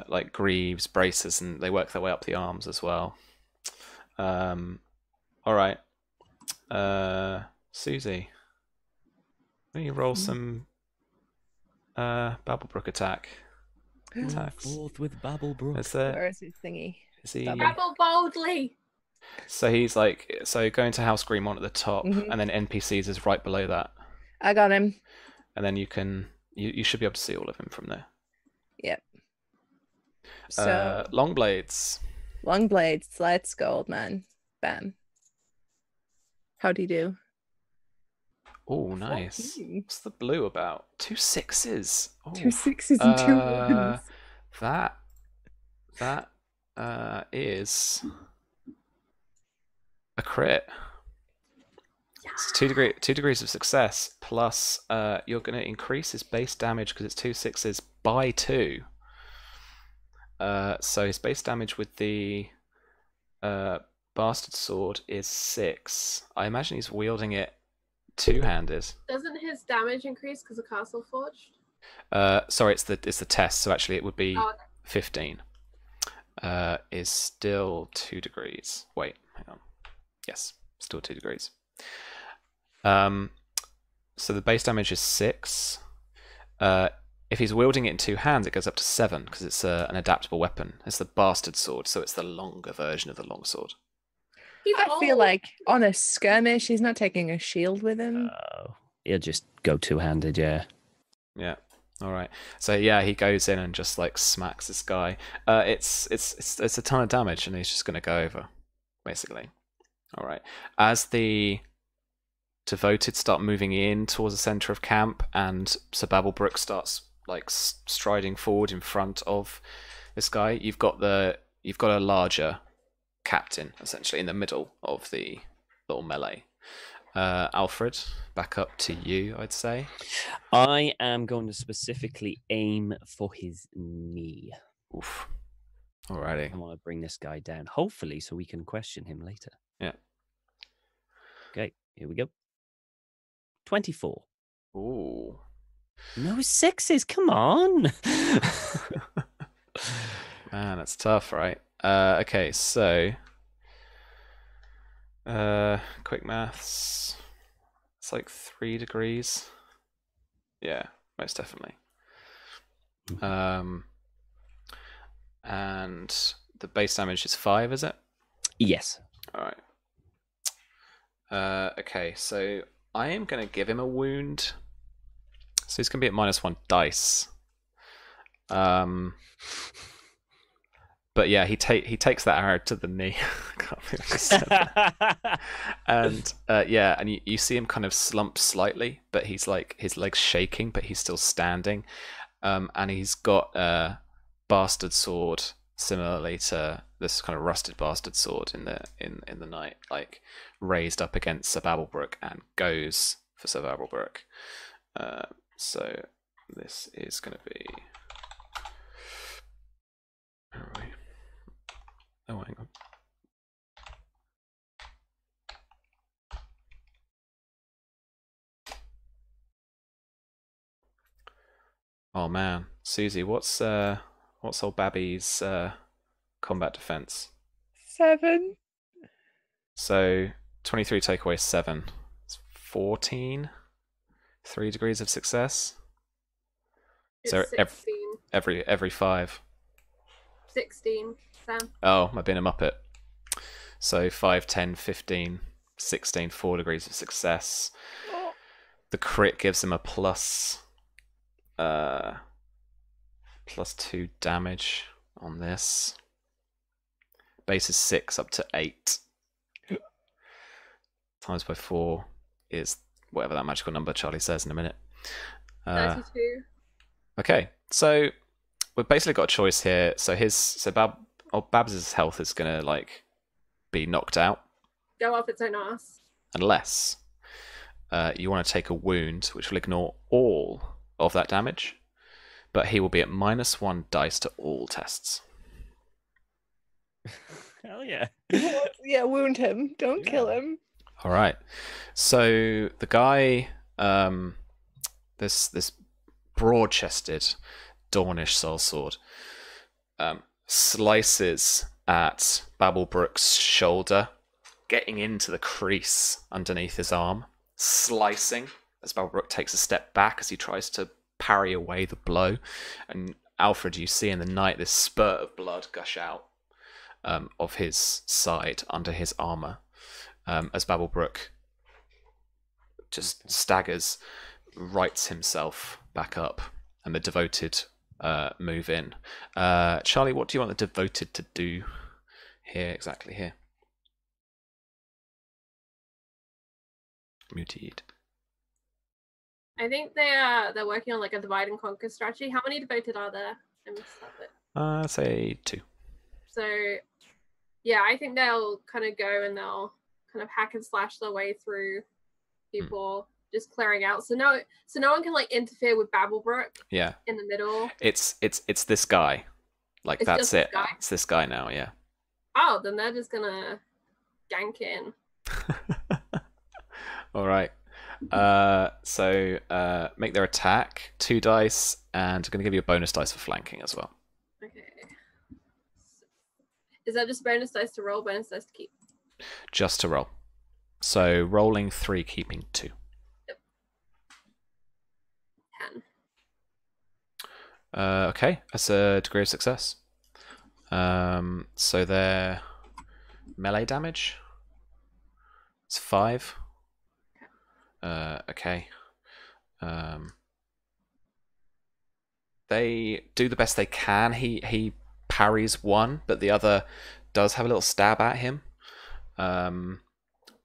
Speaker 1: like greaves, braces, and they work their way up the arms as well. All right. Susie, why don't you roll some Babblebrook attacks?
Speaker 3: Forth with Babblebrook.
Speaker 4: Where is his thingy?
Speaker 2: Babble boldly.
Speaker 1: So he's going to House Greenmont at the top, and then NPCs is right below that.
Speaker 4: I got him.
Speaker 1: And then you should be able to see all of him from there.
Speaker 4: Yep. So
Speaker 1: long blades.
Speaker 4: Let's go, old man. Bam. How'd he do?
Speaker 1: Oh, nice. 14. What's the blue about? 2 6s. Oh.
Speaker 4: 2 6s and 2 1s.
Speaker 1: That is a crit. It's 2 degrees of success, plus you're going to increase his base damage because it's 2 6s by 2. So his base damage with the bastard sword is 6. I imagine he's wielding it two-handed.
Speaker 2: Doesn't his damage increase because of Castle Forged?
Speaker 1: Sorry, it's the test. So actually, it would be 15. Is still 2 degrees. Wait, hang on. Yes, still 2 degrees. So the base damage is 6. If he's wielding it in 2 hands, it goes up to 7 because it's an adaptable weapon. It's the bastard sword, so it's the longer version of the longsword.
Speaker 4: I feel like on a skirmish, he's not taking a shield with him.
Speaker 3: He'll just go 2-handed, yeah.
Speaker 1: Yeah. All right. So yeah, he goes in and just like smacks this guy. It's a ton of damage, and he's just going to go over, basically. All right. As the devoted start moving in towards the center of camp, and Sir Babblebrook starts like striding forward in front of this guy, you've got a larger captain essentially in the middle of the little melee. Alfred, back up to you, I'd say.
Speaker 3: I am going to specifically aim for his knee.
Speaker 1: Oof. Alrighty.
Speaker 3: I want to bring this guy down, hopefully, so we can question him later.
Speaker 1: Yeah.
Speaker 3: Okay, here we go. 24.
Speaker 1: Ooh.
Speaker 3: No sixes, come on.
Speaker 1: Man, that's tough, right? Okay, so quick maths. It's like 3 degrees. Yeah, most definitely. And the base damage is 5, is it?
Speaker 3: Yes.
Speaker 1: All right. Okay, so I am going to give him a wound. So he's going to be at -1 dice. But yeah, he takes that arrow to the knee. Can't believe I just said that. And yeah, and you see him kind of slump slightly, but he's like, his legs shaking, but he's still standing. And he's got a bastard sword, similarly to this kind of rusted bastard sword in the night, like raised up against Sir Babblebrook, and goes for Sir Babblebrook. So this is going to be. Where are we? Oh, hang on. Oh man, Susie, what's old Babby's combat defense?
Speaker 4: 7.
Speaker 1: So 23 take away 7. It's 14. 3 degrees of success.
Speaker 2: It's
Speaker 1: So
Speaker 2: 16.
Speaker 1: every 5.
Speaker 2: 16, Sam.
Speaker 1: Oh, I've been a muppet. So 5, 10, 15, 16, 4 degrees of success. The crit gives him a +2 damage on this. Base is 6 up to 8. Times by 4 is whatever that magical number Charlie says in a minute.
Speaker 2: 32.
Speaker 1: Okay, so we've basically got a choice here. So Babs' health is gonna like be knocked out.
Speaker 2: Go up its own ass.
Speaker 1: Unless you want to take a wound, which will ignore all of that damage, but he will be at -1 dice to all tests.
Speaker 3: Hell yeah.
Speaker 4: Yeah, wound him. Don't kill him.
Speaker 1: All right. So the guy, this broad-chested Dornish sellsword, slices at Babblebrook's shoulder, getting into the crease underneath his arm, slicing as Babblebrook takes a step back as he tries to parry away the blow. And Alfred, you see in the night this spurt of blood gush out of his side under his armor, as Babblebrook just staggers, rights himself back up, and the devoted move in. Charlie, what do you want the devoted to do here, exactly here? Muted.
Speaker 2: I think they're working on like a divide and conquer strategy. How many devoted are there? I missed that bit.
Speaker 1: Say 2.
Speaker 2: So yeah, I think they'll kind of go and they'll kind of hack and slash their way through people, just clearing out. So no one can like interfere with Babblebrook.
Speaker 1: Yeah.
Speaker 2: In the middle.
Speaker 1: It's this guy. Like
Speaker 2: It's
Speaker 1: that's it.
Speaker 2: Guy?
Speaker 1: It's this guy now. Yeah.
Speaker 2: Oh, then they're just gonna gank in.
Speaker 1: All right. So make their attack 2 dice, and I'm going to give you a bonus dice for flanking as well.
Speaker 2: Okay. Is that just bonus dice to roll, bonus dice to keep?
Speaker 1: Just to roll. So rolling 3, keeping 2.
Speaker 2: Yep. 10.
Speaker 1: Okay, that's a degree of success. So their melee damage, it's 5. Okay. They do the best they can. He parries one, but the other does have a little stab at him.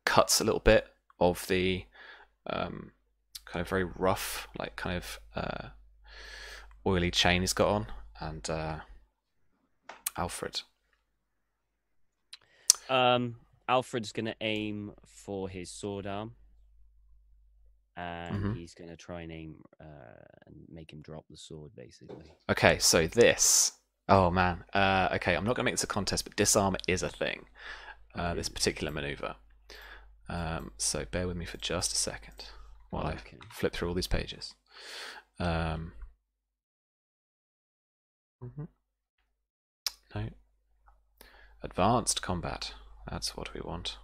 Speaker 1: Cuts a little bit of the kind of very rough, like kind of oily chain he's got on, and Alfred.
Speaker 3: Alfred's gonna aim for his sword arm. and he's going to try and aim and make him drop the sword, basically.
Speaker 1: Okay, so this. Oh man. Okay, I'm not going to make this a contest, but disarm is a thing. This particular maneuver. So bear with me for just a second while I flip through all these pages. No. Advanced combat. That's what we want.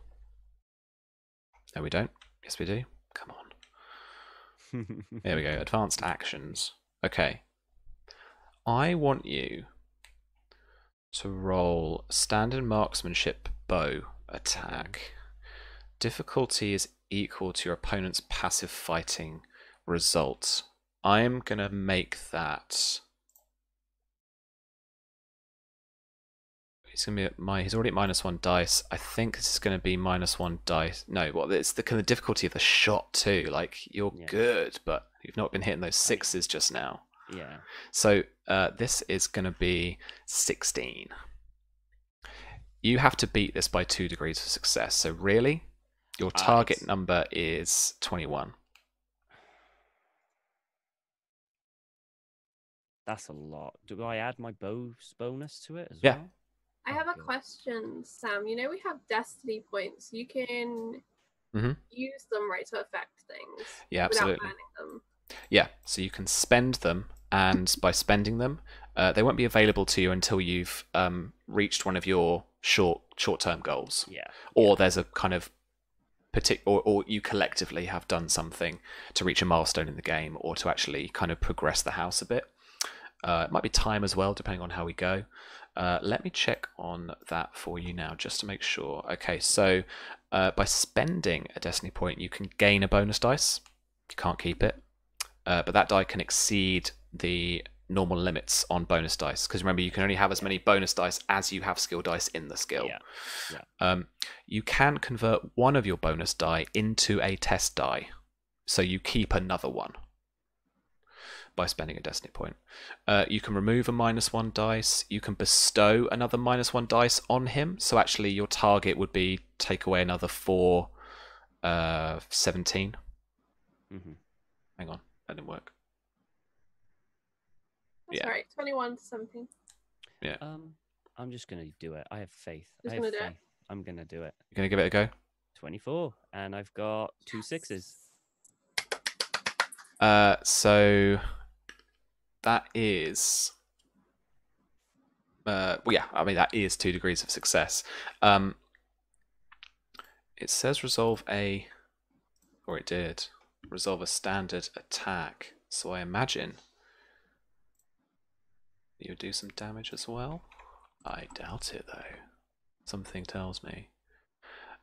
Speaker 1: No, we don't. Yes, we do. Come on. There we go. Advanced actions. Okay. I want you to roll standard marksmanship bow attack. Difficulty is equal to your opponent's passive fighting results. I'm going to make that... He's already at -1 dice. I think this is going to be -1 dice. No, well, it's the kind of difficulty of the shot too. Like, you're good, but you've not been hitting those sixes just now.
Speaker 3: Yeah.
Speaker 1: So this is going to be 16. You have to beat this by 2 degrees of success. So really, your target number is 21.
Speaker 3: That's a lot. Do I add my bonus to it as
Speaker 1: well?
Speaker 2: I have a question, Sam. You know we have destiny points. You can use them, right, to affect things.
Speaker 1: Yeah, absolutely.
Speaker 2: Without banning them.
Speaker 1: Yeah, so you can spend them, and by spending them, they won't be available to you until you've reached one of your short-term goals.
Speaker 3: Yeah.
Speaker 1: Or there's a kind of or you collectively have done something to reach a milestone in the game, or to actually kind of progress the house a bit. It might be time as well, depending on how we go. Let me check on that for you now, just to make sure. Okay, so by spending a destiny point, you can gain a bonus dice. You can't keep it. But that die can exceed the normal limits on bonus dice, because remember, you can only have as many bonus dice as you have skill dice in the skill. You can convert one of your bonus die into a test die, so you keep another one by spending a destiny point. You can remove a -1 dice. You can bestow another -1 dice on him, so actually your target would be take away another 4, 17. Hang on, that didn't work.
Speaker 2: That's right, 21 to 17.
Speaker 1: Yeah.
Speaker 3: I'm just gonna do it. I have faith. I'm gonna do it.
Speaker 1: You're gonna give it a go?
Speaker 3: 24, and I've got 2 6s.
Speaker 1: So that is well, yeah, I mean, that is 2 degrees of success. It says resolve a, or it did resolve a standard attack, so I imagine you would do some damage as well. I doubt it though. Something tells me.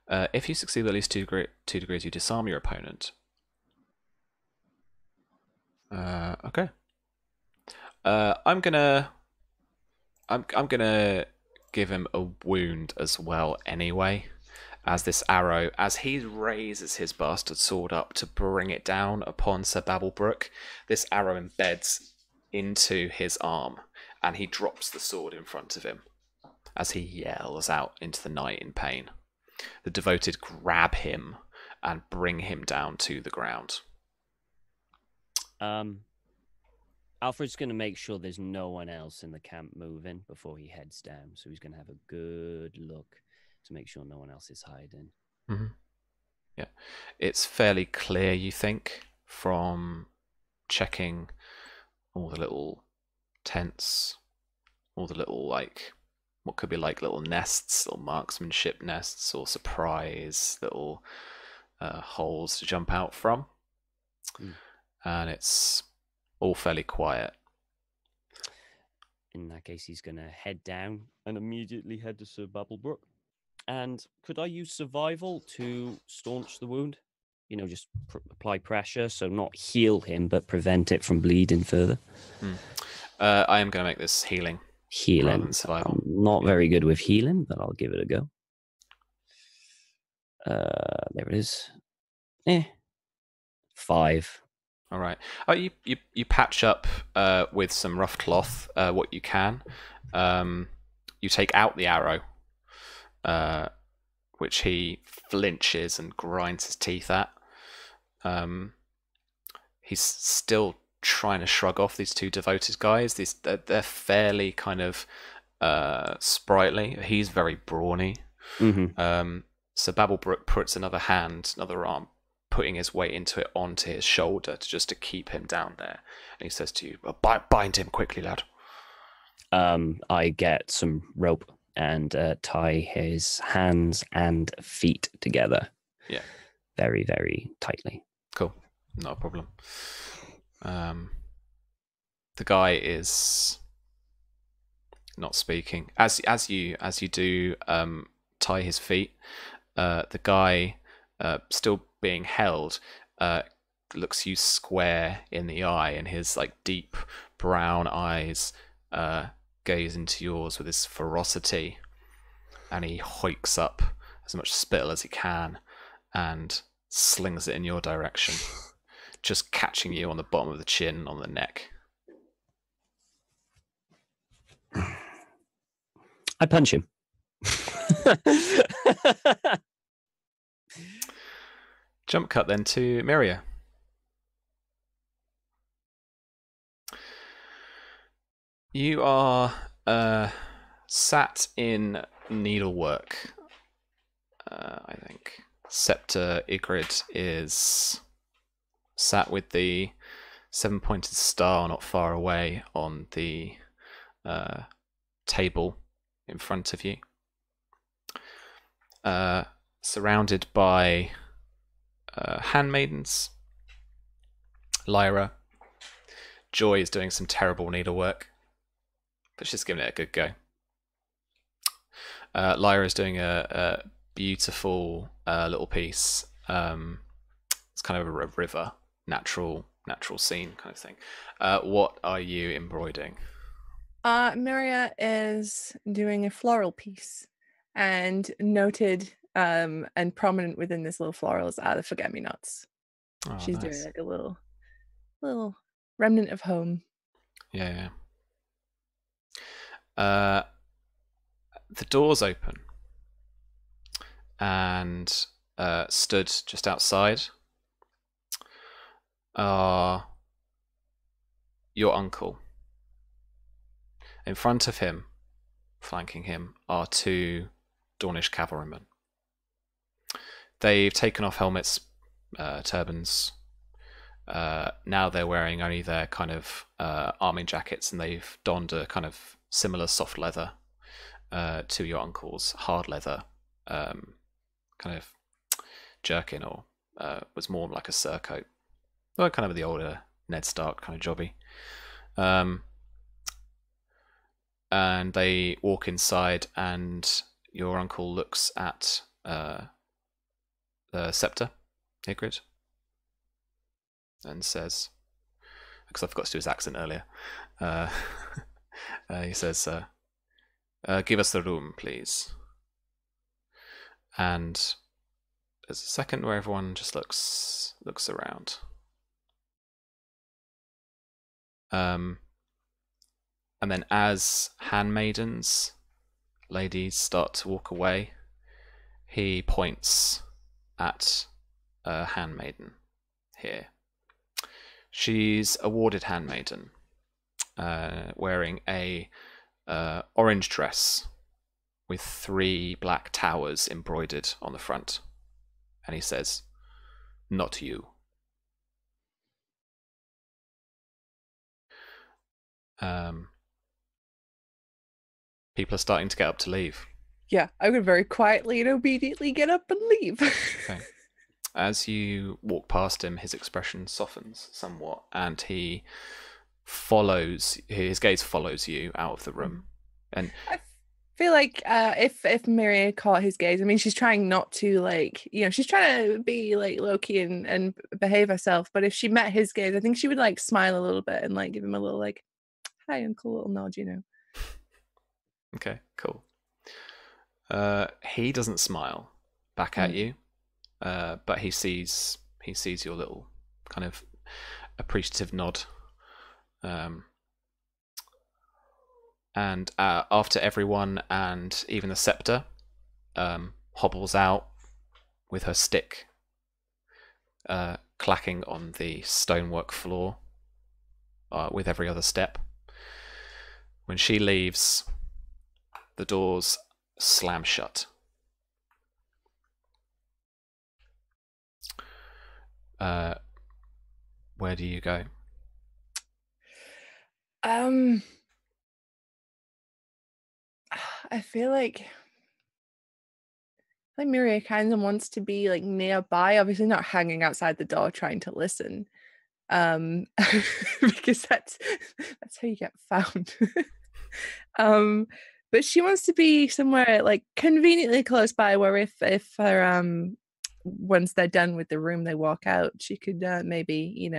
Speaker 1: If you succeed at least 2 degrees, you disarm your opponent. Okay. I'm gonna give him a wound as well anyway, as this arrow, as he raises his bastard sword up to bring it down upon Sir Babblebrook, this arrow embeds into his arm, and he drops the sword in front of him as he yells out into the night in pain. The devoted grab him and bring him down to the ground.
Speaker 3: Alfred's going to make sure there's no one else in the camp moving before he heads down, so he's going to have a good look to make sure no one else is hiding.
Speaker 1: Yeah, it's fairly clear, you think, from checking all the little tents, all the little, like, what could be like little nests, little marksmanship nests, or surprise little holes to jump out from. And it's all fairly quiet.
Speaker 3: In that case, he's going to head down and immediately head to Sir Babblebrook. And could I use survival to staunch the wound? You know, just apply pressure, so not heal him, but prevent it from bleeding further.
Speaker 1: I am going to make this healing.
Speaker 3: Healing.
Speaker 1: Survival.
Speaker 3: I'm not very good with healing, but I'll give it a go. There it is. 5.
Speaker 1: All right. You patch up with some rough cloth what you can. You take out the arrow, which he flinches and grinds his teeth at. he's still trying to shrug off these two devoted guys. They're fairly kind of sprightly. He's very brawny. So Babblebrook puts another arm, putting his weight into it onto his shoulder to keep him down there. And he says to you, bind him quickly, lad.
Speaker 3: I get some rope and tie his hands and feet together.
Speaker 1: Yeah.
Speaker 3: Very, very tightly.
Speaker 1: Cool. Not a problem. The guy is not speaking. As you do tie his feet, the guy still being held looks you square in the eye, and his like deep brown eyes gaze into yours with his ferocity, and he hoiks up as much spittle as he can and slings it in your direction, just catching you on the bottom of the chin, on the neck.
Speaker 3: I punch him.
Speaker 1: Jump cut then to Myria. You are sat in needlework. I think Scepter Ygritte is sat with the 7-pointed star not far away on the table in front of you, surrounded by handmaidens. Lyra. Joy is doing some terrible needlework, but she's giving it a good go. Lyra is doing a beautiful little piece. It's kind of a river, natural scene kind of thing. What are you embroidering?
Speaker 4: Myria is doing a floral piece, and noted and prominent within this little florals are the forget-me-nots.
Speaker 1: Oh,
Speaker 4: she's
Speaker 1: nice.
Speaker 4: doing like a little remnant of home.
Speaker 1: Yeah. The doors open, and stood just outside are your uncle. In front of him, flanking him, are two Dornish cavalrymen. They've taken off helmets, turbans. Now they're wearing only their kind of arming jackets, and they've donned a kind of similar soft leather to your uncle's hard leather kind of jerkin, or was more like a surcoat. Well, kind of the older Ned Stark kind of jobby. And they walk inside, and your uncle looks at the Scepter Ygritte and says, because I forgot to do his accent earlier, he says, give us the room, please. And there's a second where everyone just looks around. And then as handmaidens, ladies, start to walk away, he points at a handmaiden here. She's a warded handmaiden, wearing a orange dress with 3 black towers embroidered on the front. And he says, "Not you." People are starting to get up to leave.
Speaker 4: Yeah, I would very quietly and obediently get up and leave.
Speaker 1: Okay. As you walk past him, his expression softens somewhat, and his gaze follows you out of the room. And
Speaker 4: I feel like if Myria caught his gaze, I mean, she's trying not to, like, she's trying to be like low-key and behave herself, but if she met his gaze, I think she would like smile a little bit and like give him a little like, "Hi, uncle," little nod,
Speaker 1: Okay, cool. He doesn't smile back at you, but he sees your little kind of appreciative nod. And after everyone, and even the Scepter, clacking on the stonework floor with every other step. When she leaves, the doors slam shut. Where do you go?
Speaker 4: I feel like Myria kind of wants to be like nearby, obviously not hanging outside the door trying to listen. Because that's how you get found. But she wants to be somewhere like conveniently close by, where if her once they're done with the room they walk out, she could maybe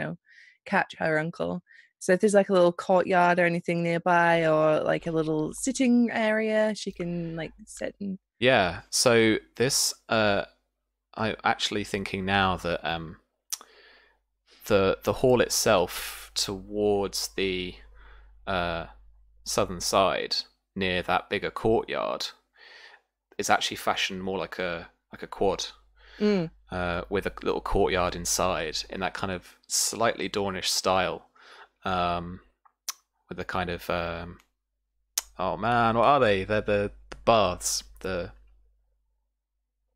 Speaker 4: catch her uncle. So if there's like a little courtyard or anything nearby, or like a little sitting area, she can like sit and.
Speaker 1: Yeah. So this, I'm actually thinking now that the hall itself towards the southern side, near that bigger courtyard, is actually fashioned more like a quad, with a little courtyard inside in that kind of slightly Dornish style, with the kind of oh man, what are they? They're the baths,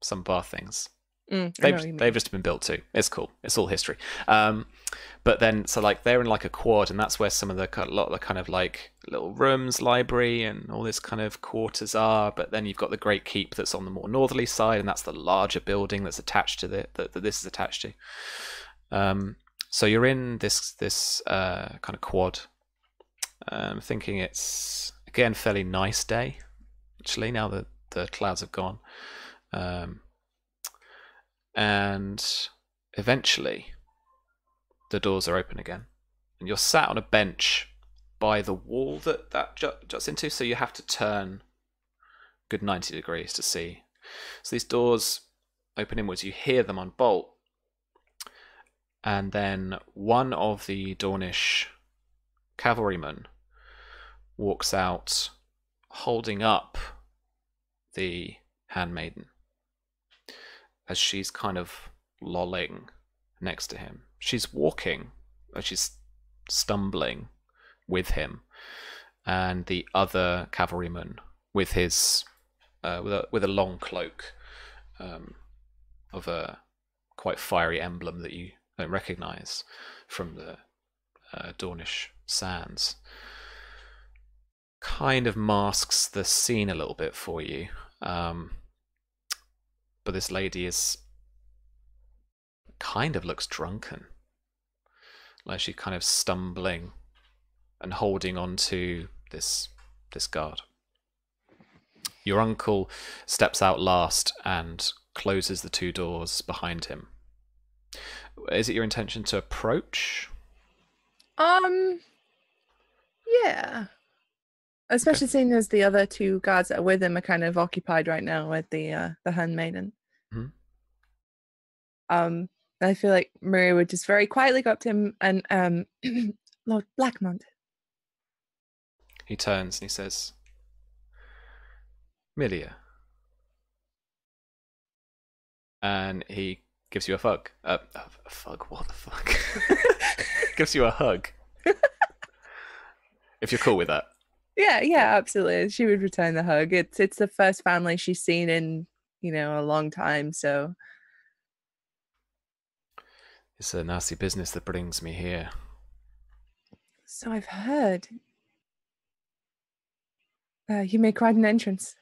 Speaker 1: some bath things. They've just been built too. It's cool. It's all history. But then, so like they're in like a quad, and that's where some of a lot of the kind of like little rooms, library, and all this kind of quarters are. But then you've got the Great Keep that's on the more northerly side, and that's the larger building that's attached to that this is attached to. So you're in this kind of quad. I'm thinking it's again fairly nice day, actually, now that the clouds have gone. And eventually the doors are open again, and you're sat on a bench by the wall that juts into, so you have to turn a good 90 degrees to see. So these doors open inwards, you hear them unbolt, and then one of the Dornish cavalrymen walks out holding up the handmaiden as she's kind of lolling next to him. She's walking, she's stumbling with him, and the other cavalryman with his with a long cloak of a quite fiery emblem that you don't recognize from the Dornish sands, kind of masks the scene a little bit for you. But this lady is kind of looks drunken, like she's kind of stumbling and holding on to this guard. Your uncle steps out last and closes the two doors behind him. Is it your intention to approach?
Speaker 4: Yeah. Especially seeing as the other two guards that are with him are kind of occupied right now with the handmaiden.
Speaker 1: Mm-hmm.
Speaker 4: I feel like Myria would just very quietly go up to him and Lord Blackmont.
Speaker 1: He turns and he says, Myria. And he gives you a hug. A hug? What the fuck? Gives you a hug. If you're cool with that.
Speaker 4: Yeah, absolutely. She would return the hug. It's the first family she's seen in, a long time, so.
Speaker 1: It's a nasty business that brings me here.
Speaker 4: So I've heard. You made quite an entrance.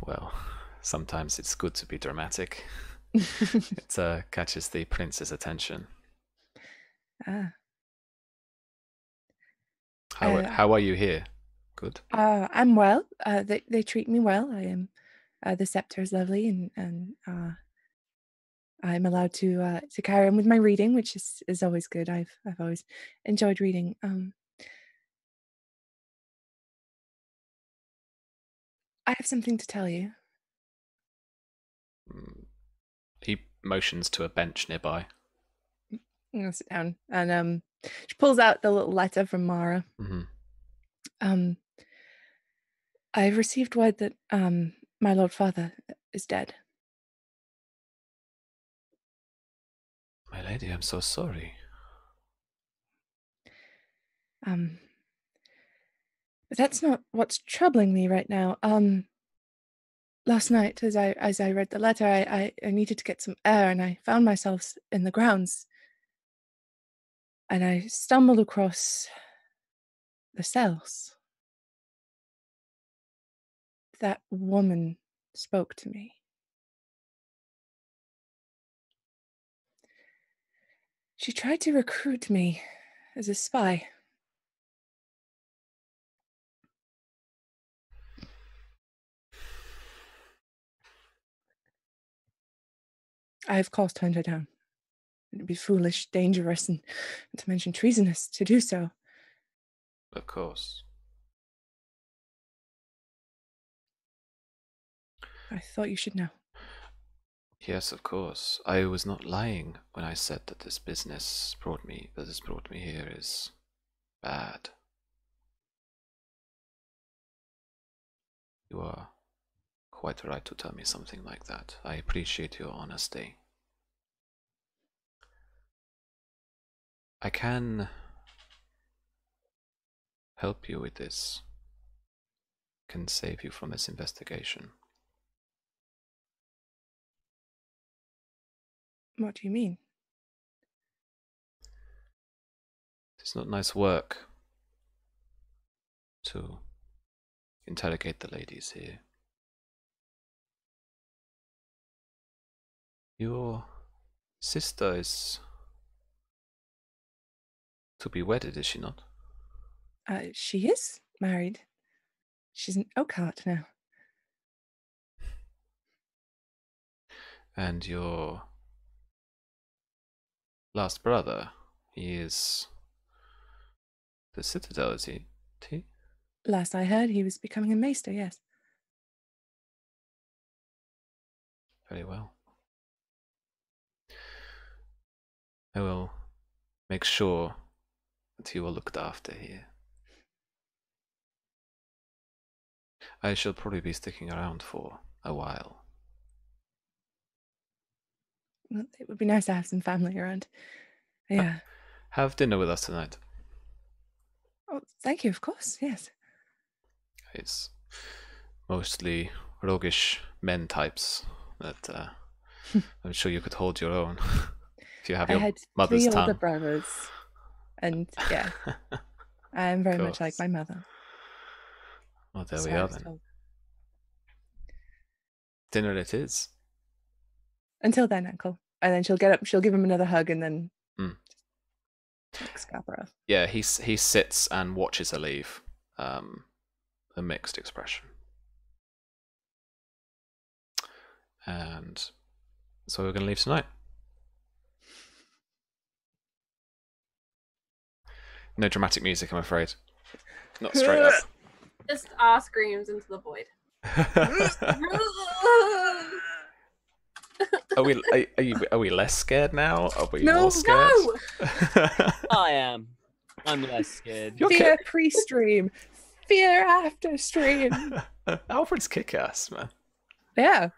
Speaker 1: Well, sometimes it's good to be dramatic. It catches the prince's attention. How are you here? Good.
Speaker 4: I'm well. They treat me well. I am. The scepter is lovely, and I'm allowed to carry on with my reading, which is always good. I've always enjoyed reading. I have something to tell you.
Speaker 1: He motions to a bench nearby.
Speaker 4: I'm gonna sit down, and she pulls out the little letter from Mara.
Speaker 1: Mm-hmm.
Speaker 4: I've received word that my lord father is dead.
Speaker 1: My lady, I'm so sorry.
Speaker 4: But that's not what's troubling me right now. Last night, as I read the letter, I needed to get some air, and I found myself in the grounds. And I stumbled across the cells. That woman spoke to me. She tried to recruit me as a spy. I of course turned her down. It would be foolish, dangerous, and to mention treasonous to do so.
Speaker 1: Of course.
Speaker 4: I thought you should know.
Speaker 1: Yes, of course. I was not lying when I said that this brought me here is bad. You are quite right to tell me something like that. I appreciate your honesty. I can help you with this. Can save you from this investigation.
Speaker 4: What do you mean?
Speaker 1: It's not nice work to interrogate the ladies here. Your sister is to be wedded, is she not?
Speaker 4: She is married. She's an Oakhart now.
Speaker 1: And your last brother, he is the Citadel, is he?
Speaker 4: Last I heard, he was becoming a maester, yes.
Speaker 1: Very well. I will make sure that you are looked after here. I shall probably be sticking around for a while.
Speaker 4: Well, it would be nice to have some family around. Yeah.
Speaker 1: Have dinner with us tonight.
Speaker 4: Oh, thank you, of course, yes.
Speaker 1: It's mostly roguish men types that I'm sure you could hold your own if you have your mother's tongue. I had 3 older
Speaker 4: brothers, and yeah, I am very much like my mother.
Speaker 1: Well, there we are then. Dinner it is.
Speaker 4: Until then, Uncle. And then she'll get up, she'll give him another hug, and then like Scarborough.
Speaker 1: Yeah, he sits and watches her leave. A mixed expression. And so we're going to leave tonight. No dramatic music, I'm afraid. Not straight up.
Speaker 2: Just our screams into the void.
Speaker 1: Are we less scared now? Are we more scared?
Speaker 2: No!
Speaker 3: I am. I'm less scared.
Speaker 4: Fear pre-stream. Fear after stream.
Speaker 1: Alfred's kick-ass, man.
Speaker 4: Yeah.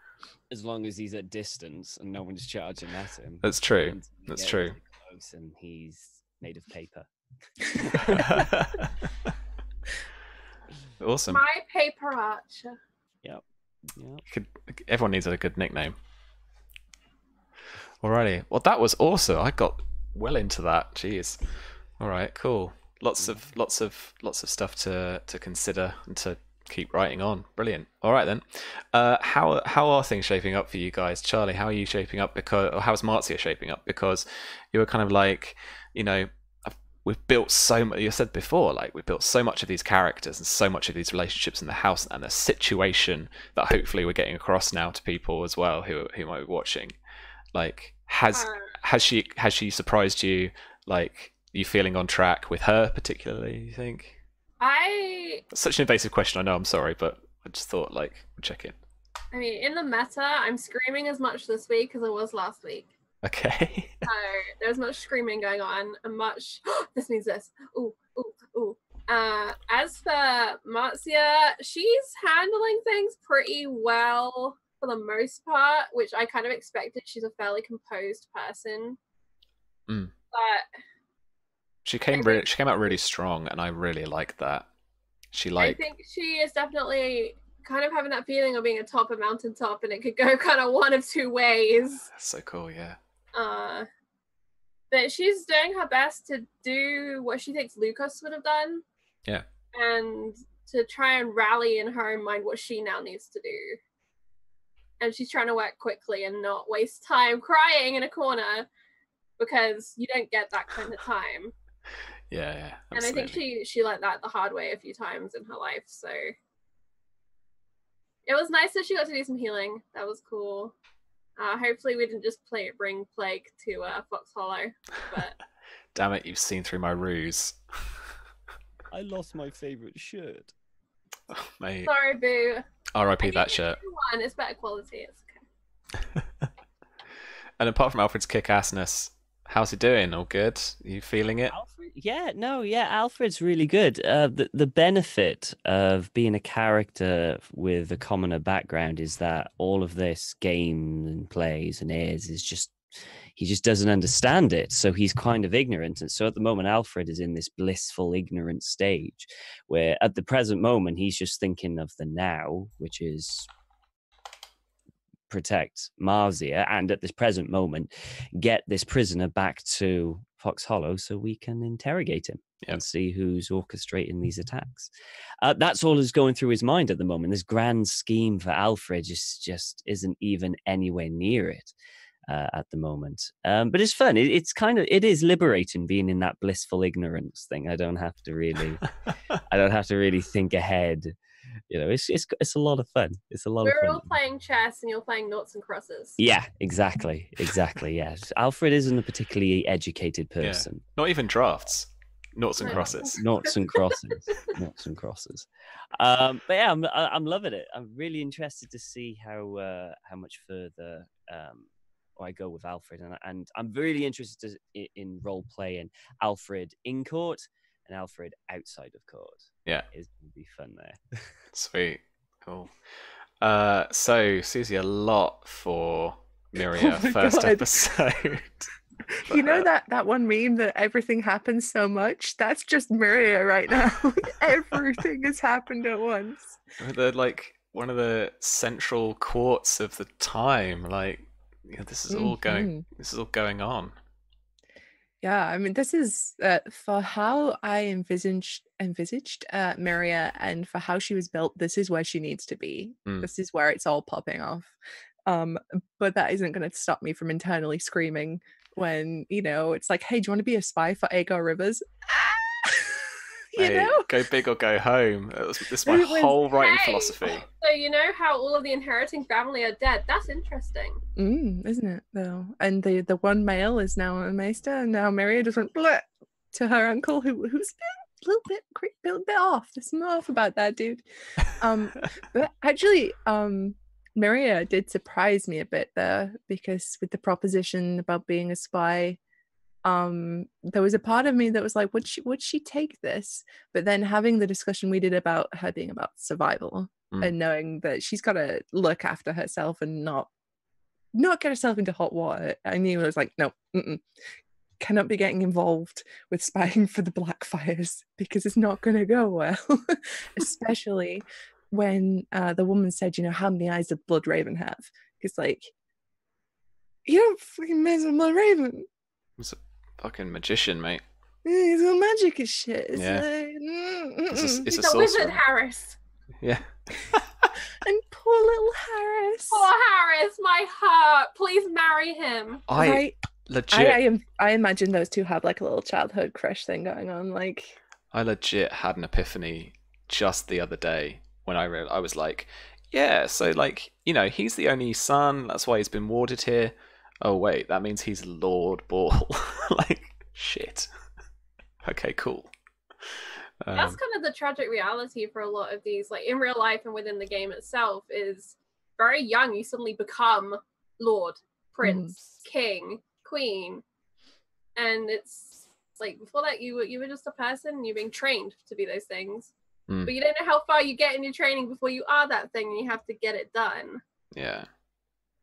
Speaker 3: As long as he's at distance and no one's charging at him.
Speaker 1: That's true. That's true.
Speaker 3: Close and he's made of paper.
Speaker 1: Awesome.
Speaker 2: My paper archer.
Speaker 3: Yep.
Speaker 1: Everyone needs a good nickname. Alrighty. Well, that was awesome. I got well into that. Jeez. All right. Cool. Lots of stuff to consider and to keep writing on. Brilliant. All right then. How are things shaping up for you guys? Charlie, how are you shaping up? Or how's Marzia shaping up? Because you were kind of like, we've built so much. You said before, like we've built so much of these characters and so much of these relationships in the house and the situation that hopefully we're getting across now to people as well who might be watching. Like, has she surprised you? Like, are you feeling on track with her particularly? You think? That's such an invasive question. I know. I'm sorry, but I just thought we'd check in.
Speaker 2: I mean, in the meta, I'm screaming as much this week as I was last week.
Speaker 1: Okay.
Speaker 2: So there's much screaming going on and much. This means this. Ooh, ooh, ooh. As for Marzia, she's handling things pretty well for the most part, which I kind of expected. She's a fairly composed person. But
Speaker 1: she came out really strong, and I really liked that.
Speaker 2: I think she is definitely kind of having that feeling of being atop a mountaintop, and it could go kind of one of two ways.
Speaker 1: That's so cool, yeah.
Speaker 2: But she's doing her best to do what she thinks Lucas would have done.
Speaker 1: Yeah.
Speaker 2: And to try and rally in her own mind what she now needs to do. And she's trying to work quickly and not waste time crying in a corner, because you don't get that kind of time.
Speaker 1: Yeah,
Speaker 2: and I think she learned that the hard way a few times in her life. So it was nice that she got to do some healing. That was cool. Hopefully we didn't just bring plague to Fox Hollow. But
Speaker 1: damn it, you've seen through my ruse.
Speaker 3: I lost my favorite shirt.
Speaker 1: Oh, mate.
Speaker 2: Sorry, boo.
Speaker 1: R.I.P. that shirt.
Speaker 2: It's better quality. It's okay.
Speaker 1: And apart from Alfred's kick-assness, how's he doing? All good? Are you feeling it?
Speaker 3: Alfred's really good. The benefit of being a character with a commoner background is that all of this game and plays and airs is just, he just doesn't understand it. So he's kind of ignorant. And so at the moment, Alfred is in this blissful, ignorant stage where at the present moment, he's just thinking of the now, which is protect Marzia, and at this present moment get this prisoner back to Fox Hollow so we can interrogate him and see who's orchestrating these attacks. That's all is going through his mind at the moment. This grand scheme for Alfred just isn't even anywhere near it at the moment. But it's fun. It is liberating being in that blissful ignorance thing. I don't have to really think ahead. You know, it's a lot of fun. It's a lot of fun.
Speaker 2: We're all playing chess and you're playing noughts and crosses.
Speaker 3: Yeah, exactly. Yeah. Alfred isn't a particularly educated person.
Speaker 1: Yeah. Not even drafts. Noughts and crosses.
Speaker 3: Noughts and crosses. Noughts and crosses. But yeah, I'm loving it. I'm really interested to see how much further I go with Alfred, and I'm really interested in role playing Alfred in court and Alfred outside of court.
Speaker 1: Yeah,
Speaker 3: it's gonna be fun there.
Speaker 1: Sweet, cool. So Susie, a lot for Myria first episode.
Speaker 4: You know that one meme that everything happens so much? That's just Myria right now. Everything has happened at once.
Speaker 1: They're like one of the central courts of the time. Like, this is all going. This is all going on.
Speaker 4: Yeah, I mean, this is for how I envisaged Myria, and for how she was built. This is where she needs to be. This is where it's all popping off. But that isn't going to stop me from internally screaming when, it's like, hey, do you want to be a spy for Aegon Rivers?
Speaker 1: Go big or go home. This is my whole writing philosophy.
Speaker 2: So you know how all of the inheriting family are dead? That's interesting.
Speaker 4: Isn't it, though? And the one male is now a maester, and now Myria just went to her uncle, who's been a little bit off. There's some off about that dude. But actually, Myria did surprise me a bit there, because with the proposition about being a spy, there was a part of me that was like, would she take this? But then having the discussion we did about her being about survival and knowing that she's got to look after herself and not get herself into hot water, I knew I was like, no, cannot be getting involved with spying for the Blackfyres, because it's not going to go well. Especially when the woman said, how many eyes does Blood Raven have? Because like, you don't fucking mess with Blood Raven.
Speaker 1: He's a fucking magician, mate.
Speaker 4: Yeah, he's all magic as shit. It's
Speaker 1: like,
Speaker 2: he's a wizard, Harris.
Speaker 1: Yeah.
Speaker 4: And poor little Harris.
Speaker 2: Poor Harris, my heart. Please marry him.
Speaker 1: I
Speaker 4: imagine those two have like a little childhood crush thing going on. Like,
Speaker 1: I legit had an epiphany just the other day when I was like, yeah, so like, he's the only son. That's why he's been warded here. Oh wait, that means he's Lord Ball. Like, shit. Okay, cool.
Speaker 2: That's kind of the tragic reality for a lot of these, like in real life and within the game itself, is very young you suddenly become Lord, Prince, King, Queen, and it's like before that you were just a person and you're being trained to be those things, but you don't know how far you get in your training before you are that thing, and you have to get it done.
Speaker 1: Yeah,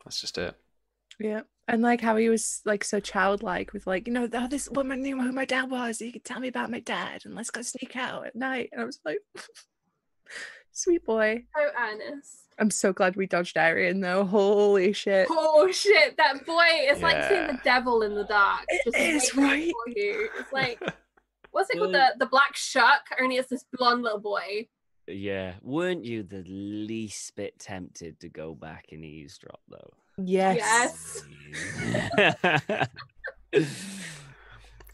Speaker 1: that's just it.
Speaker 4: Yeah. And like how he was like so childlike with like, this woman knew who my dad was. You could tell me about my dad and let's go sneak out at night. And I was like, sweet boy.
Speaker 2: So earnest.
Speaker 4: I'm so glad we dodged Arian though. Holy shit.
Speaker 2: Oh shit, that boy is like seeing the devil in the dark.
Speaker 4: It is, right?
Speaker 2: For you. It's like, what's it called? The black shuck, only it's this blonde little boy.
Speaker 3: Yeah. Weren't you the least bit tempted to go back and eavesdrop though?
Speaker 2: Yes.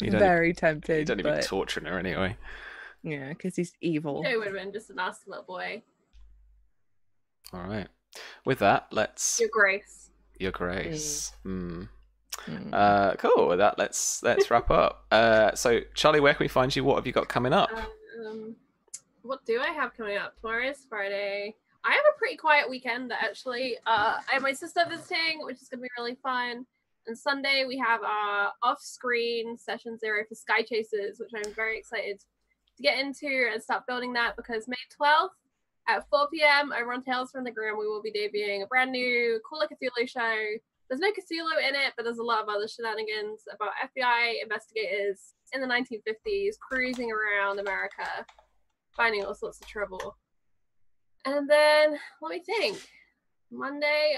Speaker 4: Very tempted.
Speaker 1: You don't even torture her anyway.
Speaker 4: Yeah, because he's evil.
Speaker 2: It would have been just a nasty little boy.
Speaker 1: All right. With that, let's.
Speaker 2: Your Grace.
Speaker 1: Your Grace. Cool. With that, let's wrap up. So, Charlie, where can we find you? What have you got coming up?
Speaker 2: What do I have coming up? Tomorrow is Friday. I have a pretty quiet weekend, actually. I have my sister visiting, which is going to be really fun. And Sunday, we have our off-screen Session 0 for Sky Chasers, which I'm very excited to get into and start building that, because May 12th at 4 p.m. over on Tales from the Grim, we will be debuting a brand new Call of Cthulhu show. There's no Cthulhu in it, but there's a lot of other shenanigans about FBI investigators in the 1950s cruising around America, finding all sorts of trouble. And then, let me think. Monday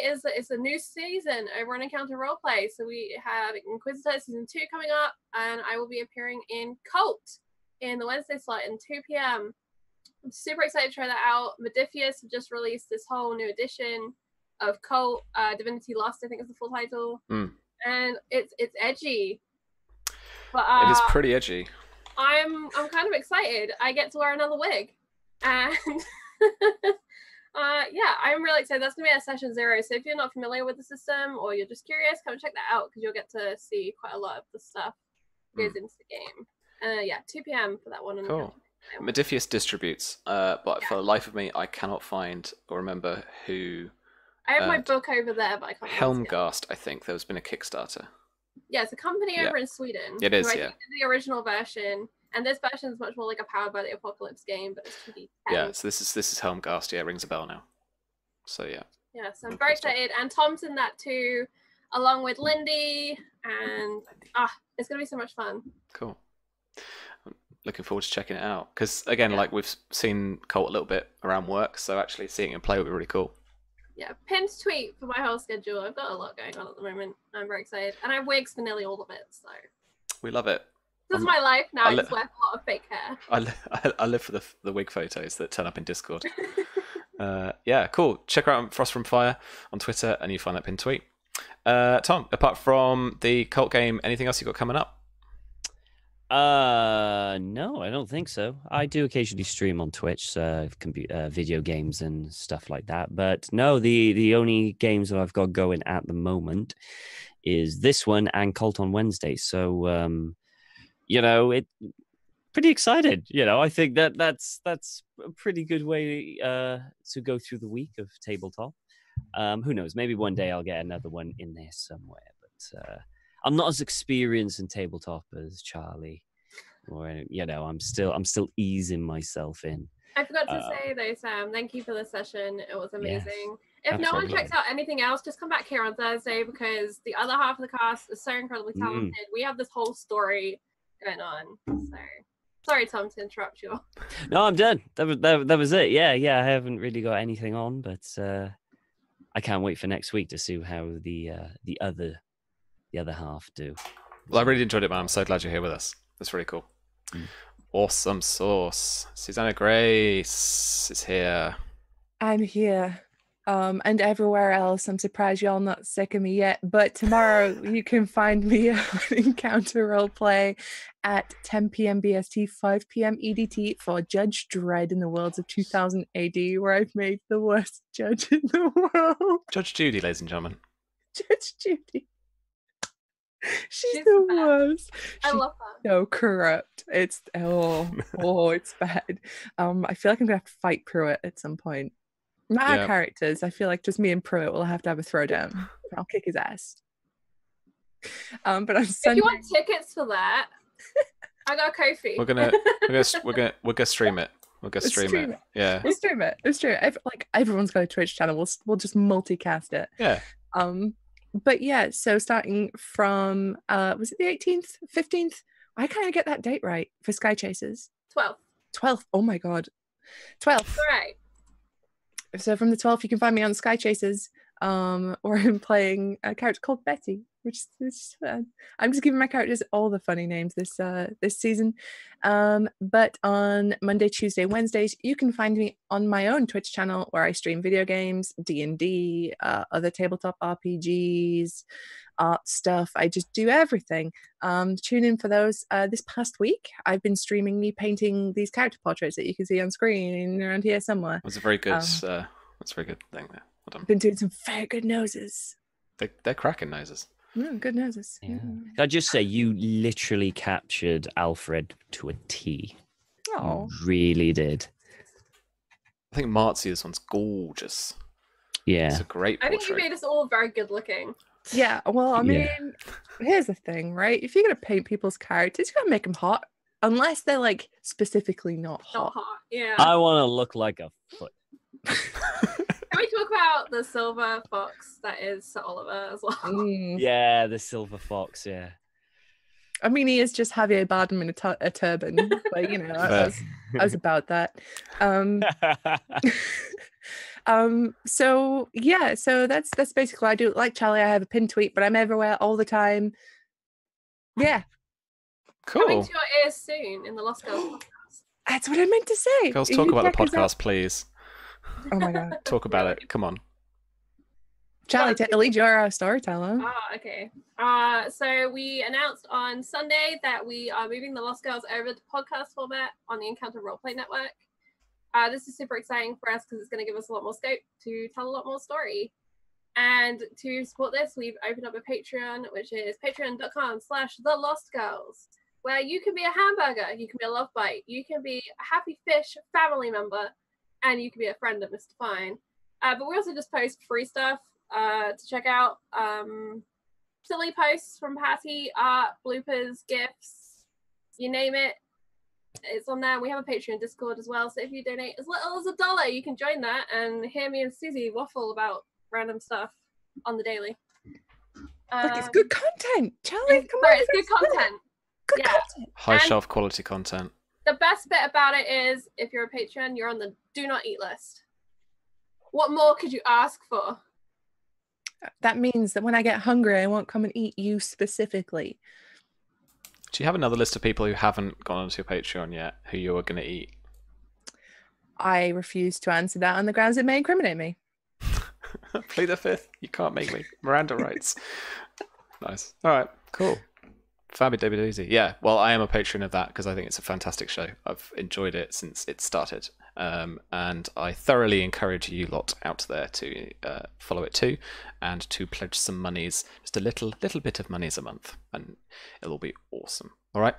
Speaker 2: is a new season over on Encounter Roleplay. So we have Inquisitor Season 2 coming up, and I will be appearing in Cult in the Wednesday slot in 2 p.m. I'm super excited to try that out. Modifius have just released this whole new edition of Cult, Divinity Lost, I think is the full title. And it's edgy. But
Speaker 1: it is pretty edgy.
Speaker 2: I'm kind of excited. I get to wear another wig. And yeah, I'm really excited. That's gonna be at Session 0. So if you're not familiar with the system or you're just curious, come check that out, because you'll get to see quite a lot of the stuff that goes into the game. Yeah, 2 p.m. for that one.
Speaker 1: Cool. Modifius distributes, but for the life of me, I cannot find or remember who.
Speaker 2: I have my book over there, but I can't.
Speaker 1: Helmgast, I think there's been a Kickstarter.
Speaker 2: Yeah, it's a company over in Sweden.
Speaker 1: It is,
Speaker 2: I think the original version, and this version is much more like a Powered by the Apocalypse game, but it's 2D.
Speaker 1: Yeah, so this is Helmgast. Yeah, rings a bell now. So yeah.
Speaker 2: Yeah, so I'm very excited, and Tom's in that too, along with Lindy, and it's gonna be so much fun.
Speaker 1: Cool. I'm looking forward to checking it out, because again, like we've seen Cult a little bit around work, so actually seeing it play would be really cool.
Speaker 2: Yeah, pinned tweet for my whole schedule. I've got a lot going on at the moment. I'm very excited, and I have wigs for nearly all of it. So
Speaker 1: we love it.
Speaker 2: This is my life now. I just wear a lot of fake hair.
Speaker 1: I live for the wig photos that turn up in Discord. Yeah, cool. Check her out on Frost from Fyre on Twitter, and you find that pinned tweet. Tom, apart from the Cult game, anything else you got coming up?
Speaker 3: No, I don't think so. I do occasionally stream on Twitch, video games and stuff like that. But no, the only games that I've got going at the moment is this one and Cult on Wednesday. So, it pretty excited. I think that's a pretty good way to go through the week of tabletop. Who knows? Maybe one day I'll get another one in there somewhere. But I'm not as experienced in tabletop as Charlie, or I'm still easing myself in.
Speaker 2: I forgot to say though, Sam, thank you for the session. It was amazing. Yes, if no one checks out anything else, just come back here on Thursday, because the other half of the cast is so incredibly talented. We have this whole story going on. So sorry, Tom, to interrupt you.
Speaker 3: No, I'm done. That was it. Yeah. I haven't really got anything on, but I can't wait for next week to see how the other half do.
Speaker 1: Well, I really enjoyed it, man. I'm so glad you're here with us. That's really cool. Awesome sauce. Susanna Grace is here.
Speaker 4: I'm here. And everywhere else. I'm surprised y'all not sick of me yet. But tomorrow you can find me on Encounter Roleplay at 10 p.m. BST, 5 p.m. EDT for Judge Dredd in the Worlds of 2000 AD, where I've made the worst judge in the world.
Speaker 1: Judge Judy, ladies and gentlemen.
Speaker 4: Judge Judy. She's the worst.
Speaker 2: I love that.
Speaker 4: So corrupt. It's it's bad. I feel like I'm gonna have to fight Pruitt at some point. Not our characters. I feel like just me and Pruitt will have to have a throwdown. I'll kick his ass. But on Sunday,
Speaker 2: if you want tickets for that, I got Kofi.
Speaker 1: We're gonna stream it. We're gonna stream it. Yeah.
Speaker 4: We'll stream it. Like everyone's got a Twitch channel. We'll just multicast it.
Speaker 1: Yeah.
Speaker 4: But yeah, so starting from was it the 18th, 15th? I kind of get that date right for Sky Chasers. 12th. Oh my god. 12th.
Speaker 2: Right.
Speaker 4: So from the 12th, you can find me on Sky Chasers, where I'm playing a character called Betty, which is I'm just giving my characters all the funny names this season. But on Monday, Tuesday, Wednesdays, you can find me on my own Twitch channel where I stream video games, D&D, other tabletop RPGs, art stuff. I just do everything. Tune in for those. This past week, I've been streaming me painting these character portraits that you can see on screen around here somewhere.
Speaker 1: It was a very good. That's a very good thing there. Well done.
Speaker 4: Been doing some very good noses.
Speaker 1: They're cracking noses.
Speaker 4: Good noses.
Speaker 3: Yeah. Can I just say, you literally captured Alfred to a T.
Speaker 4: Oh,
Speaker 3: you really did.
Speaker 1: I think Marzia's one's gorgeous.
Speaker 3: Yeah,
Speaker 1: it's a great portrait.
Speaker 2: I think you made us all very good looking.
Speaker 4: Yeah, well, I mean, here's the thing, right? If you're going to paint people's characters, you got to make them hot. Unless they're, like, specifically not hot.
Speaker 2: Yeah.
Speaker 3: I want to look like a foot.
Speaker 2: Can we talk about the silver fox that is Sir Oliver as well?
Speaker 3: Yeah, the silver fox, yeah.
Speaker 4: I mean, he is just Javier Bardem in a turban. But, you know, I was about that. So yeah, so that's basically what I do. Like Charlie, I have a pin tweet, but I'm everywhere all the time. Yeah.
Speaker 1: Cool.
Speaker 2: Coming to your ears soon in the Lost Girls podcast.
Speaker 4: That's what I meant to say.
Speaker 1: Girls, talk about the podcast, please.
Speaker 4: Oh my god.
Speaker 1: Talk about it. Come on.
Speaker 4: Charlie, take the lead. You're our storyteller.
Speaker 2: Okay. So we announced on Sunday that we are moving the Lost Girls over to podcast format on the Encounter Roleplay Network. This is super exciting for us because it's going to give us a lot more scope to tell a lot more story. And to support this, we've opened up a Patreon, which is patreon.com/thelostgirls, where you can be a hamburger, you can be a love bite, you can be a happy fish family member, and you can be a friend of Mr. Fine. But we also just post free stuff to check out. Silly posts from Patty, art, bloopers, GIFs, you name it. It's on there. We have a Patreon Discord as well, so if you donate as little as $1, you can join that and hear me and Susie waffle about random stuff on the daily.
Speaker 4: Look, it's good content, Charlie. Come on,
Speaker 2: it's good content.
Speaker 4: Good content.
Speaker 1: High shelf quality content.
Speaker 2: The best bit about it is, if you're a patron, you're on the do not eat list. What more could you ask for?
Speaker 4: That means that when I get hungry, I won't come and eat you specifically.
Speaker 1: Do you have another list of people who haven't gone onto your Patreon yet who you're going to eat?
Speaker 4: I refuse to answer that on the grounds it may incriminate me.
Speaker 1: Plead the fifth. You can't make me. Miranda rights. Nice. All right. Cool. Fabby-dabby-doozy. Yeah. Well, I am a patron of that because I think it's a fantastic show. I've enjoyed it since it started. And I thoroughly encourage you lot out there to follow it too, and to pledge some monies, just a little bit of monies a month, and it'll be awesome. All right.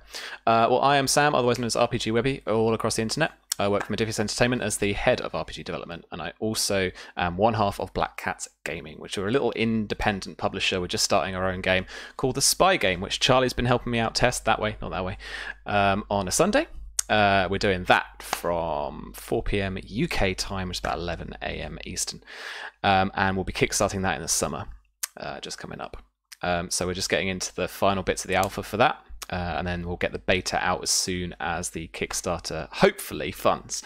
Speaker 1: Well, I am Sam, otherwise known as RPG Webby, all across the internet. I work for Modiphius Entertainment as the head of RPG development, and I also am one half of Black Cat Gaming, which are a little independent publisher. We're just starting our own game called The Spy Game, which Charlie's been helping me out test not that way, on a Sunday. We're doing that from 4 p.m. UK time, which is about 11 a.m. Eastern. And we'll be kickstarting that in the summer, just coming up. So we're just getting into the final bits of the alpha for that. And then we'll get the beta out as soon as the Kickstarter hopefully funds.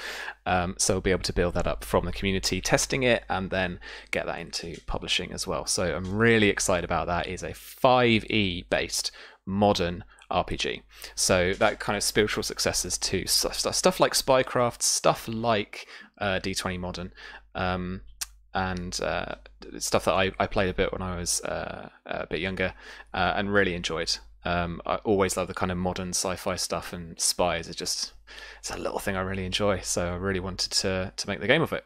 Speaker 1: So we'll be able to build that up from the community, testing it, and then get that into publishing as well. So I'm really excited about that. It's a 5e based modern RPG. So that kind of spiritual successors to stuff like Spycraft, stuff like D20 Modern, and stuff that I played a bit when I was a bit younger and really enjoyed. I always love the kind of modern sci-fi stuff, and spies are just, it's a little thing I really enjoy. So I really wanted to make the game of it.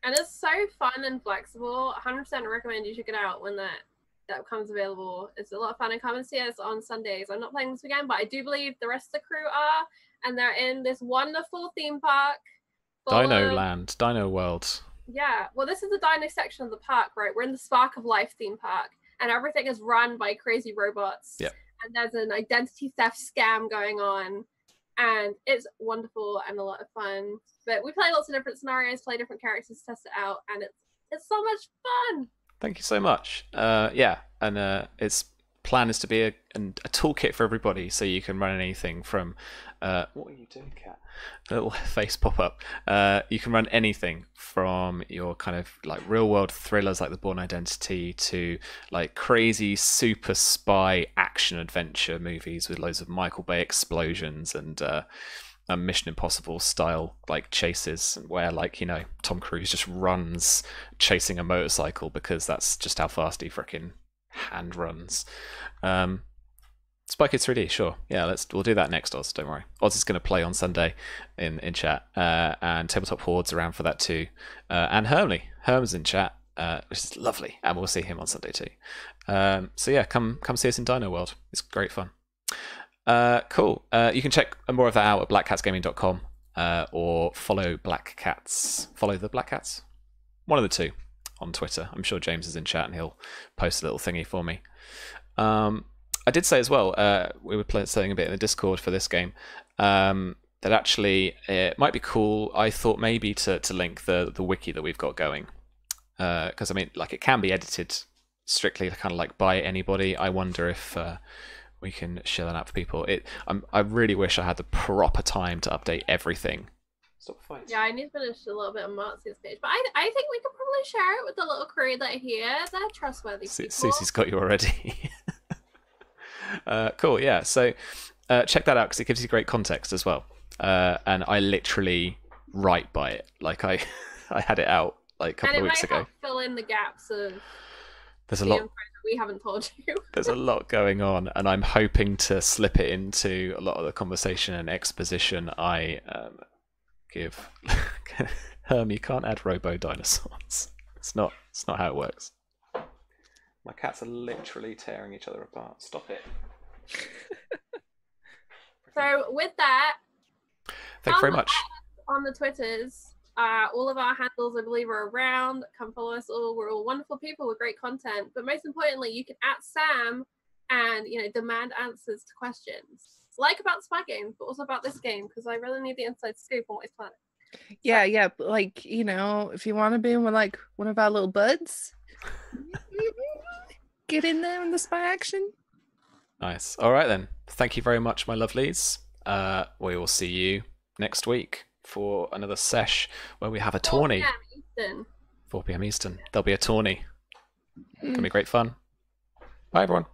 Speaker 2: And it's so fun and flexible. 100% recommend you check it out when that becomes available. It's a lot of fun, and come and see us on Sundays. I'm not playing this weekend, but I do believe the rest of the crew are, and they're in this wonderful theme park.
Speaker 1: Dino Land, Dino World.
Speaker 2: Yeah, well, this is the dino section of the park, right? We're in the Spark of Life theme park, and everything is run by crazy robots.
Speaker 1: Yep.
Speaker 2: And there's an identity theft scam going on, and it's wonderful and a lot of fun. But we play lots of different scenarios, play different characters, test it out, and it's so much fun.
Speaker 1: Thank you so much. Yeah, and its plan is to be a toolkit for everybody, so you can run anything from. What are you doing, cat? A little face pop up. You can run anything from your kind of like real world thrillers like The Bourne Identity to like crazy super spy action adventure movies with loads of Michael Bay explosions and Mission Impossible style like chases, where like Tom Cruise just runs chasing a motorcycle because that's just how fast he freaking hand runs. Spy Kids 3D, sure. Yeah, we'll do that next, Oz. Don't worry. Oz is going to play on Sunday in chat, and Tabletop Horde's around for that too. And Herm's in chat, which is lovely, and we'll see him on Sunday too. So yeah, come see us in Dino World. It's great fun. Cool. You can check more of that out at blackcatsgaming.com, or follow Black Cats. Follow the Black Cats, one of the two, on Twitter. I'm sure James is in chat and he'll post a little thingy for me. I did say as well, we were saying a bit in the Discord for this game, that actually it might be cool. I thought maybe to link the wiki that we've got going, because I mean, like, it can be edited strictly kind of like by anybody. I wonder if we can share that out for people. I really wish I had the proper time to update everything. Stop fighting.
Speaker 2: Yeah, I need to finish a little bit on Marzia's page, but I think we could probably share it with the little crew that are here. They're trustworthy people.
Speaker 1: Susie's got you already. Cool, yeah. So check that out because it gives you great context as well. And I literally write by it. Like I had it out like a couple of weeks ago.
Speaker 2: And it might help fill in the gaps of
Speaker 1: there's a lot
Speaker 2: that we haven't told you.
Speaker 1: There's a lot going on, and I'm hoping to slip it into a lot of the conversation and exposition I give. Herm, you can't add robo dinosaurs. It's not how it works. My cats are literally tearing each other apart. Stop it.
Speaker 2: So with that,
Speaker 1: thank you very much.
Speaker 2: On the Twitters, all of our handles, I believe, are around. Come follow us all. We're all wonderful people with great content. But most importantly, you can @Sam and demand answers to questions, like about the Spy game, but also about this game, because I really need the inside scoop on what he's planning.
Speaker 4: Yeah, but like, if you want to be with like one of our little buds, get in there in the spy action. Nice. All right then. Thank you very much, my lovelies. We will see you next week for another sesh where we have a tourney.
Speaker 2: 4 p.m. Eastern.
Speaker 4: 4 p.m. Eastern. There'll be a tourney. It's gonna be great fun. Bye everyone.